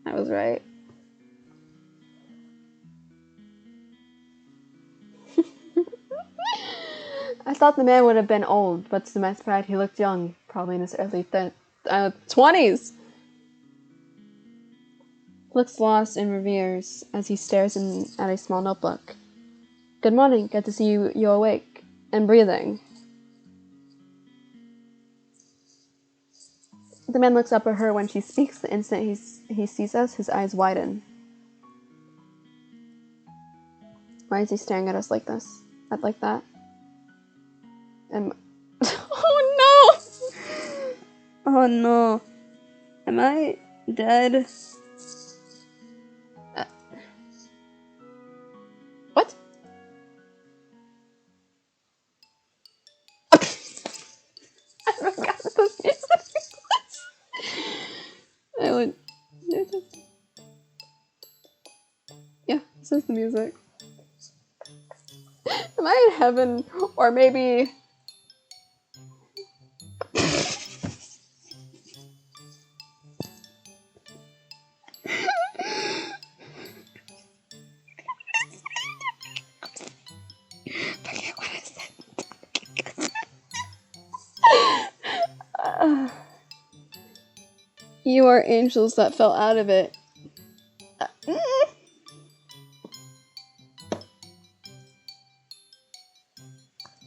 I was right. I thought the man would have been old, but to my surprise, he looked young, probably in his early 20s. Looks lost in reveres as he stares at a small notebook. Good morning, good to see you're awake and breathing. The man looks up at her when she speaks. The instant he sees us, his eyes widen. Why is he staring at us like this? Like that? Oh no! Oh no. Am I dead? What? I forgot this music. I would. Yeah, this is the music. Am I in heaven? Or maybe. You are angels that fell out of it.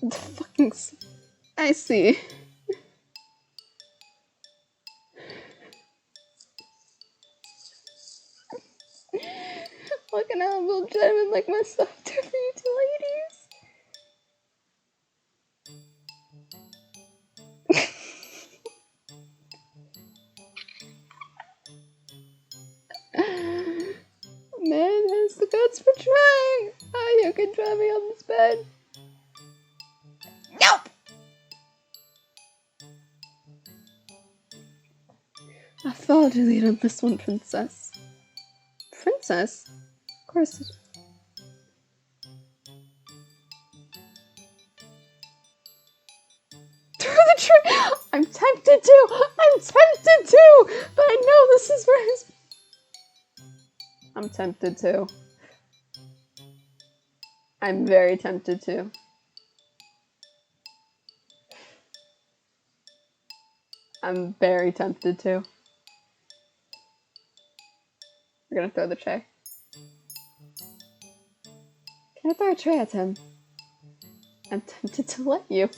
The fucking... I see. What can a humble gentleman like myself do for you two ladies? Man has the guts for trying. Oh, you can try me on this bed. Nope! I followed your lead on this one, princess. Princess? Of course. Through the tree! I'm tempted to! But I know this is where his... I'm tempted to. I'm very tempted to. I'm very tempted to. We're gonna throw the tray. Can I throw a tray at him? I'm tempted to let you.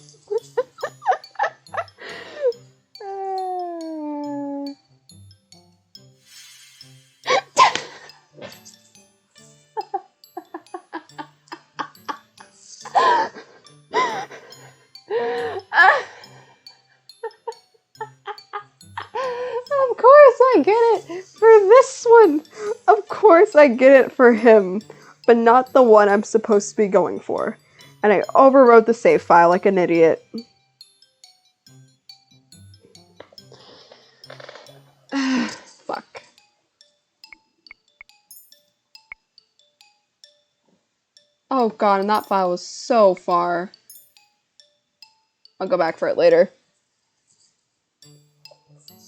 Of course I get it for this one. Of course I get it for him, but not the one I'm supposed to be going for. And I overwrote the save file like an idiot. Fuck. Oh god, and that file was so far. I'll go back for it later.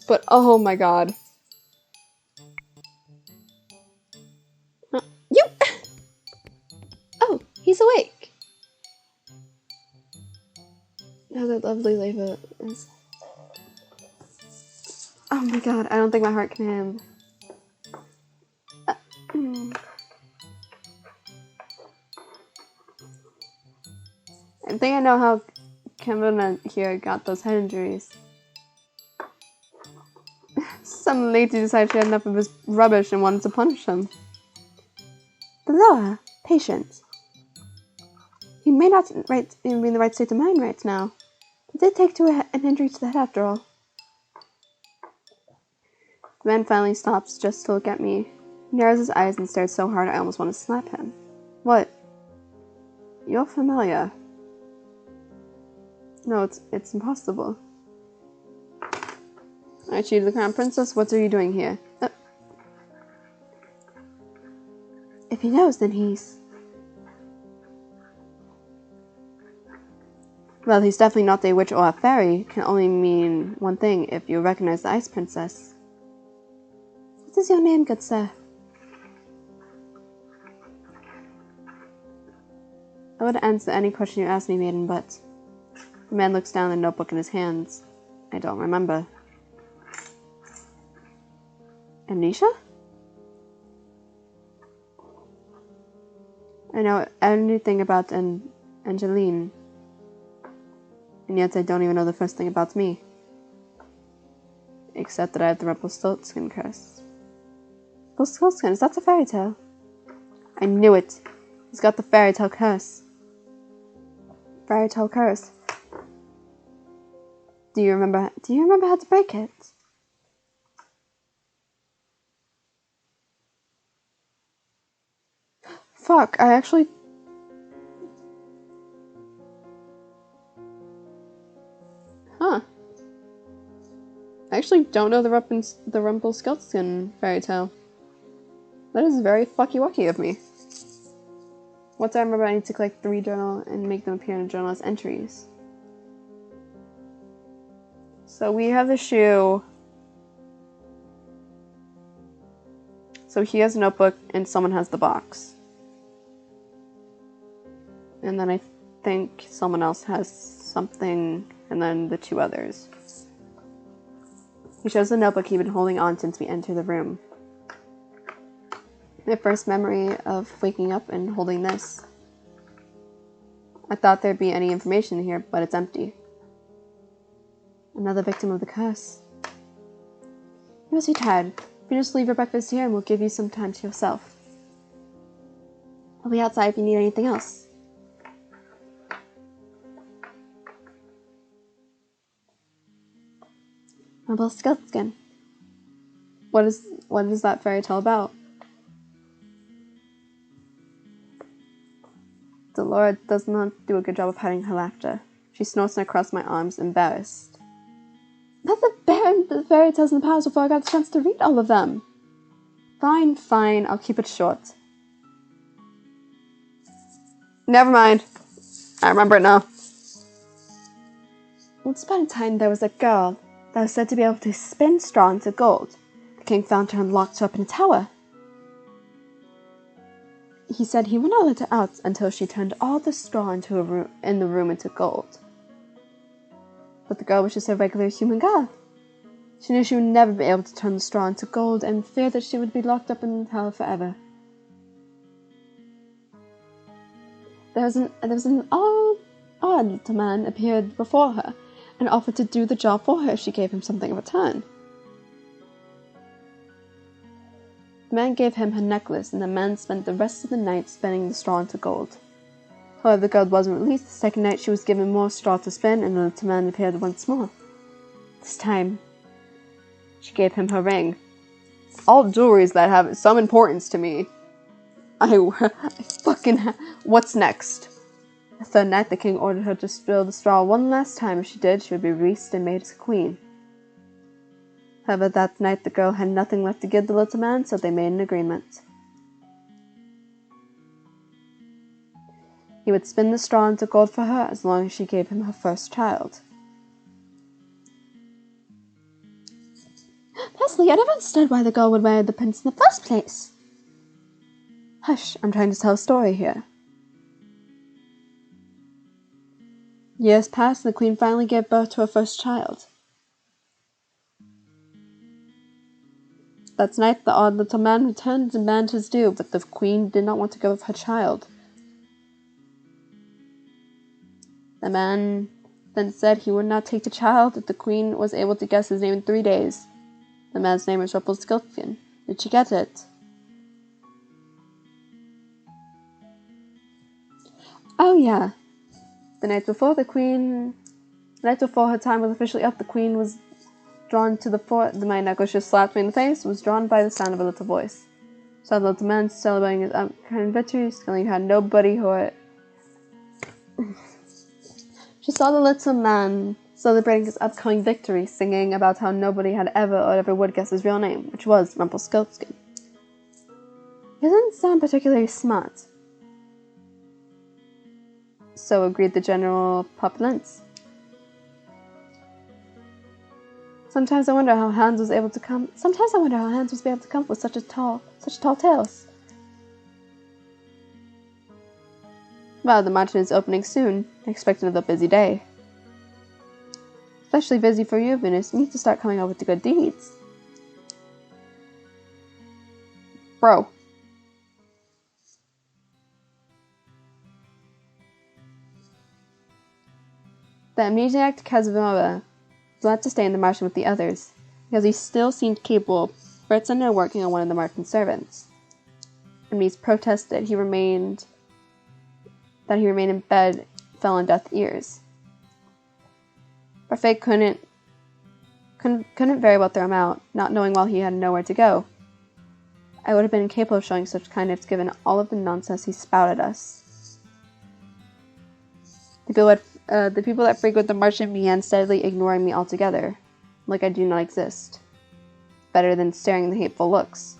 But oh my god. You! Oh, he's awake. Oh, that lovely Leva is... Oh my god, I don't think my heart can handle. I think I know how Kevin here got those head injuries. Some lady decided she had enough of his rubbish and wanted to punish him. The lower patient. He may not be in the right state of mind right now. It did take to an injury to the head after all. The man finally stops just to look at me. He narrows his eyes and stares so hard I almost want to slap him. What? You're familiar. No, it's impossible. Aren't you the crown princess? What are you doing here? If he knows, then he's... Well, he's definitely not a witch or a fairy. Can only mean one thing if you recognize the ice princess. What is your name, good sir? I would answer any question you asked me, maiden, but... The man looks down at the notebook in his hands. I don't remember. Amnesia? I know anything about Angeline. And yet I don't even know the first thing about me. Except that I have the Rumpelstiltskin curse. Rumpelstiltskin, is that the fairy tale? I knew it. He's got the fairy tale curse. Fairy tale curse. Do you remember how to break it? Fuck, I actually... Huh. I actually don't know the Rumpelstiltskin fairy tale. That is very fucky-wucky of me. What do I remember? I need to collect 3 journal and make them appear in a journal as entries. So we have the shoe. So he has a notebook and someone has the box. And then I think someone else has something, and then the 2 others. He shows the notebook he'd been holding on since we entered the room. My first memory of waking up and holding this. I thought there'd be any information in here, but it's empty. Another victim of the curse. You must be tired. You just leave your breakfast here and we'll give you some time to yourself. I'll be outside if you need anything else. Rumpelstiltskin. What is that fairy tale about? The Lord does not do a good job of hiding her laughter. She snorts across my arms, embarrassed. That's the fairy tales in the past before I got the chance to read all of them. Fine, I'll keep it short. Never mind. I remember it now. Once upon a time there was a girl that was said to be able to spin straw into gold. The king found her and locked her up in a tower. He said he would not let her out until she turned all the straw in the room into gold. But the girl was just a regular human girl. She knew she would never be able to turn the straw into gold and feared that she would be locked up in the tower forever. There was an odd little man appeared before her and offered to do the job for her if she gave him something in return. The man gave him her necklace, and the man spent the rest of the night spinning the straw into gold. However, the girl wasn't released. The second night she was given more straw to spin, and the little man appeared once more. This time, she gave him her ring. All jewelries that have some importance to me. What's next? The third night, the king ordered her to spill the straw one last time. If she did, she would be released and made as a queen. However, that night the girl had nothing left to give the little man, so they made an agreement. He would spin the straw into gold for her as long as she gave him her first child. Personally, I never understood why the girl would marry the prince in the first place. Hush, I'm trying to tell a story here. Years passed and the queen finally gave birth to her first child. That night, the odd little man returned and demanded his due, but the queen did not want to give up her child. The man then said he would not take the child if the queen was able to guess his name in 3 days. The man's name was Rumpelstiltskin. Did she get it? Oh yeah. The night before her time was officially up, the queen was drawn to the fort. My necklace just slapped me in the face, was drawn by the sound of a little voice. Saw the little man celebrating his upcoming victory, telling had nobody who She saw the little man celebrating his upcoming victory, singing about how nobody had ever or ever would guess his real name, which was Rumpelstiltskin. He didn't sound particularly smart. So agreed the general populace. Sometimes I wonder how Hans was able to come up with such tall tales. Well, the market is opening soon. I expect another busy day. Especially busy for you, Venus. You need to start coming up with the good deeds. Bro. The amnesiac Casanova glad to stay in the martian with the others, because he still seemed capable of pretending working on one of the martian servants. Hermes protested that he remained in bed fell on deaf ears. Parfait couldn't very well throw him out, not knowing why he had nowhere to go. I would have been incapable of showing such kindness given all of the nonsense he spouted us. The people that frequent the martian began steadily ignoring me altogether, like I do not exist. Better than staring the hateful looks.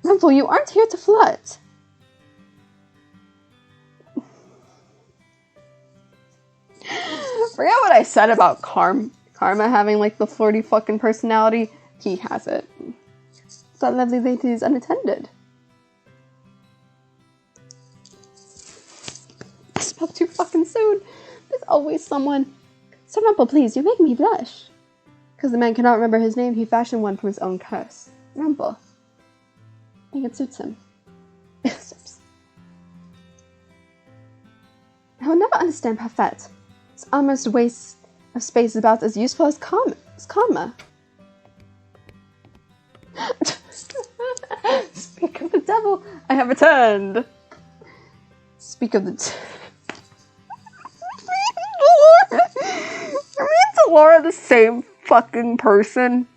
Rumpel, you aren't here to flirt! Forget what I said about Karma having like the flirty fucking personality. He has it. That lovely lady is unattended. I spoke too fucking soon. There's always someone. Sir Rumpel, please, you make me blush. Because the man cannot remember his name, he fashioned one from his own curse. Rumble. I think it suits him. I will never understand Parfait. It's almost a waste of space about as useful as karma. Speak of the devil, I have returned. Speak of the Laura. Are me and Laura the same fucking person?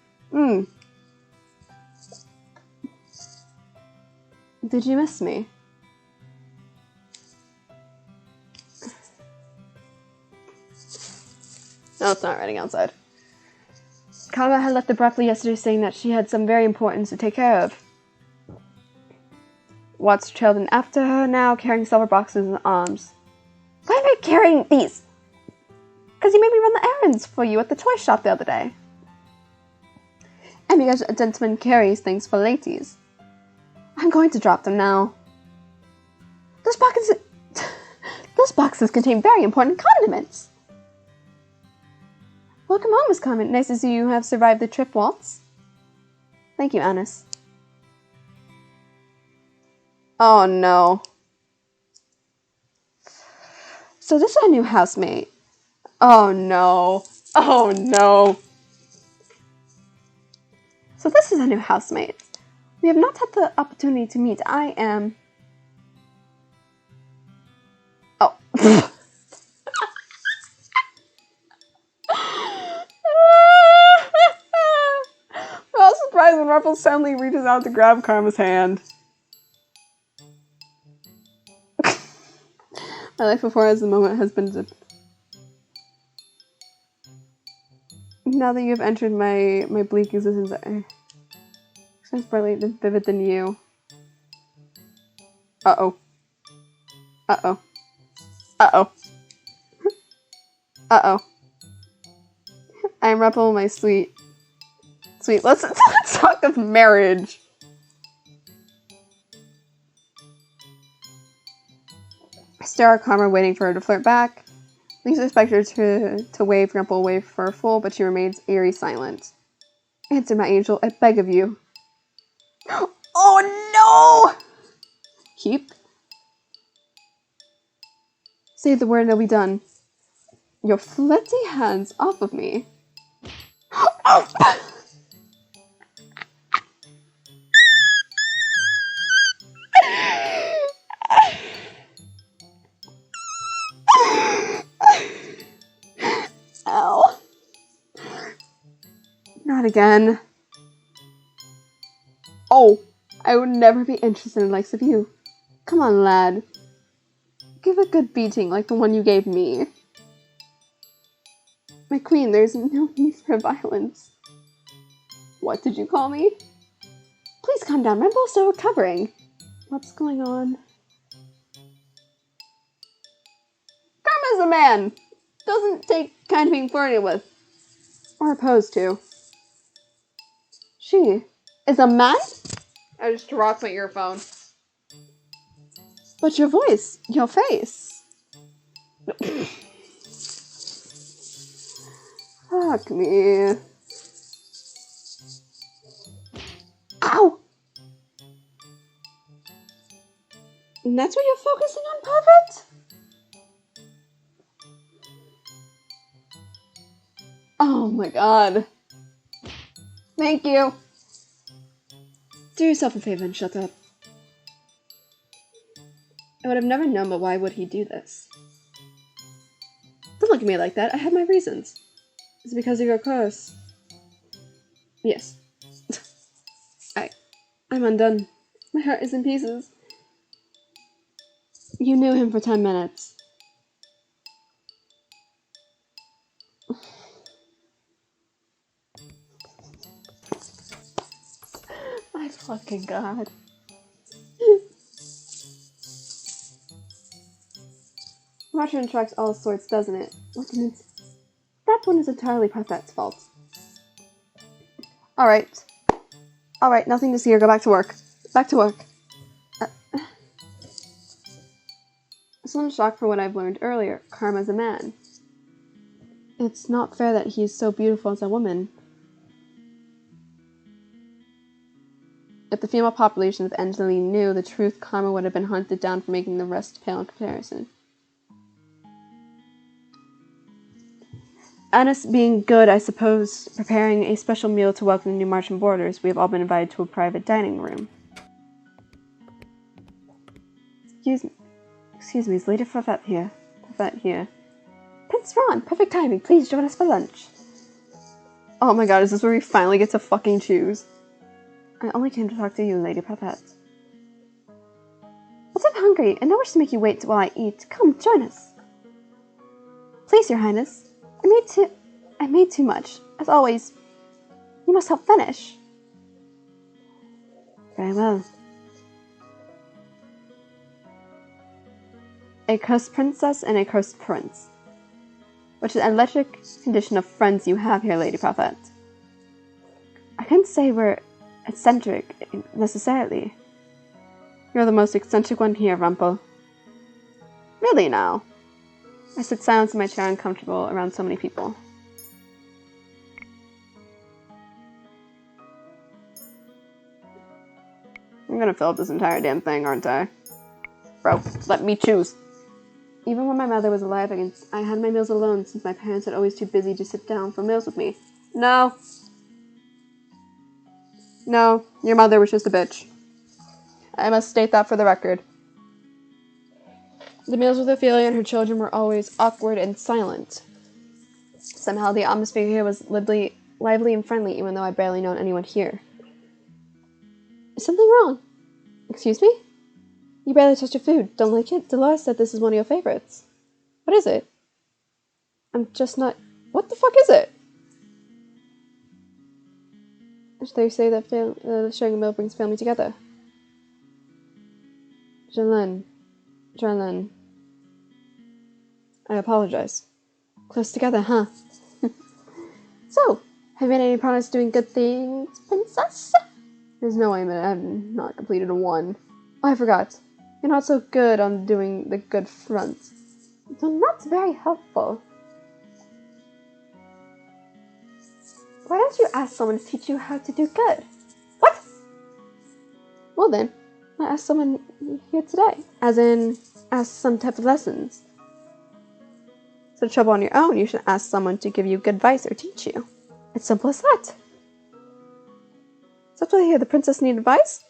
Did you miss me? No, it's not raining outside. Karma had left abruptly yesterday saying that she had some very important to take care of. Watts trailed in after her now, carrying silver boxes in arms. Why am I carrying these? Because you made me run the errands for you at the toy shop the other day. And because a gentleman carries things for ladies. I'm going to drop them now. Those boxes contain very important condiments. Welcome home, Miss Carmen. Nice to see you have survived the trip, Waltz. Thank you, Annis. Oh, no. So this is our new housemate. Oh, no. Oh, no. So this is our new housemate. We have not had the opportunity to meet. I am... Oh. I'm all surprised when Ruffles suddenly reaches out to grab Karma's hand. My life before as the moment has been... Now that you have entered my bleak existence, I sense brightly vivid than you. Uh-oh. Uh-oh. Uh-oh. Uh-oh. I am Ruffle, my sweet... Let's talk of marriage. I stare at Karma, waiting for her to flirt back. Lisa expects her to wave Grumple away for a fool, but she remains eerie silent. Answer, my angel, I beg of you. Oh no! Keep. Say the word and it'll be done. Your flirty hands off of me. Oh! Ow. Not again. Oh, I would never be interested in the likes of you. Come on, lad. Give a good beating like the one you gave me. My queen, there's no need for violence. What did you call me? Please calm down, Rainbow's still recovering. What's going on? Karma's a man! Doesn't take kind of being flirted with. Or opposed to. She is a man? I just dropped my earphone. But your voice, your face. Fuck me. Ow! And that's what you're focusing on, Perfect? Oh my god. Thank you. Do yourself a favor and shut up. I would have never known, but why would he do this? Don't look at me like that. I have my reasons. It's because of your curse. Yes. I'm undone. My heart is in pieces. You knew him for 10 minutes. My fucking god. Martin attracts all sorts, doesn't it? That one is entirely Parfait's fault. Alright. Alright, nothing to see here. Go back to work. Back to work. I'm still in shock for what I've learned earlier. Karma's a man. It's not fair that he's so beautiful as a woman. If the female population of Angeline knew the truth, karma would have been hunted down for making the rest pale in comparison. Anna's being good, I suppose, preparing a special meal to welcome the new Martian boarders. We have all been invited to a private dining room. Excuse me, is Lady Parfait here? Prince Ron, perfect timing. Please join us for lunch. Oh my god, is this where we finally get to fucking choose? I only came to talk to you, Lady Parfait. But I'm hungry, and no wish to make you wait while I eat. Come, join us. Please, Your Highness. I made too much. As always, you must help finish. Very well. A cursed princess and a cursed prince. Which is an electric condition of friends you have here, Lady Prophet. I can't say we're eccentric, necessarily. You're the most eccentric one here, Rumpel. Really now? I sit silent in my chair, uncomfortable around so many people. I'm gonna fill up this entire damn thing, aren't I? Bro, let me choose. Even when my mother was alive, I had my meals alone since my parents were always too busy to sit down for meals with me. No. No, your mother was just a bitch. I must state that for the record. The meals with Ophelia and her children were always awkward and silent. Somehow the atmosphere here was lively and friendly, even though I'd barely known anyone here. Is something wrong? Excuse me? You barely touched your food. Don't like it? Dolores said this is one of your favorites. What is it? I'm just not... What the fuck is it? They say that sharing a meal brings family together. Jeanlin. I apologize. Close together, huh? So, have you made any progress doing good things, princess? There's no way, man. I have not completed a 1. Oh, I forgot. You're not so good on doing the good front. So that's very helpful. Why don't you ask someone to teach you how to do good? What? Well then, I asked someone here today. As in, ask some type of lessons. So trouble on your own, you should ask someone to give you good advice or teach you. It's simple as that. So I hear the princess need advice?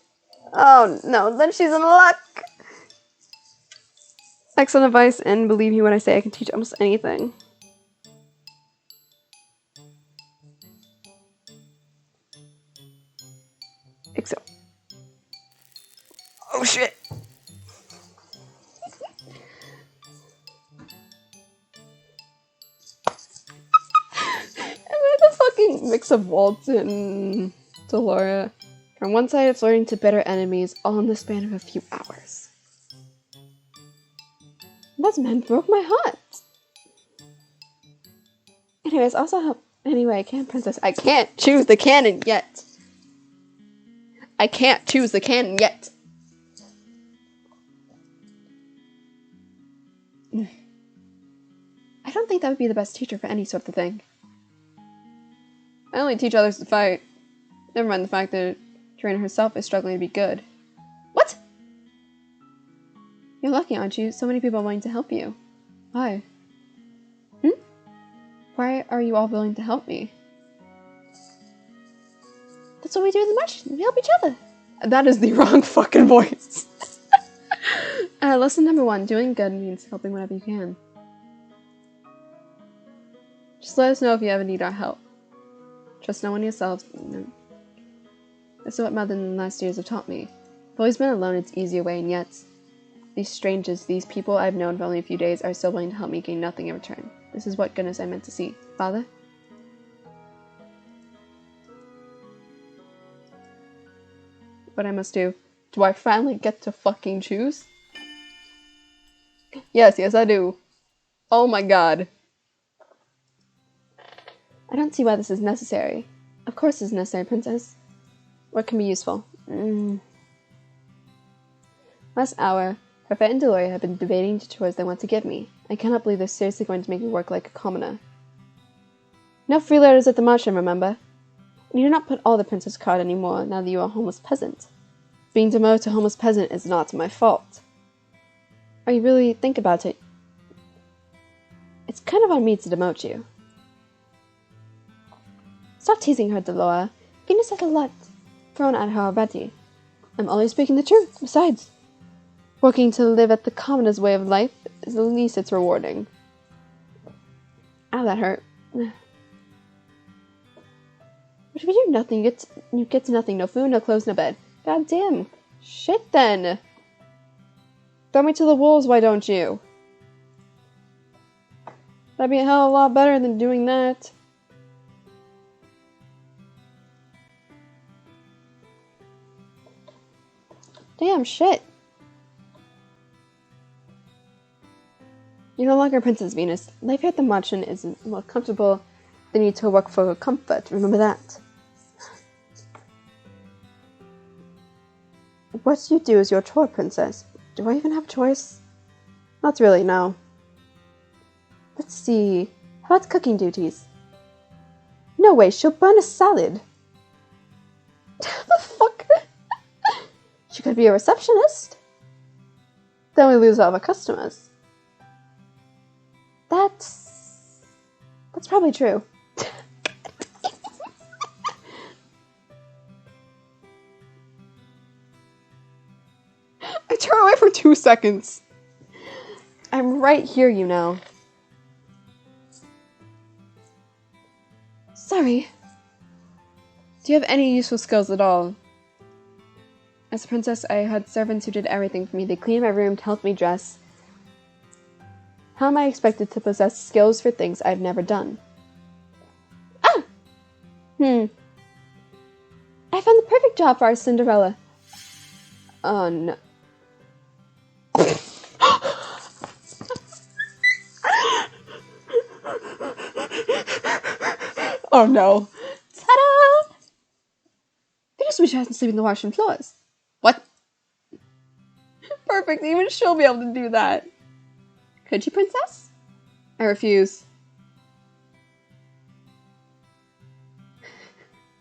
Oh no, then she's in luck! Excellent advice, and believe me when I say I can teach almost anything. Except... Oh shit! The fucking mix of Walt and Delora. From one side of flirting to bitter enemies, all in the span of a few hours. That man broke my heart. Anyways, also help any way I can, princess. I can't choose the canon yet. I can't choose the canon yet. I don't think that would be the best teacher for any sort of thing. I only teach others to fight. Never mind the fact that Trina herself is struggling to be good. What? You're lucky, aren't you? So many people are willing to help you. Why? Why are you all willing to help me? That's what we do in the march. We help each other. That is the wrong fucking voice. Lesson number 1. Doing good means helping whenever you can. Just let us know if you ever need our help. Trust no one yourselves. No. This is what Mother in the last years have taught me. I've always been alone its easier way, and yet these strangers, these people I've known for only a few days, are still willing to help me gain nothing in return. This is what goodness I meant to see. Father? What I must do? Do I finally get to fucking choose? Yes, I do. Oh my god. I don't see why this is necessary. Of course it's necessary, princess. What can be useful? Last hour, Parfait and Deloria have been debating the chores they want to give me. I cannot believe they're seriously going to make me work like a commoner. No freeloaders at the mushroom, remember? You do not put all the princess card anymore now that you are a homeless peasant. Being demoted to homeless peasant is not my fault. Or you really think about it, it's kind of on me to demote you. Stop teasing her, Delora. Venus has a lot thrown at her already. I'm always speaking the truth. Besides, working to live at the commonest way of life is the least it's rewarding. Ow, that hurt. But if you do nothing, you get to nothing. No food, no clothes, no bed. God damn. Shit then. Throw me to the wolves, why don't you? That'd be a hell of a lot better than doing that. Damn, shit. You're no longer Princess Venus. Life here at the mansion isn't more comfortable than you to work for comfort. Remember that. What you do is your chore, Princess. Do I even have a choice? Not really, no. Let's see. How about cooking duties? No way, she'll burn a salad. The fuck? She could be a receptionist. Then we lose all of our customers. That's probably true. I turn away for 2 seconds. I'm right here, you know. Sorry. Do you have any useful skills at all? As a princess, I had servants who did everything for me. They cleaned my room, helped me dress. How am I expected to possess skills for things I've never done? Ah! I found the perfect job for our Cinderella. Oh no. Oh no. Ta-da! I just wish I hadn't slept in the washroom floors. What? Perfect, even she'll be able to do that. Could you, princess? I refuse.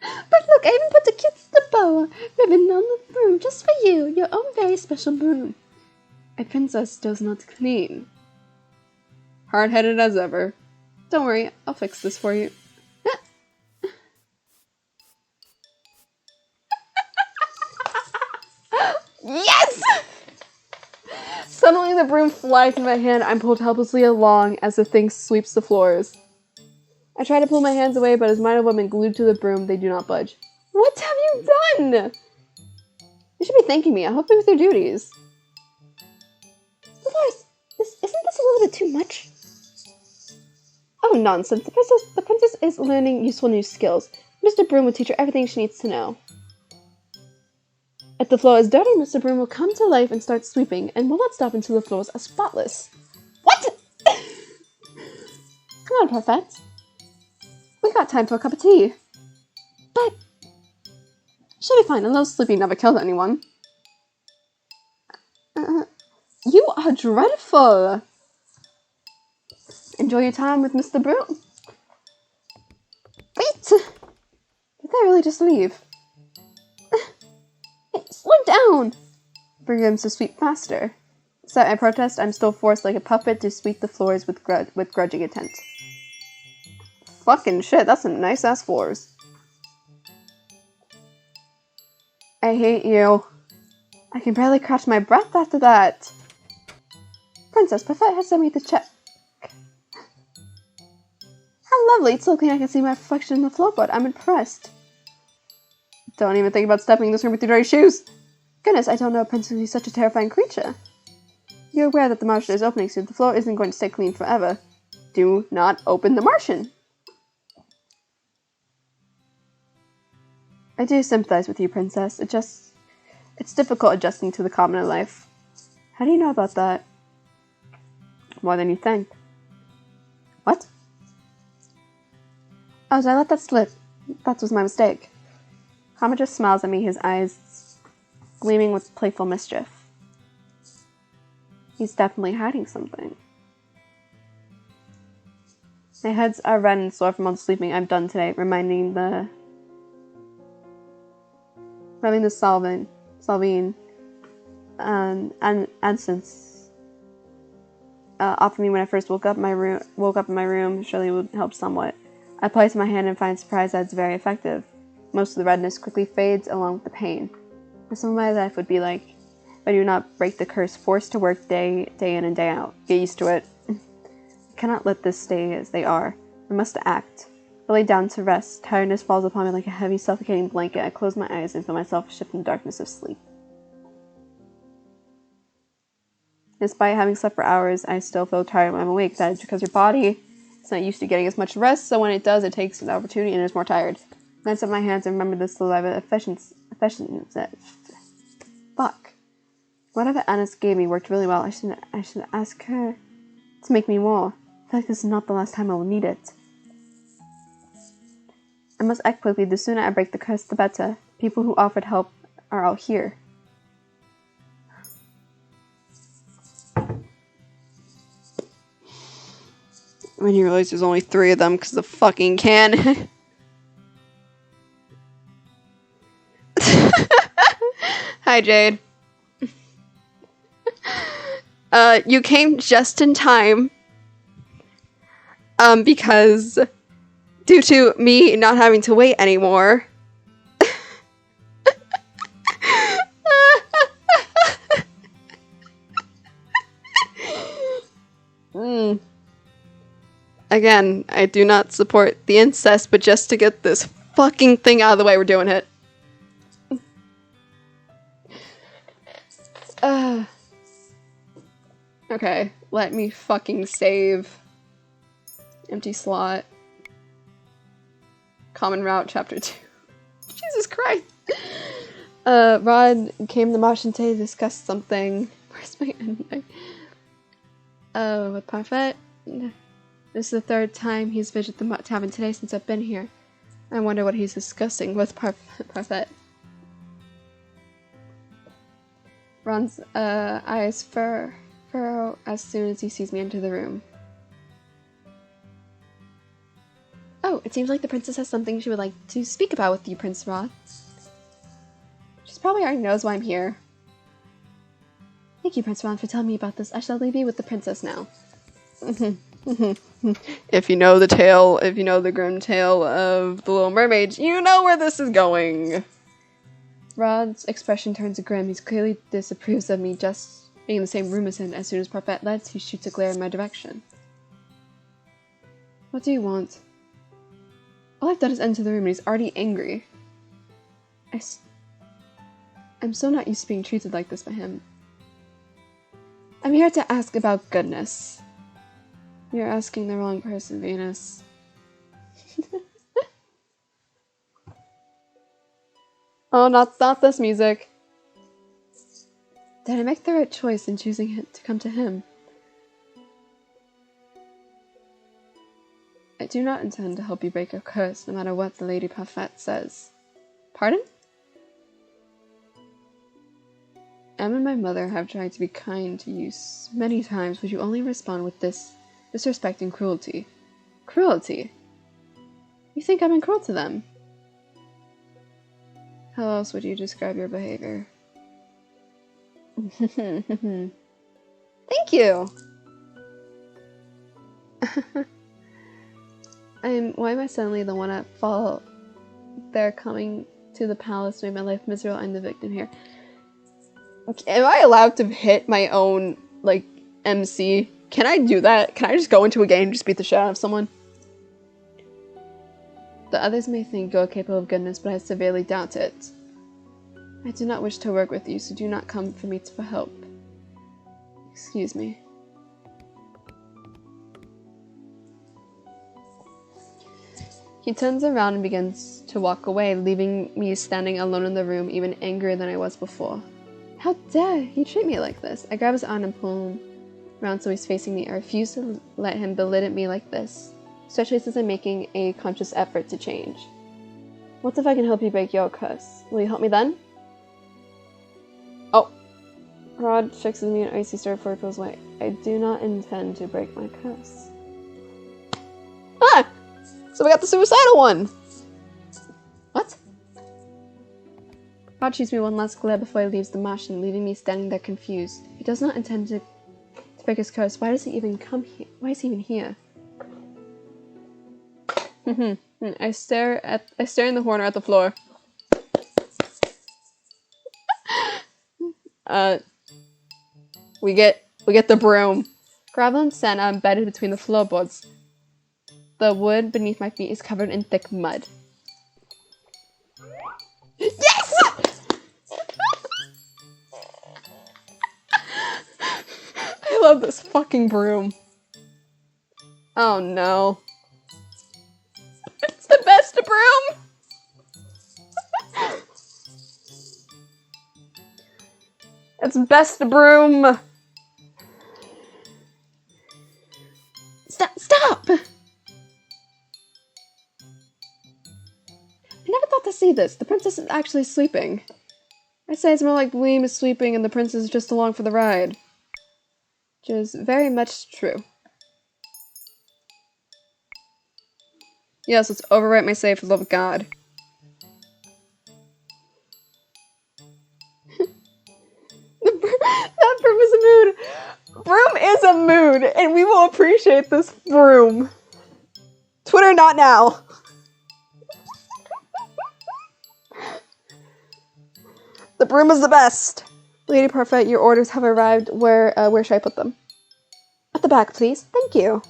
But look, I even put the cutest bow ribbon on the broom just for you, your own very special broom. A princess does not clean. Hard-headed as ever. Don't worry, I'll fix this for you. Yes! Suddenly the broom flies in my hand. I'm pulled helplessly along as the thing sweeps the floors. I try to pull my hands away, but as mighty women glued to the broom, they do not budge. What have you done? You should be thanking me. I helped you with your duties. Dolores, isn't this a little bit too much? Oh, nonsense. The princess is learning useful new skills. Mr. Broom will teach her everything she needs to know. If the floor is dirty, Mr. Broom will come to life and start sweeping, and will not stop until the floors are spotless. What? Come on, Perfect. We got time for a cup of tea. But she'll be fine. A little sleeping never killed anyone. You are dreadful. Enjoy your time with Mr. Broom. Wait! Did they really just leave? Hey, slow down! Brigham's to sweep faster. Despite my protest, I'm still forced like a puppet to sweep the floors with grudging intent. Fucking shit, that's some nice-ass floors. I hate you. I can barely catch my breath after that. Princess, Perfect has sent me the check. How lovely, it's so clean I can see my reflection in the floorboard. I'm impressed. Don't even think about stepping in this room with your dirty shoes. Goodness, I don't know a princess would be such a terrifying creature. You're aware that the Martian is opening soon. The floor isn't going to stay clean forever. Do not open the Martian. I do sympathize with you, Princess. It's difficult adjusting to the commoner life. How do you know about that? More than you think. What? Oh, did I let that slip? That was my mistake. Kama just smiles at me, his eyes gleaming with playful mischief. He's definitely hiding something. My heads are red and sore from all the sleeping I've done today, reminding the rubbing the Salvine and absence offered me when I first woke up in my room surely would help somewhat. I place my hand and find surprise that it's very effective. Most of the redness quickly fades along with the pain. That's what my life would be like if I do not break the curse, forced to work day in and day out. Get used to it. I cannot let this stay as they are. I must act. I lay down to rest. Tiredness falls upon me like a heavy, suffocating blanket. I close my eyes and feel myself shift in the darkness of sleep. Despite having slept for hours, I still feel tired when I'm awake. That is because your body is not used to getting as much rest, so when it does, it takes an opportunity and is more tired. I glance at my hands and remember the saliva efficiency. Fuck. Whatever Annis gave me worked really well. I should ask her to make me more. I feel like this is not the last time I will need it. I must act quickly. The sooner I break the curse, the better. People who offered help are all here. When you realize there's only 3 of them because the fucking can. Hi, Jade. You came just in time. Because due to me not having to wait anymore. Again, I do not support the incest, but just to get this fucking thing out of the way, we're doing it. Okay, let me fucking save. Empty slot. Common route, chapter 2. Jesus Christ! Rod came to Martian to discuss something. Where's my ending? With Parfait? This is the 3rd time he's visited the tavern today since I've been here. I wonder what he's discussing with Parfait. Ron's eyes furrow as soon as he sees me enter the room. Oh, it seems like the princess has something she would like to speak about with you, Prince Rod. She probably already knows why I'm here. Thank you, Prince Rod, for telling me about this. I shall leave you with the princess now. If you know the tale, if you know the grim tale of the Little Mermaid, you know where this is going. Rod's expression turns grim. He clearly disapproves of me just being in the same room as him. As soon as Parfait lets, he shoots a glare in my direction. What do you want? All I've done is enter the room and he's already angry. I'm so not used to being treated like this by him. I'm here to ask about goodness. You're asking the wrong person, Venus. Oh, not this music. Did I make the right choice in choosing to come to him? I do not intend to help you break your curse, no matter what the Lady Parfait says. Pardon? Em and my mother have tried to be kind to you many times, but you only respond with disrespect and cruelty. Cruelty? You think I've been cruel to them? How else would you describe your behavior? Thank you! Why am I suddenly the one at fault? They're coming to the palace to make my life miserable. I'm the victim here. Am I allowed to hit my own, like, MC? Can I do that? Can I just go into a game and just beat the shit out of someone? The others may think you are capable of goodness, but I severely doubt it. I do not wish to work with you, so do not come for me for help. Excuse me. He turns around and begins to walk away, leaving me standing alone in the room, even angrier than I was before. How dare he treat me like this? I grab his arm and pull him around so he's facing me. I refuse to let him belittle me like this, especially since I'm making a conscious effort to change. What if I can help you break your curse? Will you help me then? Oh. Rod fixes me an icy stir before it goes away. I do not intend to break my curse. Ah! So we got the suicidal one! What? Rod shoots me one last glare before he leaves the Martian, leaving me standing there confused. He does not intend to break his curse. Why does he even come here? Why is he even here? I stare in the corner at the floor. We get the broom. Gravel and sand are embedded between the floorboards. The wood beneath my feet is covered in thick mud. Yes! I love this fucking broom. Oh no. It's the best broom! It's best broom! Stop! I never thought to see this. The princess is actually sleeping. I say it's more like William is sleeping and the princess is just along for the ride. Which is very much true. Yes, let's overwrite my save for the love of God. That broom is a mood. Broom is a mood, and we will appreciate this broom. Twitter, not now. The broom is the best. Lady Parfait, your orders have arrived. Where should I put them? At the back, please. Thank you.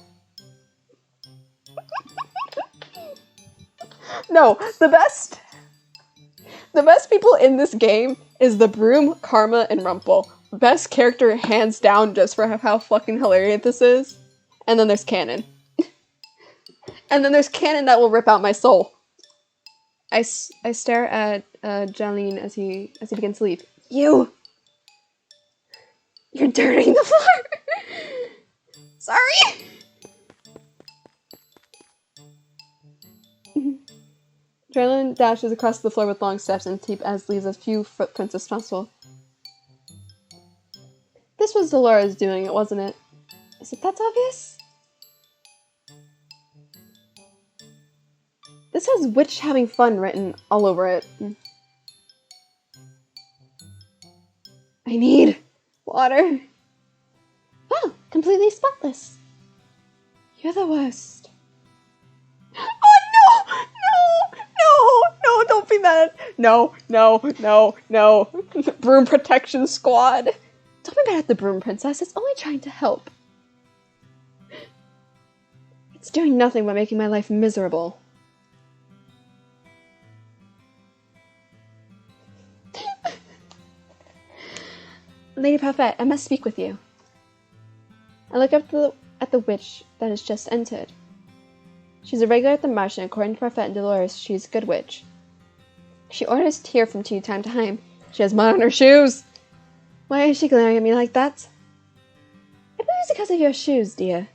No, the best people in this game is the broom, Karma, and Rumple. Best character hands down just for how fucking hilarious this is. And then there's Cannon. And then there's Cannon that will rip out my soul. I stare at Jolene as he begins to leave. You're dirtying the floor! Sorry! Jolene dashes across the floor with long steps and deep as leaves as few footprints as possible. This was Dolores doing it, wasn't it? Is it that obvious? This has witch having fun written all over it. I need water. Wow, completely spotless. You're the worst. Oh no, don't be mad. No. Broom protection squad. Don't be mad at the broom princess, it's only trying to help. It's doing nothing but making my life miserable. Lady Parfait, I must speak with you. I look up at the witch that has just entered. She's a regular at the Martian. According to Parfait and Dolores, she's a good witch. She orders tea from time to time. She has mud on her shoes. Why is she glaring at me like that? I believe it's because of your shoes, dear.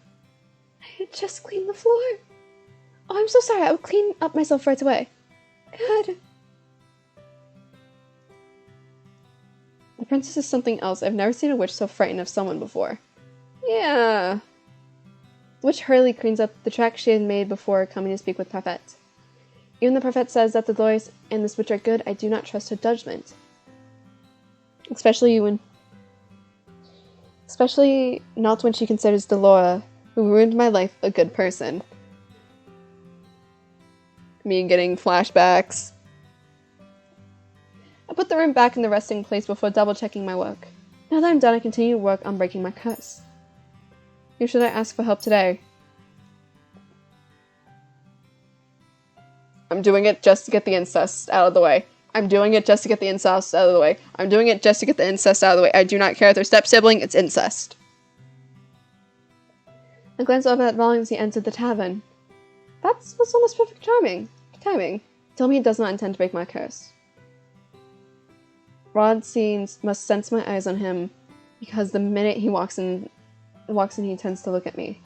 I had just cleaned the floor. Oh, I'm so sorry. I will clean up myself right away. Good. The princess is something else. I've never seen a witch so frightened of someone before. Yeah. The witch hurriedly cleans up the track she had made before coming to speak with Parfait. Even though Parfait says that the Dolores and this witch are good, I do not trust her judgment. Especially not when she considers Delora, who ruined my life, a good person. Me getting flashbacks. I put the room back in the resting place before double-checking my work. Now that I'm done, I continue to work on breaking my curse. Who should I ask for help today? I'm doing it just to get the incest out of the way. I do not care if they're step-sibling, it's incest. I glanced over at Rawlings as he entered the tavern. That was almost perfect timing. Tell me he does not intend to break my curse. Rod must sense my eyes on him, because the minute he walks in, he tends to look at me.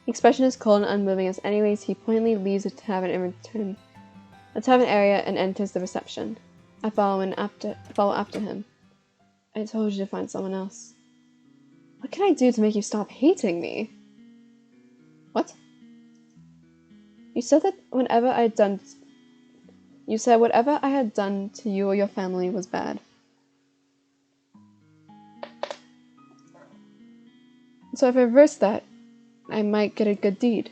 The expression is cold and unmoving as anyways he pointedly leaves the tavern area and enters the reception. I follow after him. I told you to find someone else. What can I do to make you stop hating me? What? You said that whenever I had done You said whatever I had done to you or your family was bad. So if I reverse that, I might get a good deed.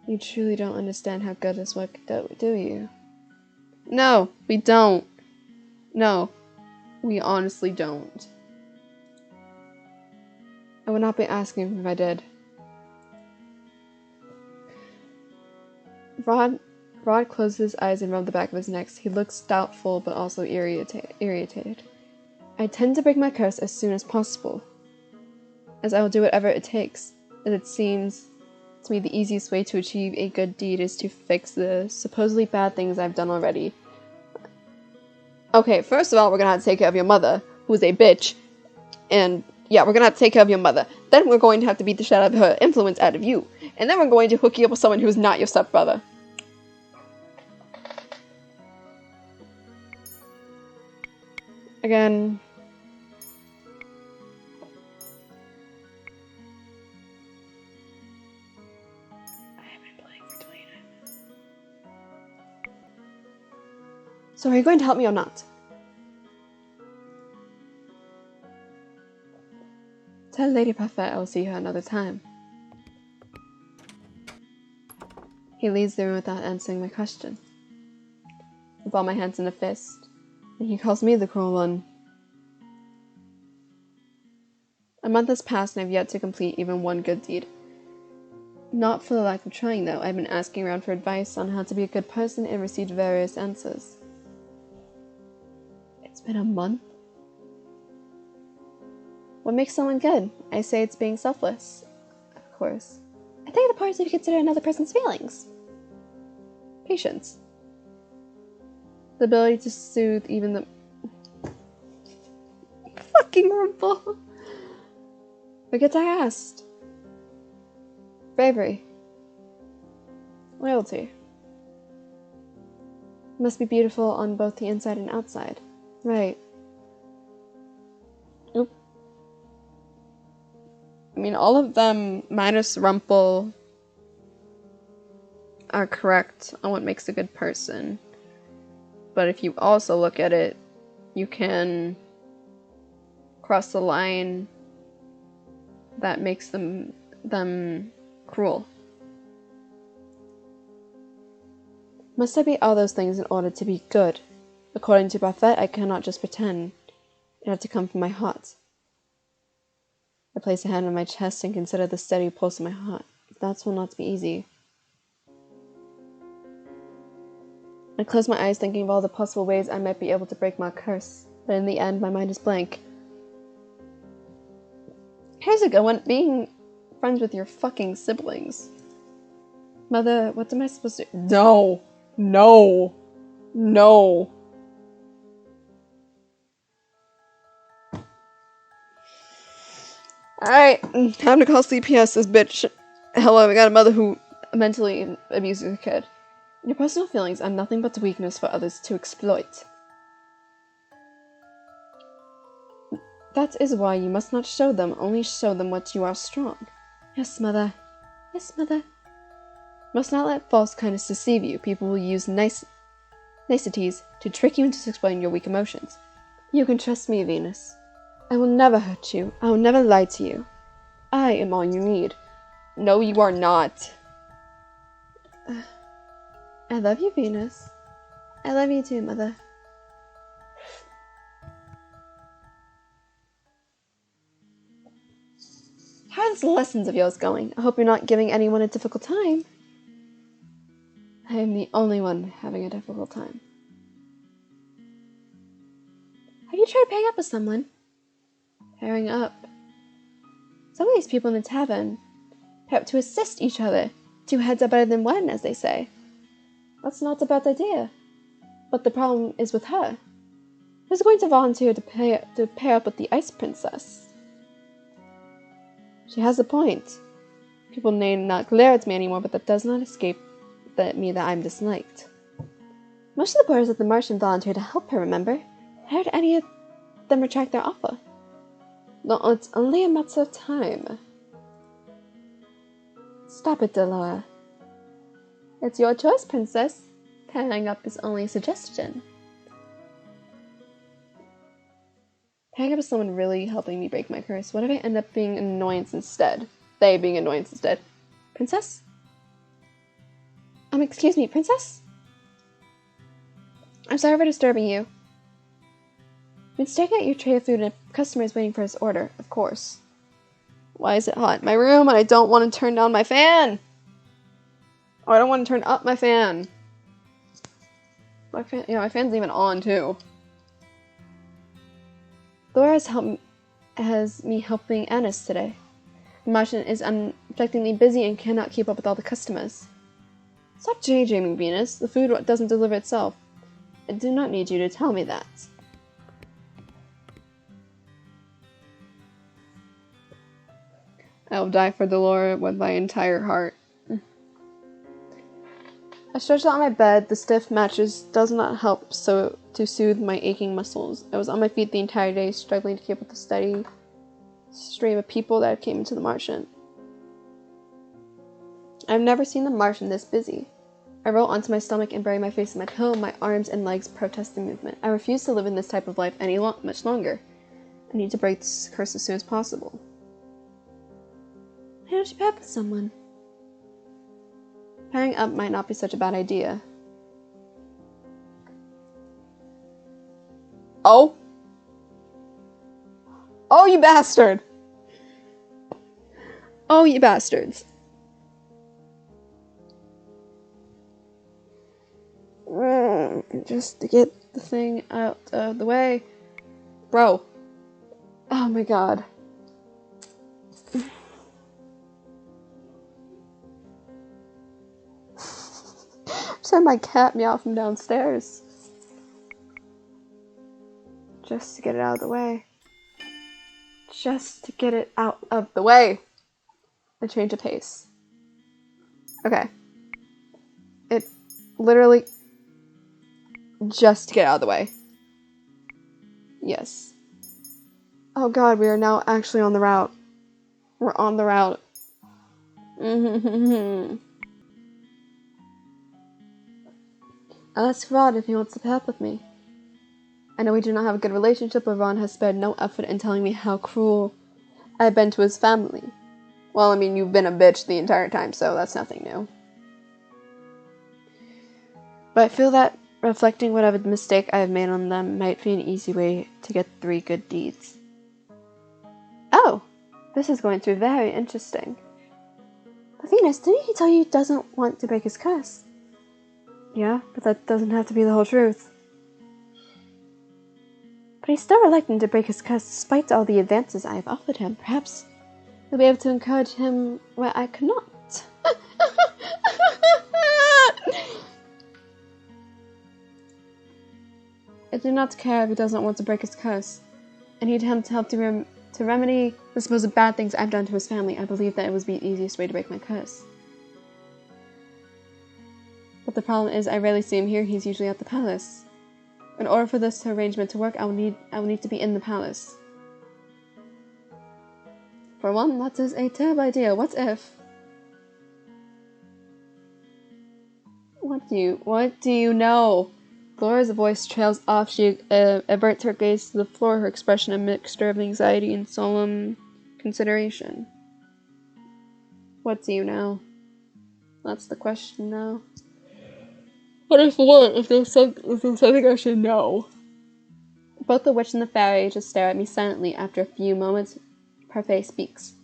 You truly don't understand how good this work do you? No, we don't. No, we honestly don't. I would not be asking if I did. Rod closed his eyes and rubbed the back of his neck. He looked doubtful but also irritated. I intend to break my curse as soon as possible, as I will do whatever it takes, as it seems to me the easiest way to achieve a good deed is to fix the supposedly bad things I've done already. Okay, first of all, we're gonna have to take care of your mother, who's a bitch, and yeah, we're gonna have to take care of your mother. Then we're going to have to beat the shit out of her influence out of you, and then we're going to hook you up with someone who's not your stepbrother. Again. I have been playing for 29 minutes. So are you going to help me or not? Tell Lady Parfait I'll see her another time. He leaves the room without answering my question. I ball my hands in a fist, and he calls me the cruel one. A month has passed and I've yet to complete even one good deed. Not for the lack of trying, though. I've been asking around for advice on how to be a good person and received various answers. It's been a month? What makes someone good? I say it's being selfless. Of course. I think the part is if you consider another person's feelings. Patience. The ability to soothe even the... Fucking rumble. Forget I asked. Bravery. Loyalty. Must be beautiful on both the inside and outside. Right. Oop. I mean, all of them, minus Rumple, are correct on what makes a good person. But if you also look at it, you can cross the line that makes them cruel. Must I be all those things in order to be good? According to Buffett, I cannot just pretend. It had to come from my heart. I place a hand on my chest and consider the steady pulse of my heart. That will not be easy. I close my eyes thinking of all the possible ways I might be able to break my curse, but in the end my mind is blank. Here's a good one, being friends with your fucking siblings. Mother, what am I supposed to do? No! No! No! Alright, time to call CPS this bitch. Hello, I got a mother who mentally abuses a kid. Your personal feelings are nothing but the weakness for others to exploit. That is why you must not show them, only show them what you are strong. Yes, mother. Yes, mother. Must not let false kindness deceive you. People will use niceties to trick you into explaining your weak emotions. You can trust me, Venus. I will never hurt you. I will never lie to you. I am all you need. No, you are not. I love you, Venus. I love you too, mother. How are these lessons of yours going? I hope you're not giving anyone a difficult time. I am the only one having a difficult time. Have you tried pairing up with someone? Pairing up? Some of these people in the tavern pair up to assist each other. 2 heads are better than 1, as they say. That's not a bad idea. But the problem is with her. Who's going to volunteer to pair up with the Ice Princess? She has a point. People may not glare at me anymore, but that does not escape me that I'm disliked. Most of the boys at the Martian volunteered to help her, remember? How did any of them retract their offer? No, it's only a matter of time. Stop it, Delora. It's your choice, princess. Pairing up is only a suggestion. Pairing up with someone really helping me break my curse. What if I end up being an annoyance instead? They being an annoyance instead. Princess? Excuse me, princess? I'm sorry for disturbing you. I've been staring at your tray of food and a customer is waiting for his order, of course. Why is it hot in my room and I don't want to turn down my fan? Oh, I don't want to turn up my fan. My fan's even on too. Laura has me helping Annis today. The Martian is unexpectedly busy and cannot keep up with all the customers. Stop JJing, Venus. The food doesn't deliver itself. I do not need you to tell me that. I will die for Delora with my entire heart. I stretched out on my bed. The stiff mattress does not help to soothe my aching muscles. I was on my feet the entire day, struggling to keep up with the steady stream of people that came into the Martian. I've never seen the Martian this busy. I roll onto my stomach and bury my face in my pillow, my arms and legs protest the movement. I refuse to live in this type of life much longer. I need to break this curse as soon as possible. Why don't you pair with someone? Pairing up might not be such a bad idea. Oh? Oh, you bastard! Oh, you bastards. Just to get the thing out of the way. Bro. Oh my god. Just had my cat meow from downstairs. Just to get it out of the way. Just to get it out of the way. I change of pace. Okay. It literally just to get out of the way. Yes. Oh god, we are now actually on the route. We're on the route. I'll ask Rod if he wants to pair up with me. I know we do not have a good relationship, but Ron has spared no effort in telling me how cruel I've been to his family. Well, I mean, you've been a bitch the entire time, so that's nothing new. But I feel that reflecting whatever mistake I have made on them might be an easy way to get 3 good deeds. Oh, this is going to be very interesting. But Venus, didn't he tell you he doesn't want to break his curse? Yeah, but that doesn't have to be the whole truth. But he's still reluctant to break his curse despite all the advances I have offered him. Perhaps you'll be able to encourage him where I could not. I do not care if he doesn't want to break his curse. I need him to help to remedy the supposed bad things I've done to his family. I believe that it would be the easiest way to break my curse. But the problem is, I rarely see him here. He's usually at the palace. In order for this arrangement to work, I will need to be in the palace. For one, that is a terrible idea. What if? What do you know? Laura's voice trails off. She averts her gaze to the floor, her expression a mixture of anxiety and solemn consideration. What do you know? That's the question now. What if what? If there's something I should know? Both the witch and the fairy just stare at me silently. After a few moments, Parfait speaks.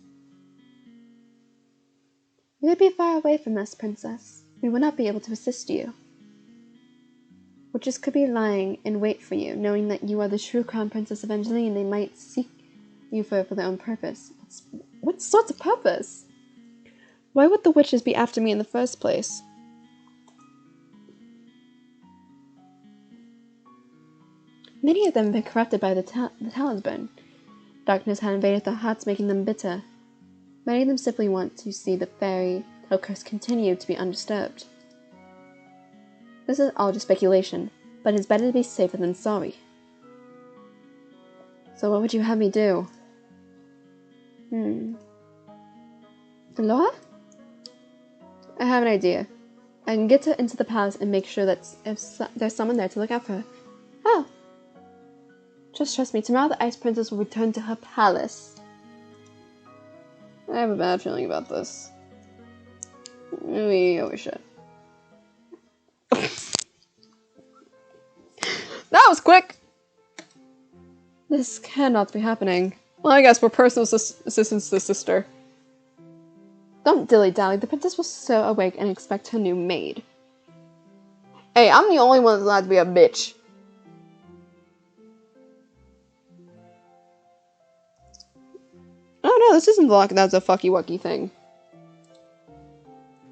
You would be far away from us, princess. We would not be able to assist you. Witches could be lying in wait for you, knowing that you are the true crown princess of Angeline. They might seek you for their own purpose. What sort of purpose? Why would the witches be after me in the first place? Many of them have been corrupted by the talisman. Darkness had invaded their hearts, making them bitter. Many of them simply want to see the fairy curse continue to be undisturbed. This is all just speculation, but it is better to be safer than sorry. So what would you have me do? Laura? I have an idea. I can get her into the palace and make sure that there's someone there to look out for her. Oh. Just trust me, tomorrow the Ice Princess will return to her palace. I have a bad feeling about this. We should. That was quick! This cannot be happening. Well, I guess we're personal assistants to sister. Don't dilly-dally, the princess will so awake and expect her new maid. Hey, I'm the only one that's allowed to be a bitch. Oh no, this isn't the lock, that's a fucky-wucky thing.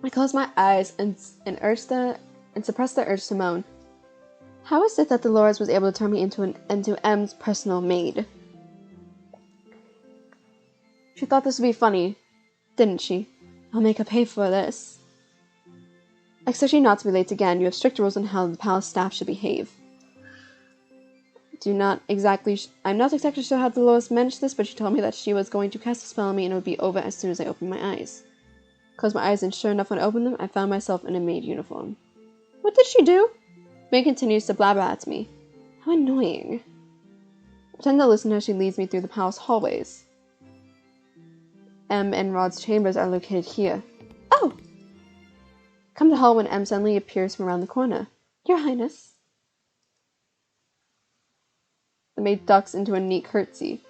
I close my eyes and suppress the urge to moan. How is it that Dolores was able to turn me into M's personal maid? She thought this would be funny, didn't she? I'll make her pay for this. Expect you not to be late again. You have strict rules on how the palace staff should behave. I'm not exactly sure how Dolores managed this, but she told me that she was going to cast a spell on me and it would be over as soon as I opened my eyes. Closed my eyes and sure enough when I opened them, I found myself in a maid uniform. What did she do? May continues to blabber at me. How annoying. I pretend to listen as she leads me through the palace hallways. M and Rod's chambers are located here. Oh! Come to hall when M suddenly appears from around the corner. Your Highness. The maid ducks into a neat curtsy.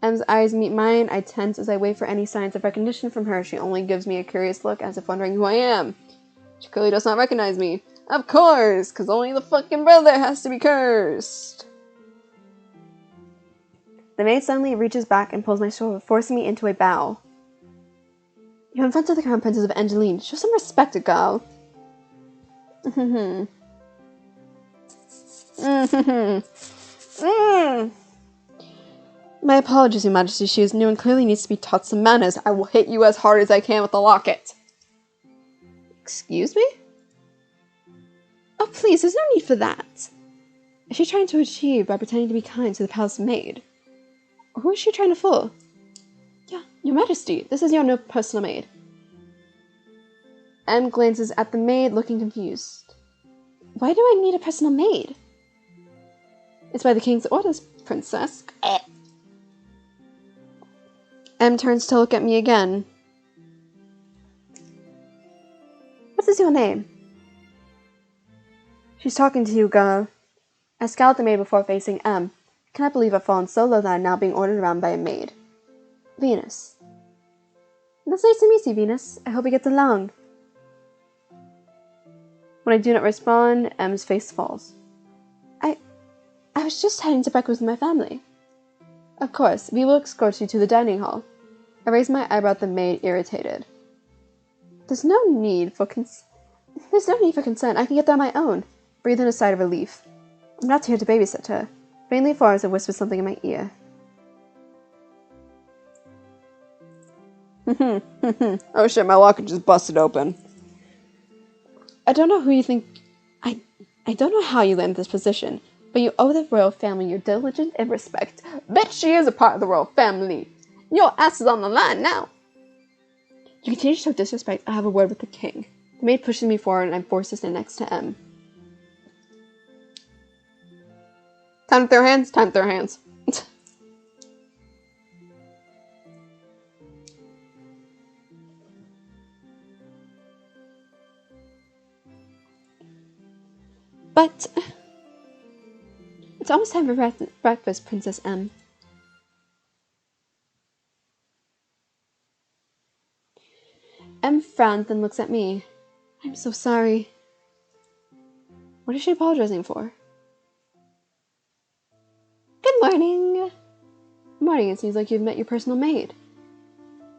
M's eyes meet mine. I tense as I wait for any signs of recognition from her. She only gives me a curious look as if wondering who I am. She clearly does not recognize me. Of course, because only the fucking brother has to be cursed. The maid suddenly reaches back and pulls my shoulder, forcing me into a bow. You're in front of the Crown Princess of Angeline. Show some respect, girl. My apologies, Your Majesty. She is new and clearly needs to be taught some manners. I will hit you as hard as I can with the locket. Excuse me? Oh, please, there's no need for that. Is she trying to achieve by pretending to be kind to the palace maid? Who is she trying to fool? Yeah, Your Majesty, this is your new personal maid. M glances at the maid, looking confused. Why do I need a personal maid? It's by the king's orders, princess. M turns to look at me again. What is your name? She's talking to you, girl. I scowl at the maid before facing M. I cannot believe I've fallen so low that I'm now being ordered around by a maid. Venus. It's nice to meet you, Venus. I hope we get along. When I do not respond, M's face falls. I was just heading to breakfast with my family. Of course, we will escort you to the dining hall. I raise my eyebrow at the maid, irritated. There's no need for consent. I can get there on my own. Breathe in a sigh of relief. I'm not here to babysit her. Vainly Forrest had whispered something in my ear. Oh shit, my locker just busted open. I don't know who you think... I don't know how you landed this position, but you owe the royal family your diligence and respect. Bet she is a part of the royal family. Your ass is on the line now. You continue to show disrespect. I have a word with the king. The maid pushes me forward and I'm forced to stand next to M. Time to throw hands? Time to throw hands. But it's almost time for breakfast, Princess M. M frowns, then looks at me. I'm so sorry. What is she apologizing for? Good morning. Good morning, it seems like you've met your personal maid.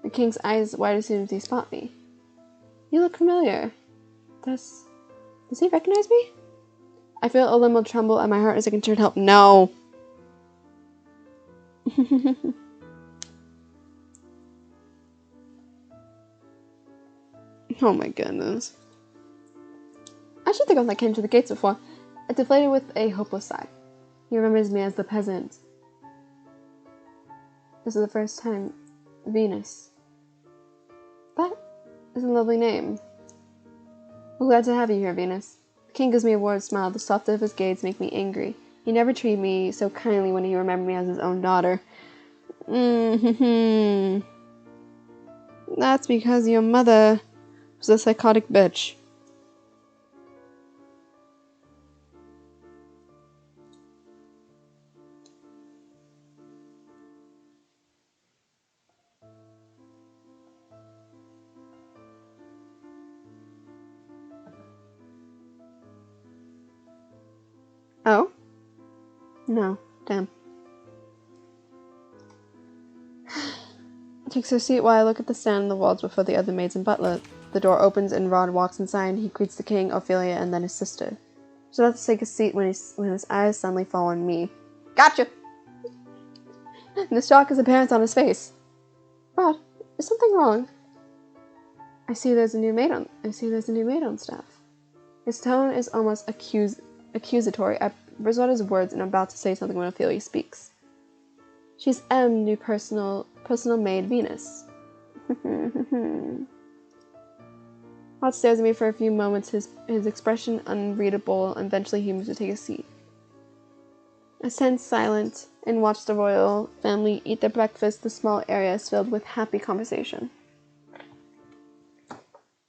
The king's eyes wide as soon as he spot me. You look familiar. Does he recognize me? I feel a little tremble at my heart as I can turn to help. No! Oh my goodness. I should think of that came to the gates before. I deflated with a hopeless sigh. He remembers me as the peasant. This is the first time. Venus. That It's a lovely name. I'm glad to have you here, Venus. The king gives me a warm smile. The soft of his gaze make me angry. He never treated me so kindly when he remembered me as his own daughter. That's because your mother was a psychotic bitch. Oh? No. Damn. Takes her seat while I look at the stand on the walls before the other maids and butler. The door opens and Rod walks inside. He greets the king, Ophelia, and then his sister. She's about to take a seat when his eyes suddenly fall on me. Gotcha! And the shock is apparent on his face. Rod, is something wrong? I see there's a new maid on staff. His tone is almost accusatory. I bristle at his words and I'm about to say something when Ophelia speaks. She's new personal maid Venus. Rod stares at me for a few moments, his expression unreadable, and eventually he moves to take a seat. I stand silent and watch the royal family eat their breakfast. The small area is filled with happy conversation.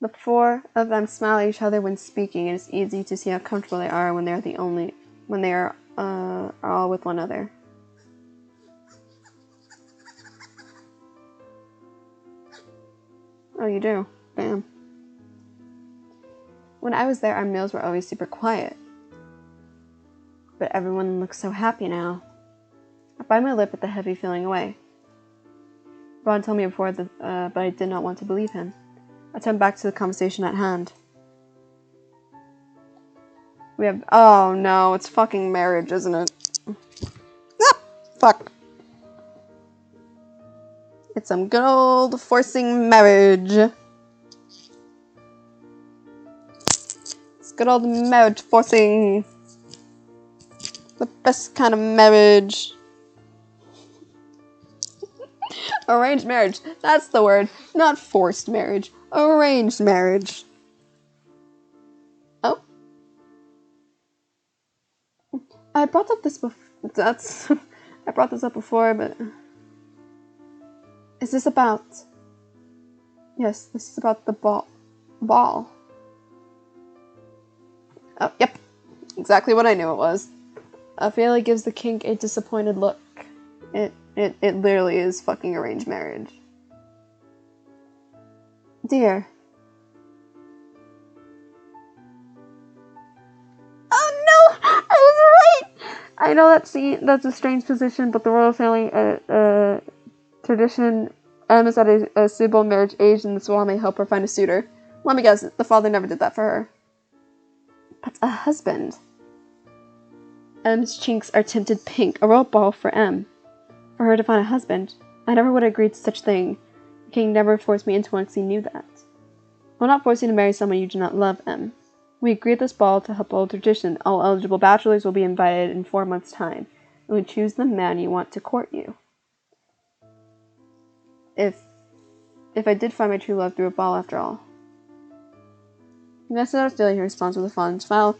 The four of them smile at each other when speaking, and it's easy to see how comfortable they are when they are all with one another. Oh, you do? Damn. When I was there, our meals were always super quiet. But everyone looks so happy now. I bite my lip with the heavy feeling away. Rod told me before, but I did not want to believe him. I turned back to the conversation at hand. Oh no, it's fucking marriage, isn't it? Ah, fuck. It's some good old forcing marriage. It's good old marriage forcing. The best kind of marriage. Arranged marriage. That's the word. Not forced marriage. Arranged marriage. Oh? I brought up this before. I brought this up before, but... Is this about... Yes, this is about the ball. Oh, yep. Exactly what I knew it was. Ophelia gives the king a disappointed look. It literally is fucking arranged marriage. Dear. Oh no! I was right! I know that's a strange position, but the royal family tradition is at a suitable marriage age, and this law may help her find a suitor. Let me guess, the father never did that for her. But a husband. M's cheeks are tinted pink, a royal ball for M. For her to find a husband. I never would have agreed to such a thing. The king never forced me into one because he knew that. I will not force you to marry someone you do not love, M. We agreed this ball to uphold tradition. All eligible bachelors will be invited in 4 months' time. And we choose the man you want to court you. If I did find my true love through a ball after all. That's not a feeling, he responds with a fond smile.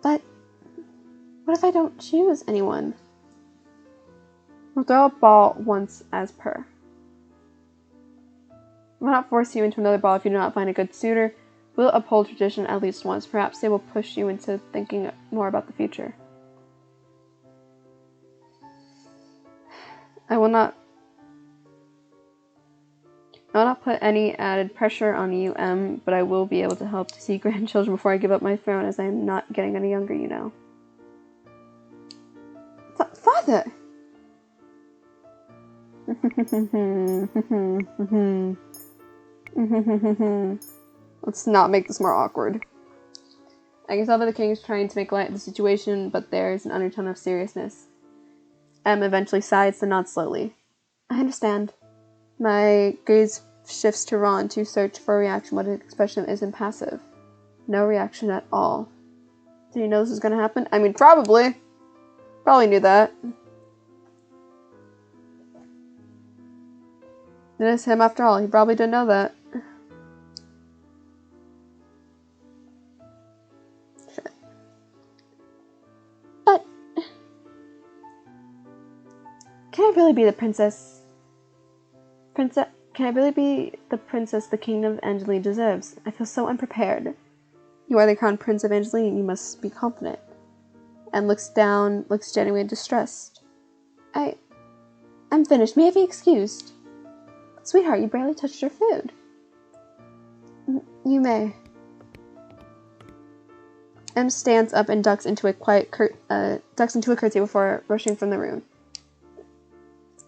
But what if I don't choose anyone? We'll throw a ball once as per. We'll not force you into another ball if you do not find a good suitor. We'll uphold tradition at least once. Perhaps they will push you into thinking more about the future. I will not put any added pressure on you, M, but I will be able to help to see grandchildren before I give up my throne, as I am not getting any younger, you know. Father! Let's not make this more awkward. I can tell that the king is trying to make light of the situation, but there is an undertone of seriousness. M eventually sighs and nods slowly. I understand. My gaze shifts to Ron to search for a reaction, but his expression is impassive. No reaction at all. Did he know this was going to happen? I mean, probably. Probably knew that. It is him after all. He probably didn't know that. Shit. But can I really be the princess? Can I really be the princess the kingdom of Angeline deserves? I feel so unprepared. You are the crowned prince of Angeline. You must be confident. And looks genuinely distressed. I'm finished. May I be excused? Sweetheart, you barely touched your food. You may. M stands up and ducks into a curtsy before rushing from the room.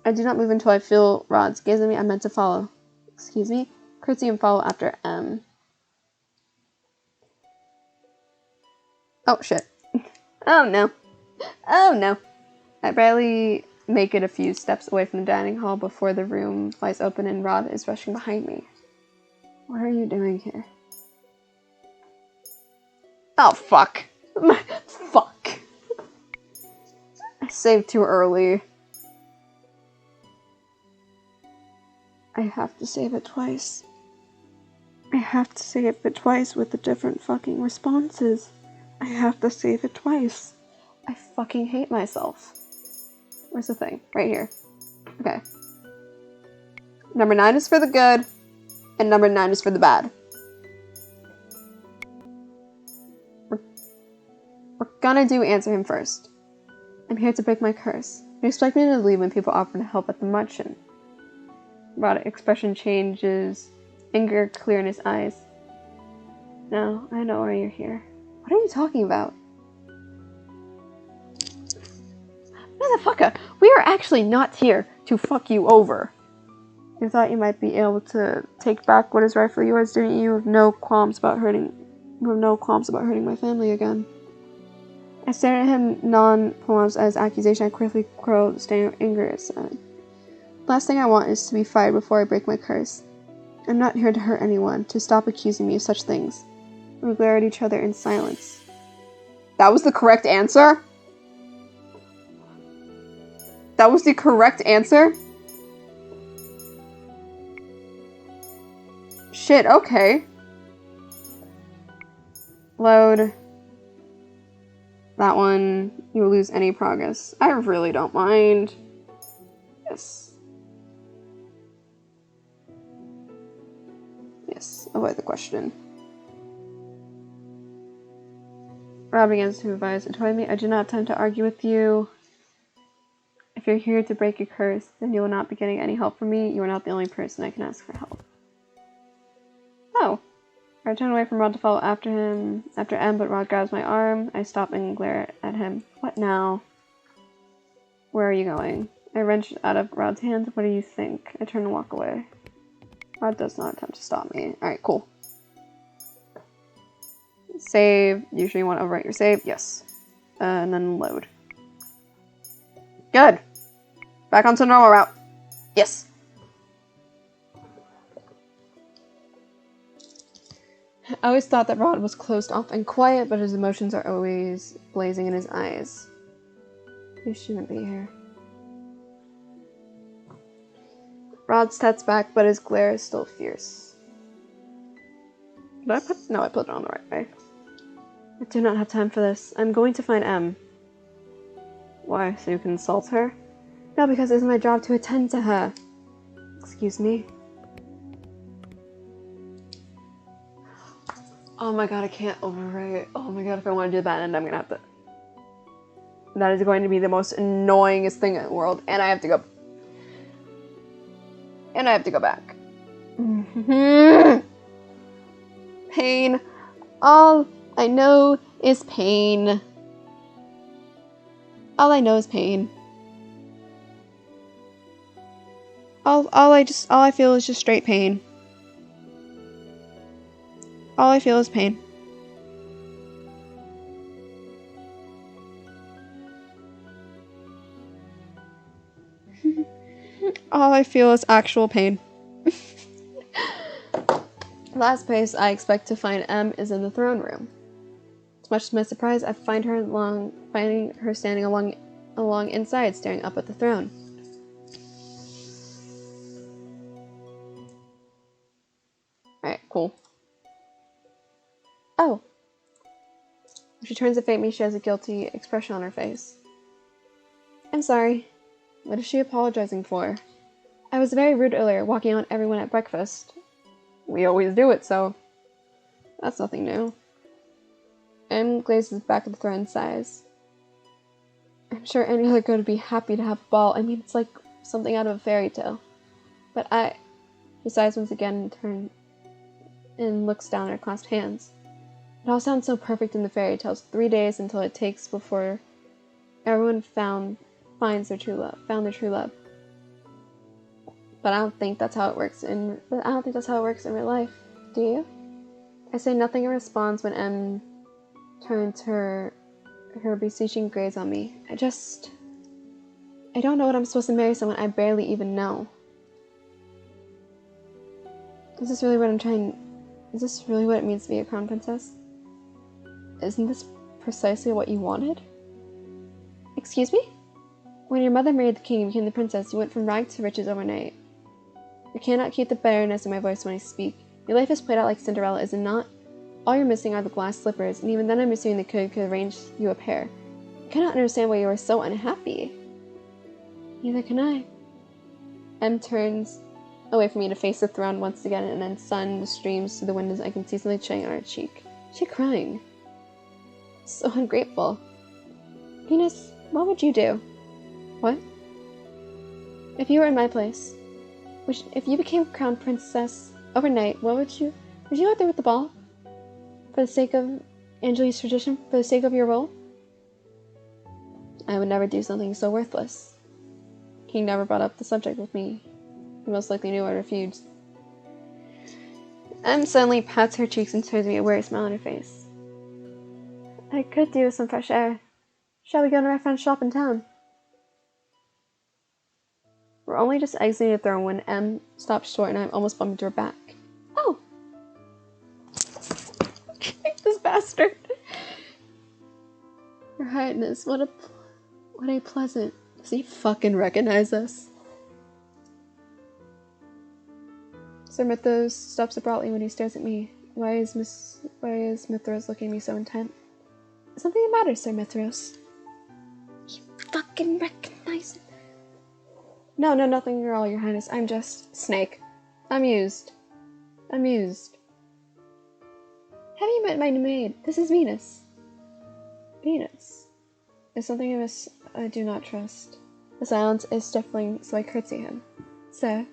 I do not move until I feel Rod's gaze at me. I'm meant to follow. Excuse me? Curtsy and follow after M. Oh, shit. Oh, no. Oh, no. I barely make it a few steps away from the dining hall before the room flies open and Rod is rushing behind me. What are you doing here? Oh, fuck. Fuck. I saved too early. I have to save it twice. I have to save it twice with the different fucking responses. I have to save it twice. I fucking hate myself. Where's the thing? Right here. Okay. Number 9 is for the good, and number 9 is for the bad. We're gonna do answer him first. I'm here to break my curse. You expect me to leave when people offer to help at the marching. Rod's expression changes, anger clear in his eyes. No, I know why you're here. What are you talking about? Motherfucker, we are actually not here to fuck you over. You thought you might be able to take back what is rightfully yours, didn't you? You have no qualms about hurting my family again. I stared at him non-pronounced as accusation. I quickly curled, staring anger aside. Last thing I want is to be fired before I break my curse. I'm not here to hurt anyone, to stop accusing me of such things. We glare at each other in silence. That was the correct answer? That was the correct answer? Shit, okay. Load. That one, you will lose any progress. I really don't mind. Yes. Yes, avoid the question. Rod begins to revise and told me, I do not have time to argue with you. If you're here to break your curse, then you will not be getting any help from me. You are not the only person I can ask for help. Oh. I turn away from Rod to follow after him. After M, but Rod grabs my arm. I stop and glare at him. What now? Where are you going? I wrench out of Rod's hands. What do you think? I turn and walk away. Rod does not attempt to stop me. Alright, cool. Save. Usually you want to overwrite your save. Yes. And then load. Good. Back onto the normal route. Yes. I always thought that Rod was closed off and quiet, but his emotions are always blazing in his eyes. You shouldn't be here. Rod steps back, but his glare is still fierce. Did I put? No, I put it on the right way. I do not have time for this. I'm going to find M. Why? So you can insult her? No, because it's my job to attend to her. Excuse me. Oh my god, I can't overwrite. Oh my god, if I want to do that, and I'm gonna have to. That is going to be the most annoyingest thing in the world, and I have to go. And I have to go back. Pain. All I know is pain. All I know is pain. All I feel is just straight pain. All I feel is pain. All I feel is actual pain. Last place I expect to find M is in the throne room. To much to my surprise, I find her standing along inside, staring up at the throne. Cool. Oh. She turns to face me, she has a guilty expression on her face. I'm sorry. What is she apologizing for? I was very rude earlier, walking out everyone at breakfast. We always do it, so that's nothing new. M glazes back at the throne and sighs. I'm sure any other girl would be happy to have a ball. I mean, it's like something out of a fairy tale. But she sighs once again and looks down at her clasped hands. It all sounds so perfect in the fairy tales. 3 days until it takes before everyone found their true love. But I don't think that's how it works in real life. Do you? I say nothing in response when M turns her beseeching gaze on me. I don't know what I'm supposed to marry someone I barely even know. Is this really what it means to be a crown princess? Isn't this precisely what you wanted? Excuse me? When your mother married the king and became the princess, you went from rags to riches overnight. I cannot keep the bitterness in my voice when I speak. Your life is played out like Cinderella, is it not? All you're missing are the glass slippers, and even then I'm assuming the could arrange you a pair. I cannot understand why you are so unhappy. Neither can I. M turns away from me to face the throne once again, and then sun streams through the windows. I can see something shining on her cheek. She's crying. So ungrateful. Venus, what would you do? What? If you were in my place, if you became crown princess overnight, what would you go there with the ball? For the sake of Angelique's tradition? For the sake of your role? I would never do something so worthless. King never brought up the subject with me. He most likely knew I refused. M suddenly pats her cheeks and turns me a weary smile on her face. I could do with some fresh air. Shall we go to my friend's shop in town? We're only just exiting the throne when M stops short and I almost bump into her back. Oh! This bastard! Your Highness, what a pleasant... Does he fucking recognize us? Sir Mithras stops abruptly when he stares at me. Why is Mithras looking at me so intent? Something the matter, Sir Mithras? You fucking recognize it. No, nothing at all, Your Highness. I'm just... Snake. Amused. Have you met my new maid? This is Venus. Venus. There's something amiss I do not trust. The silence is stifling, so I curtsy him. Sir.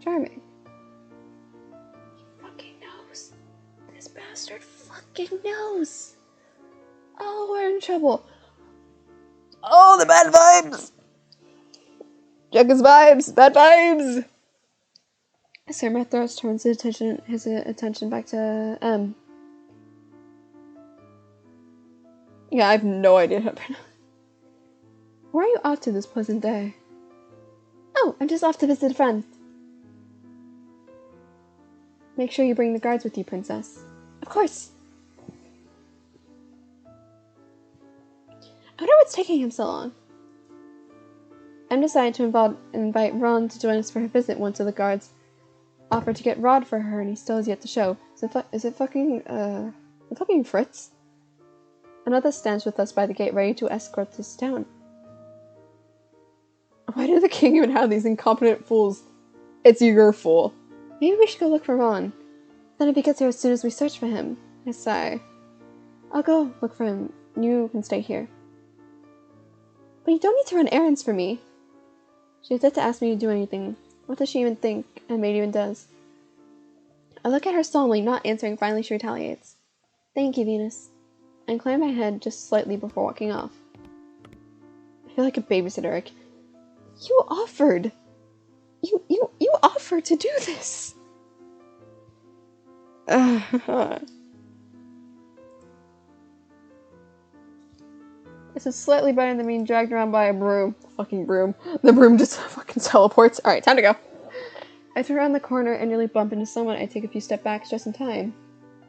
Charming. He fucking knows. This bastard fucking knows. Oh, we're in trouble. Oh, the bad vibes! Jugga's vibes! Bad vibes! Sir Mithras turns his attention back to M. Yeah, I have no idea how to pronounce. Where are you off to this pleasant day? Oh, I'm just off to visit a friend. Make sure you bring the guards with you, Princess. Of course. I wonder what's taking him so long. M decided to invite Ron to join us for her visit. Once of the guards offered to get Rod for her, and he still has yet to show. Is it fucking Fritz? Another stands with us by the gate, ready to escort us down. Why did the king even have these incompetent fools? It's your fool. Maybe we should go look for Ron. Then if he gets here as soon as we search for him. I sigh. I'll go look for him. You can stay here. But you don't need to run errands for me. She has yet to ask me to do anything. What does she even think a maid even does? I look at her solemnly, not answering. Finally, she retaliates. Thank you, Venus. I incline my head just slightly before walking off. I feel like a babysitter. Eric. You offered. You offered to do this. This is slightly better than being dragged around by a broom. Fucking broom. The broom just fucking teleports. Alright, time to go. I turn around the corner and nearly bump into someone. I take a few steps back just in time.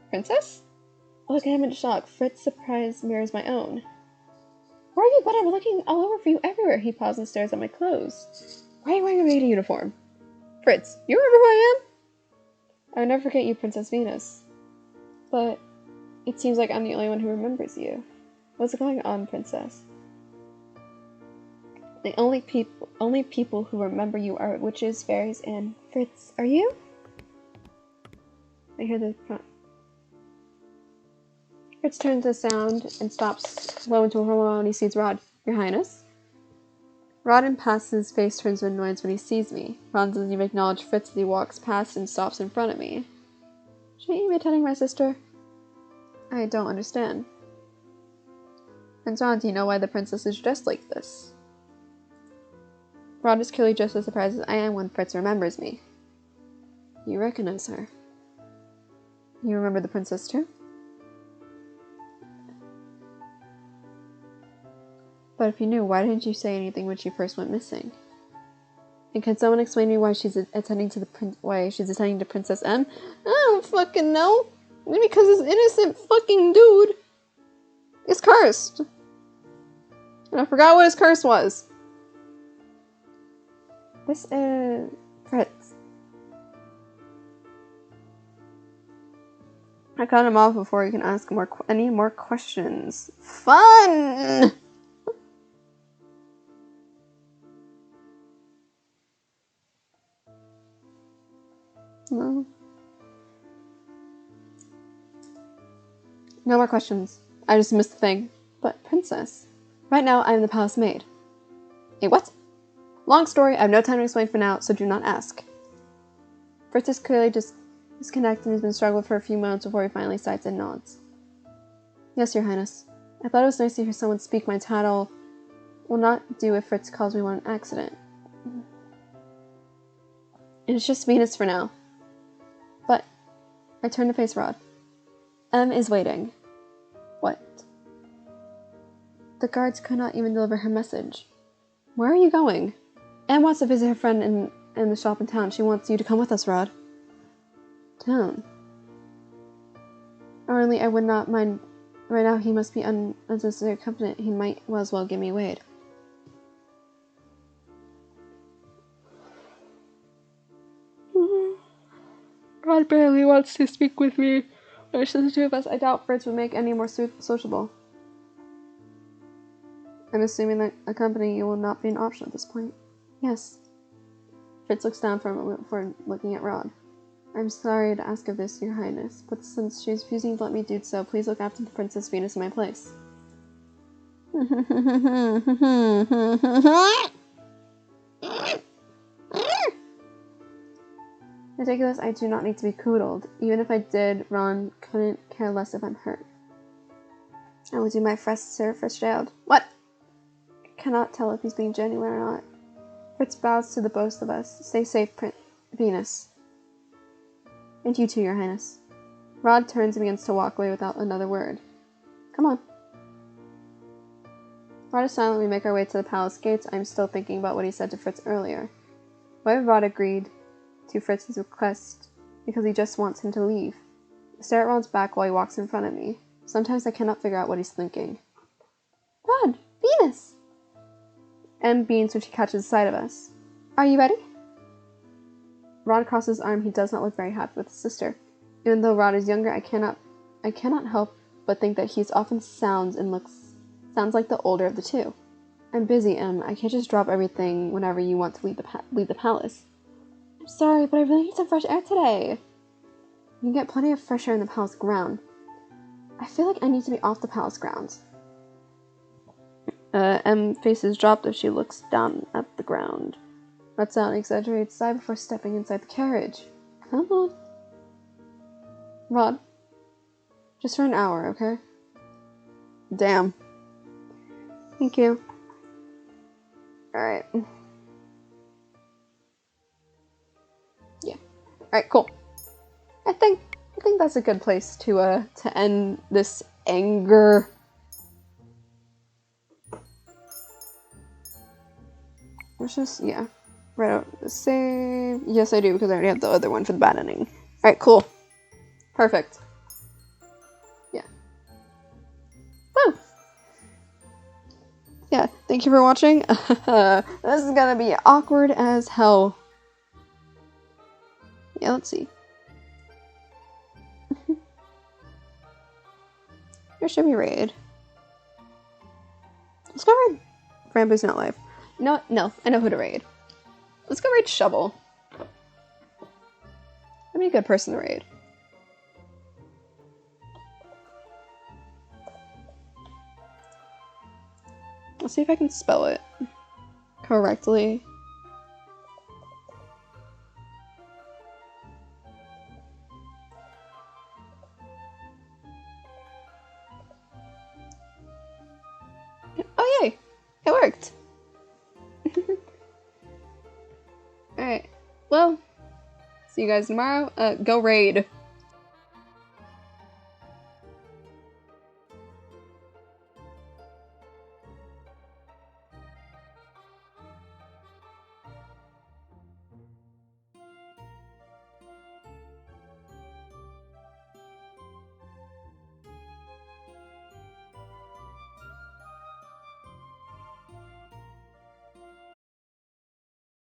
Princess? I look at him in shock. Fritz's surprise mirrors my own. Where are you? But I'm looking all over for you everywhere. He pauses and stares at my clothes. Why are you wearing a maid uniform? Fritz, you remember who I am? I would never forget you, Princess Venus. But it seems like I'm the only one who remembers you. What's going on, Princess? The only people who remember you are witches, fairies, and Fritz. Are you? I hear the front. Fritz turns the sound and stops low into a hormone when he sees Rod. Your Highness? Rod impasses face turns with annoyance when he sees me. Rod doesn't even acknowledge Fritz as he walks past and stops in front of me. Shouldn't you be attending my sister? I don't understand. Prince Rod, do you know why the princess is dressed like this? Rod is clearly just as surprised as I am when Fritz remembers me. You recognize her. You remember the princess too? But if you knew, why didn't you say anything when she first went missing? And can someone explain to me why she's attending to Princess M? I don't fucking know. Maybe because this innocent fucking dude is cursed. And I forgot what his curse was. This is Fritz. I cut him off before he can ask any more questions. Fun! No. No more questions. I just missed the thing. But, Princess, right now I am the palace maid. A what? Long story, I have no time to explain for now, so do not ask. Fritz is clearly disconnected and has been struggling for a few moments before he finally sighs and nods. Yes, Your Highness. I thought it was nice to hear someone speak. My title will not do if Fritz calls me one an accident. And it's just Venus for now. But, I turn to face Rod. M is waiting. What? The guards could not even deliver her message. Where are you going? Anne wants to visit her friend in the shop in town. She wants you to come with us, Rod. Town? Only I would not mind. Right now he must be unnecessary company. He might as well give me Wade. Rod barely wants to speak with me. When it's just the two of us, I doubt Fritz would make any more sociable. I'm assuming that accompanying you will not be an option at this point. Yes. Fritz looks down for a moment before looking at Rod. I'm sorry to ask of this, Your Highness, but since she's refusing to let me do so, please look after the Princess Venus in my place. Ridiculous, I do not need to be coodled. Even if I did, Ron couldn't care less if I'm hurt. I will do my best, Sir Fitzgerald. What? I cannot tell if he's being genuine or not. Fritz bows to the both of us. Stay safe, Venus. And you too, Your Highness. Rod turns and begins to walk away without another word. Come on. Rod is silent. We make our way to the palace gates. I'm still thinking about what he said to Fritz earlier. Why would Rod agreed to Fritz's request because he just wants him to leave? I stare at Rod's back while he walks in front of me. Sometimes I cannot figure out what he's thinking. Rod! Venus! M beams when she catches sight of us. Are you ready? Rod crosses his arm. He does not look very happy with his sister. Even though Rod is younger, I cannot help but think that he often sounds like the older of the two. I'm busy, M. I can't just drop everything whenever you want to leave the palace. I'm sorry, but I really need some fresh air today. You can get plenty of fresh air in the palace ground. I feel like I need to be off the palace grounds. M faces dropped as she looks down at the ground. Lets out an exaggerated sigh before stepping inside the carriage. Come on. Rod. Just for an hour, okay? Damn. Thank you. Alright. Yeah. Alright, cool. I think that's a good place to end this anger. Let's just, yeah. Right out the save. Yes, I do, because I already have the other one for the bad ending. Alright, cool. Perfect. Yeah. Woo! Yeah, thank you for watching. This is gonna be awkward as hell. Yeah, let's see. Where should we raid? Let's go raid Rambo's Not Life. No, I know who to raid. Let's go raid Shovel. That'd be a good person to raid. Let's see if I can spell it correctly. Oh yay! It worked! Alright. Well, see you guys tomorrow. Go raid.